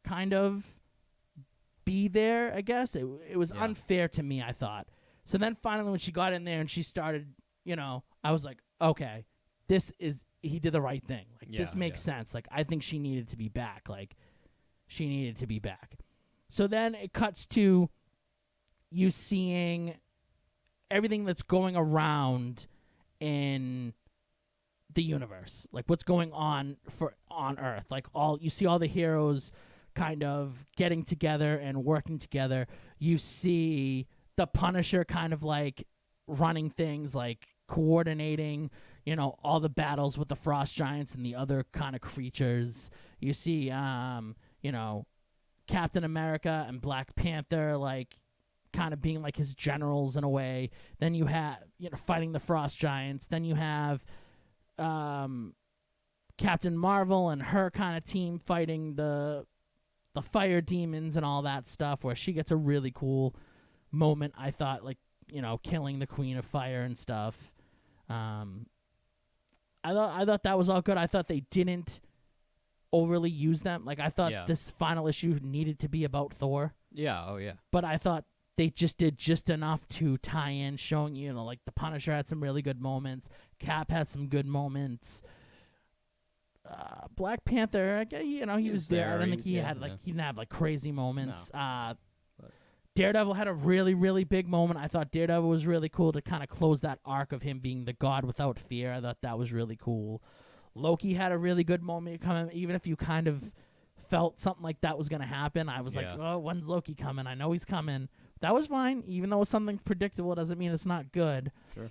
kind of be there, I guess. It was unfair to me, I thought. So then finally when she got in there and she started, I was like, okay, he did the right thing. Like, this makes sense. Like, I think she needed to be back. Like, she needed to be back. So then it cuts to you seeing everything that's going around in the universe, like what's going on on Earth. Like, you see all the heroes kind of getting together and working together. You see the Punisher kind of like running things, like coordinating, all the battles with the Frost Giants and the other kind of creatures. You see, Captain America and Black Panther, like, kind of being like his generals in a way. Then you have, fighting the Frost Giants. Then you have Captain Marvel and her kind of team fighting the fire demons and all that stuff, where she gets a really cool moment, I thought, like, killing the Queen of Fire and stuff. I thought that was all good. I thought they didn't overly use them. Like, I thought this final issue needed to be about Thor. Yeah, oh yeah. But I thought they just did just enough to tie in, showing, like, the Punisher had some really good moments. Cap had some good moments. Black Panther, he was there. I don't think he didn't have, like, crazy moments. No. Daredevil had a really, really big moment. I thought Daredevil was really cool to kind of close that arc of him being the god without fear. I thought that was really cool. Loki had a really good moment coming, even if you kind of felt something like that was going to happen. I was like, oh, when's Loki coming? I know he's coming. That was fine. Even though it's something predictable, it doesn't mean it's not good. Sure.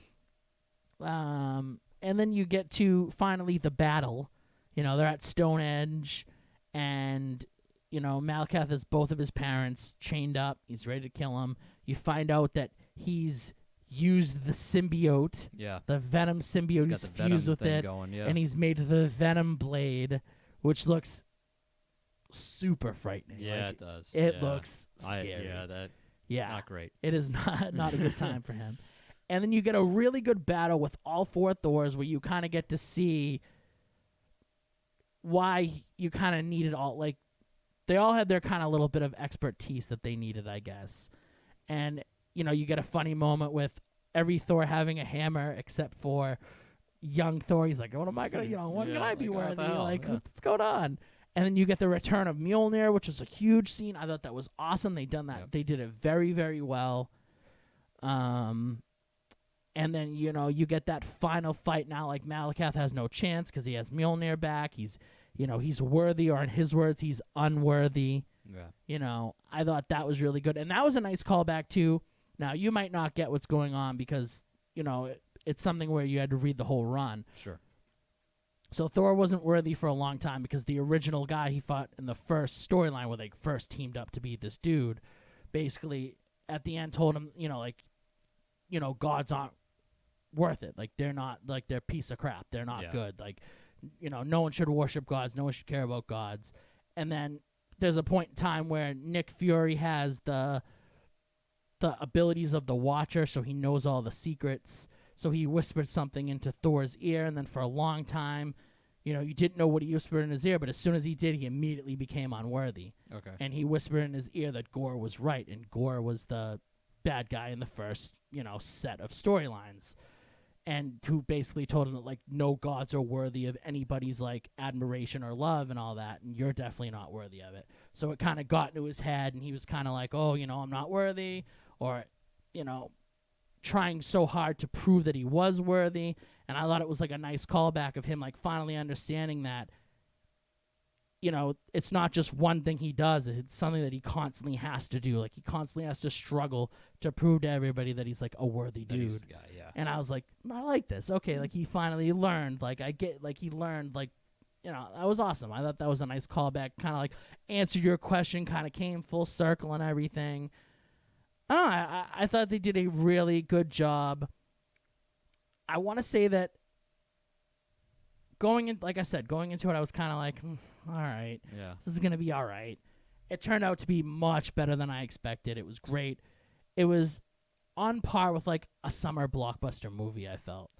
And then you get to finally the battle. They're at Stonehenge, and Malakath has both of his parents chained up. He's ready to kill him. You find out that he's used the symbiote, Yeah. the Venom symbiote. He's He's got the Venom fused with thing it, going, yeah. and he's made the Venom blade, which looks super frightening. Yeah, Like, it does. It yeah. looks scary. Yeah, not great. It is not a good time for him. And then you get a really good battle with all 4 Thors, where you kind of get to see why you kind of needed all, like, they all had their kind of little bit of expertise that they needed, I guess. And, you know, you get a funny moment with every Thor having a hammer except for young Thor. He's like, what am I going to, when can I be worthy? Like, what's going on? And then you get the return of Mjolnir, which was a huge scene. I thought that was awesome. They done that. Yep. They did it very, very well. And then, you get that final fight now. Like, Malekith has no chance because he has Mjolnir back. He's worthy, or in his words, he's unworthy. Yeah. I thought that was really good. And that was a nice callback, too. Now, you might not get what's going on because, it's something where you had to read the whole run. Sure. So Thor wasn't worthy for a long time because the original guy he fought in the first storyline where they first teamed up to beat this dude, basically at the end told him, gods aren't worth it. Like, they're not, like, they're a piece of crap. They're not good. Like, no one should worship gods. No one should care about gods. And then there's a point in time where Nick Fury has the abilities of the Watcher, so he knows all the secrets. So he whispered something into Thor's ear, and then for a long time, you didn't know what he whispered in his ear, but as soon as he did, he immediately became unworthy. Okay. And he whispered in his ear that Gore was right, and Gore was the bad guy in the first, set of storylines. And who basically told him that, like, no gods are worthy of anybody's, like, admiration or love and all that, and you're definitely not worthy of it. So it kind of got into his head, and he was kind of like, oh, I'm not worthy, or, trying so hard to prove that he was worthy. And I thought it was like a nice callback of him, like, finally understanding that, it's not just one thing he does. It's something that he constantly has to do. Like, he constantly has to struggle to prove to everybody that he's, like, a worthy dude. He's the guy, yeah. And I was like, I like this. Okay, like, he finally learned. Like, he learned, like, that was awesome. I thought that was a nice callback. Kind of, like, answered your question, kind of came full circle and everything. I don't know. I thought they did a really good job. I want to say that going into it, I was kind of like, all right, this is going to be all right. It turned out to be much better than I expected. It was great. It was on par with, like, a summer blockbuster movie, I felt.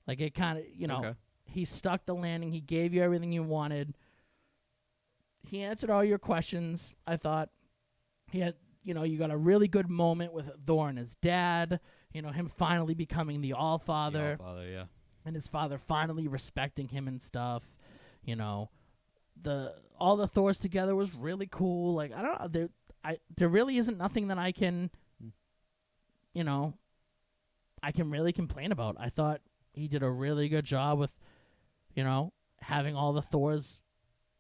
Like, it kind of, he stuck the landing. He gave you everything you wanted. He answered all your questions, I thought. He had... you got a really good moment with Thor and his dad, him finally becoming the All-Father. The All-Father, yeah. And his father finally respecting him and stuff. All the Thors together was really cool. Like, I don't know, there really isn't nothing that I can really complain about. I thought he did a really good job with, having all the Thors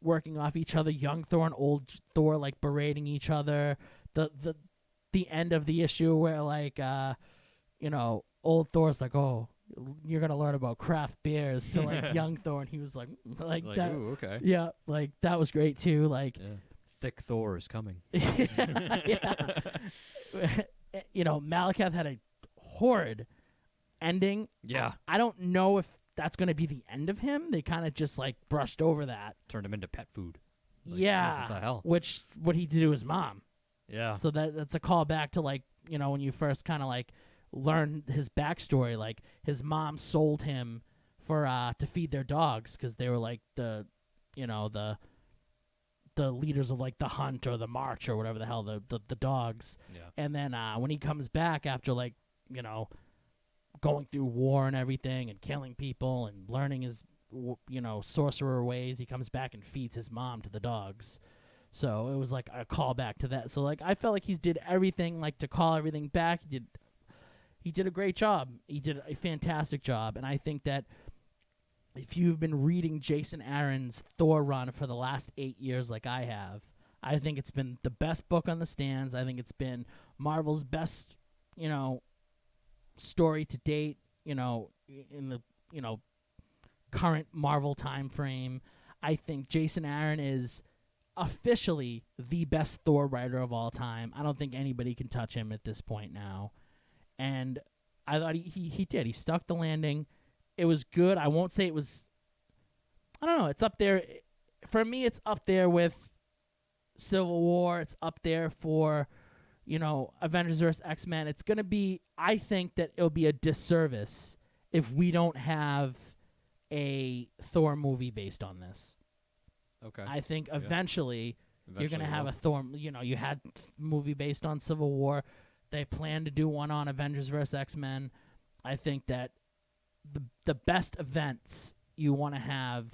working off each other, young Thor and old Thor, like, berating each other. The end of the issue where, like, old Thor's like, oh, you're gonna learn about craft beers to, like, young Thor, and he was like that. Ooh, okay. Yeah, like, that was great too. Like, thick Thor is coming. Malekith had a horrid ending. Yeah. I don't know if that's gonna be the end of him. They kind of just, like, brushed over that. Turned him into pet food. Like, yeah. What the hell? What he did to his mom. Yeah. So that's a call back to, like, when you first kind of, like, learn his backstory. Like, his mom sold him for to feed their dogs because they were, like, the leaders of, like, the hunt or the march or whatever the hell, the dogs. Yeah. And then when he comes back after, like, going through war and everything and killing people and learning his sorcerer ways, he comes back and feeds his mom to the dogs. So it was like a callback to that. So, like, I felt like he did everything, like, to call everything back. He did a great job. He did a fantastic job. And I think that if you've been reading Jason Aaron's Thor run for the last 8 years like I have, I think it's been the best book on the stands. I think it's been Marvel's best, story to date, in the, current Marvel time frame. I think Jason Aaron is officially the best Thor writer of all time. I don't think anybody can touch him at this point now. And I thought he did. He stuck the landing. It was good. I won't say it was. I don't know. It's up there. For me, it's up there with Civil War. It's up there for, Avengers vs. X-Men. It's going to be, I think that it'll be a disservice if we don't have a Thor movie based on this. Okay. I think eventually you're going to have a Thor, you had movie based on Civil War. They plan to do one on Avengers vs. X-Men. I think that the best events you want to have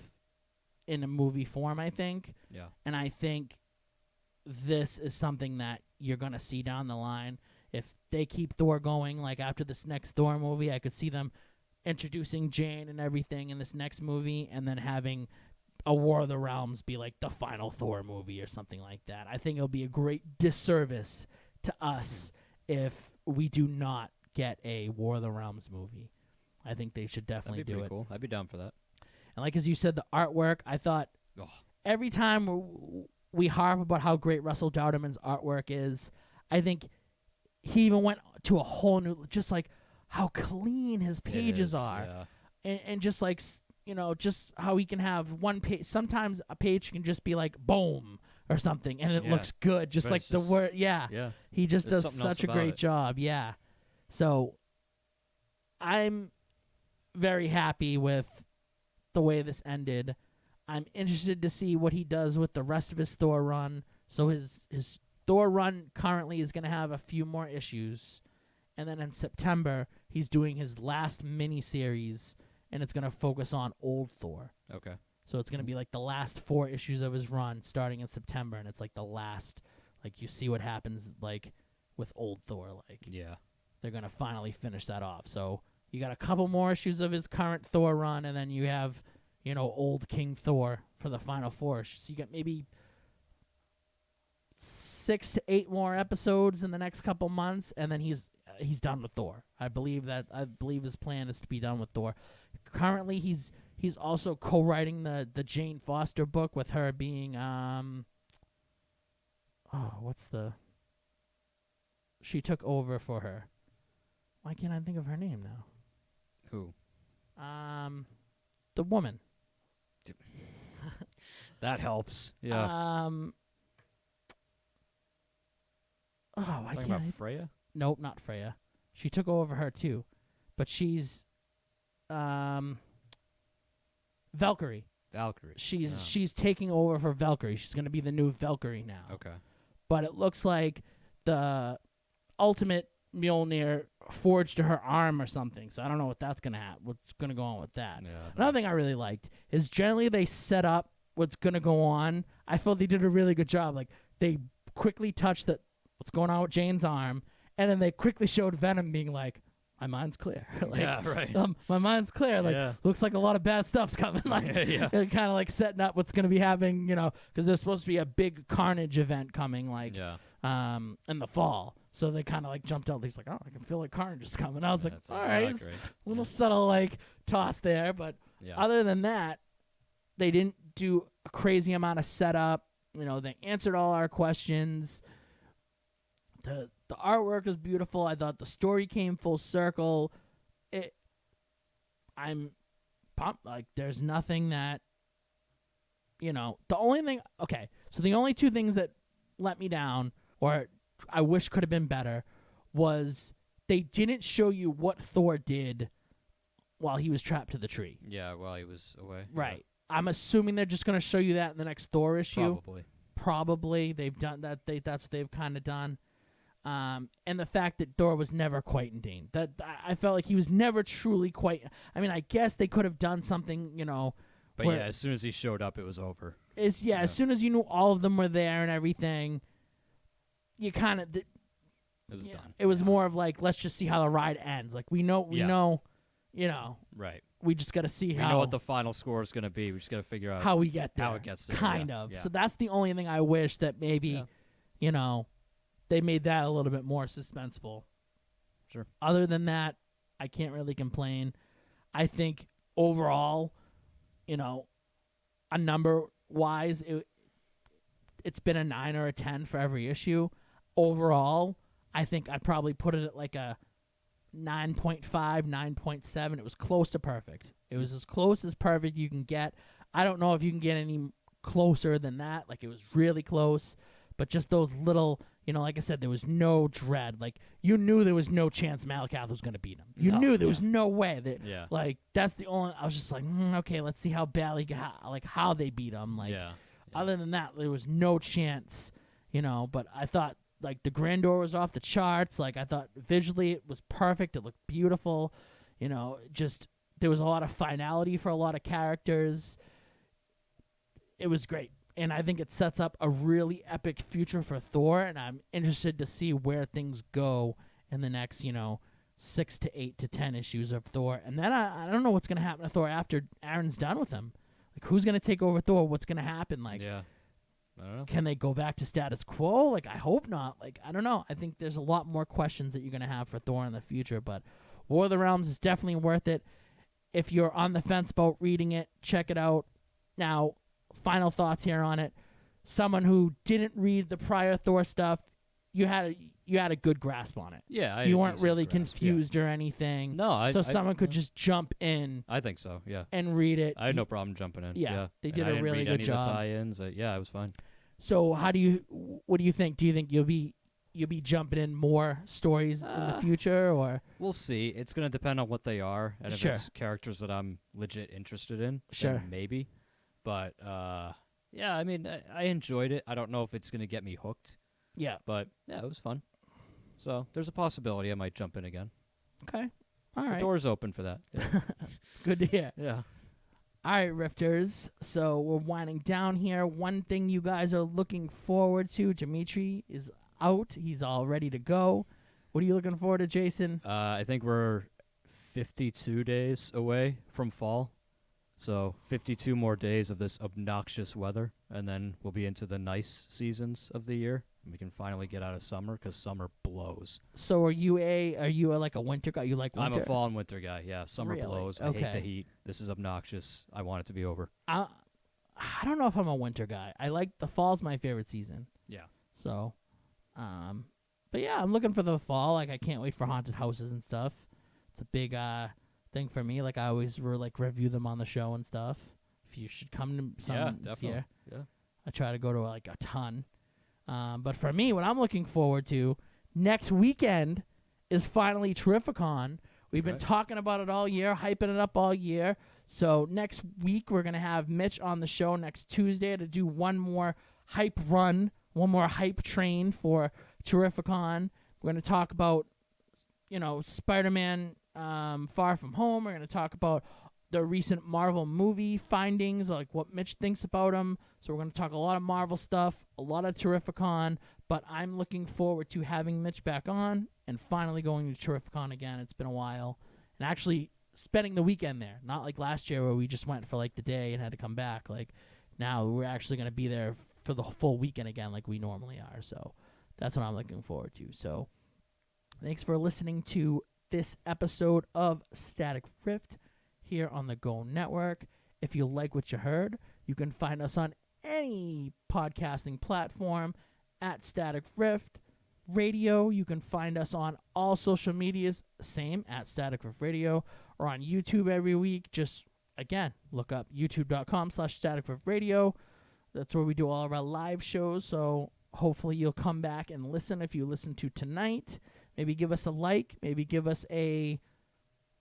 in a movie form, I think. Yeah. And I think this is something that you're going to see down the line. If they keep Thor going, like after this next Thor movie, I could see them introducing Jane and everything in this next movie and then having a War of the Realms be like the final Thor movie or something like that. I think it'll be a great disservice to us if we do not get a War of the Realms movie. I think they should definitely do it. Cool. I'd be down for that. And like as you said, the artwork, I thought every time we harp about how great Russell Dowderman's artwork is, I think he even went to a whole new, just like how clean his pages are. Yeah. And just like, just how he can have one page. Sometimes a page can just be like, boom, or something, and it looks good. Just but like the word, Yeah. He just There's does something else such a about great it. job, yeah. So I'm very happy with the way this ended. I'm interested to see what he does with the rest of his Thor run. So his Thor run currently is going to have a few more issues. And then in September, he's doing his last mini-series, and it's going to focus on old Thor. Okay. So it's going to be like the last 4 issues of his run starting in September, and it's like the last, like you see what happens like with old Thor. Like they're going to finally finish that off. So you got a couple more issues of his current Thor run, and then you have, old King Thor for the final 4. So you got maybe 6 to 8 more episodes in the next couple months, and then he's done with Thor. I believe his plan is to be done with Thor. Currently, he's also co-writing the Jane Foster book with her being she took over for her. Why can't I think of her name now? Who? The woman. That helps. Yeah. I Talking can't. about Freya? Nope, not Freya. She took over her too, but she's Valkyrie. Valkyrie. She's taking over for Valkyrie. She's going to be the new Valkyrie now. Okay. But it looks like the ultimate Mjolnir forged her arm or something. So I don't know what that's going to happen. What's going to go on with that? Yeah, Another thing I really liked is generally they set up what's going to go on. I felt they did a really good job. Like they quickly touched what's going on with Jane's arm, and then they quickly showed Venom being like, my mind's clear. Like, yeah, right. My mind's clear. Like, looks like a lot of bad stuff's coming. Like, kind of like setting up what's going to be happening, because there's supposed to be a big Carnage event coming, like, in the fall. So they kind of like jumped out. He's like, oh, I can feel like Carnage is coming. I was like, all right, it's a little subtle like toss there, but other than that, they didn't do a crazy amount of setup. They answered all our questions. The artwork is beautiful. I thought the story came full circle. I'm pumped. Like, there's nothing that, the only thing, okay, so the only 2 things that let me down, or I wish could have been better, was they didn't show you what Thor did while he was trapped to the tree. Yeah, while he was away. Right. I'm assuming they're just going to show you that in the next Thor issue. Probably. They've done that. That's what they've kind of done. And the fact that Thor was never quite in Dane. That I felt like he was never truly quite. I mean, I guess they could have done something, But yeah, as soon as he showed up, it was over. As soon as you knew all of them were there and everything, you kind of. It was done. It was more of like, let's just see how the ride ends. Like we know, Right. We just got to see how. We know what the final score is going to be. We just got to figure out how we get there. How it gets there. Kind of. So that's the only thing I wish that maybe, they made that a little bit more suspenseful. Sure. Other than that, I can't really complain. I think overall, a number-wise, it's been a 9 or a 10 for every issue. Overall, I think I'd probably put it at like a 9.5, 9.7. It was close to perfect. It was as close as perfect you can get. I don't know if you can get any closer than that. Like, it was really close. But just those little, like I said, there was no dread. Like, you knew there was no chance Malacath was going to beat him. You knew there was no way. That, Like, that's the only, I was just like, okay, let's see how badly, how they beat him. Like, other than that, there was no chance, But I thought, like, the grandeur was off the charts. Like, I thought visually it was perfect. It looked beautiful. Just there was a lot of finality for a lot of characters. It was great. And I think it sets up a really epic future for Thor. And I'm interested to see where things go in the next, 6 to 8 to 10 issues of Thor. And then I don't know what's going to happen to Thor after Aaron's done with him. Like, who's going to take over Thor? What's going to happen? Like, I don't know. Can they go back to status quo? Like, I hope not. Like, I don't know. I think there's a lot more questions that you're going to have for Thor in the future. But War of the Realms is definitely worth it. If you're on the fence about reading it, check it out. Now, final thoughts here on it. Someone who didn't read the prior Thor stuff, you had a good grasp on it. Yeah, you weren't really confused or anything. No, someone could just jump in. I think so. Yeah, and read it. I had no problem jumping in. Yeah, they did a really good job. Of the tie-ins. It was fine. So, what do you think? Do you think you'll be jumping in more stories in the future, or we'll see? It's gonna depend on what they are, and if it's characters that I'm legit interested in, then maybe. But I mean, I enjoyed it. I don't know if it's gonna get me hooked. Yeah, but it was fun. So there's a possibility I might jump in again. Okay, all right. The door's open for that. Yeah. It's good to hear. Yeah. All right, Rifters. So we're winding down here. One thing you guys are looking forward to, Dimitri is out. He's all ready to go. What are you looking forward to, Jason? I think we're 52 days away from fall. So 52 more days of this obnoxious weather, and then we'll be into the nice seasons of the year. We can finally get out of summer because summer blows. So are you like a winter guy? You like winter? I'm a fall and winter guy. Yeah, summer really? blows. Okay. I hate the heat. This is obnoxious. I want it to be over. I don't know if I'm a winter guy. I like the fall's my favorite season. Yeah. So, but yeah, I'm looking for the fall. Like, I can't wait for haunted houses and stuff. It's a big thing for me. Like, I always review them on the show and stuff. If you should come to some this year. Yeah. I try to go to like a ton. But for me, what I'm looking forward to next weekend is finally Terrificon. We've been talking about it all year, hyping it up all year. So next week, we're going to have Mitch on the show next Tuesday to do one more hype run, one more hype train for Terrificon. We're going to talk about, Spider-Man Far From Home. We're going to talk about the recent Marvel movie findings, like what Mitch thinks about them. So we're going to talk a lot of Marvel stuff, a lot of Terrificon, but I'm looking forward to having Mitch back on and finally going to Terrificon again. It's been a while. And actually spending the weekend there, not like last year where we just went for like the day and had to come back. Like, now we're actually going to be there for the full weekend again like we normally are. So that's what I'm looking forward to. So thanks for listening to this episode of Static Rift here on the Go Network. If you like what you heard, you can find us on any podcasting platform at Static Rift Radio. You can find us on all social medias, same at Static Rift Radio, or on YouTube every week. Just, again, look up youtube.com/Static Rift Radio. That's where we do all of our live shows, so hopefully you'll come back and listen if you listen to tonight. Maybe give us a like, maybe give us a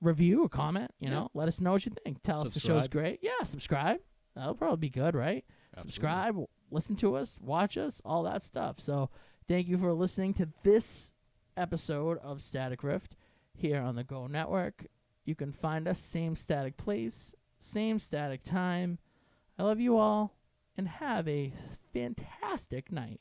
review, a comment, let us know what you think. Tell us the show's great. Yeah, subscribe. That'll probably be good, right? Absolutely. Subscribe, listen to us, watch us, all that stuff. So thank you for listening to this episode of Static Rift here on the Go Network. You can find us same static place, same static time. I love you all, and have a fantastic night.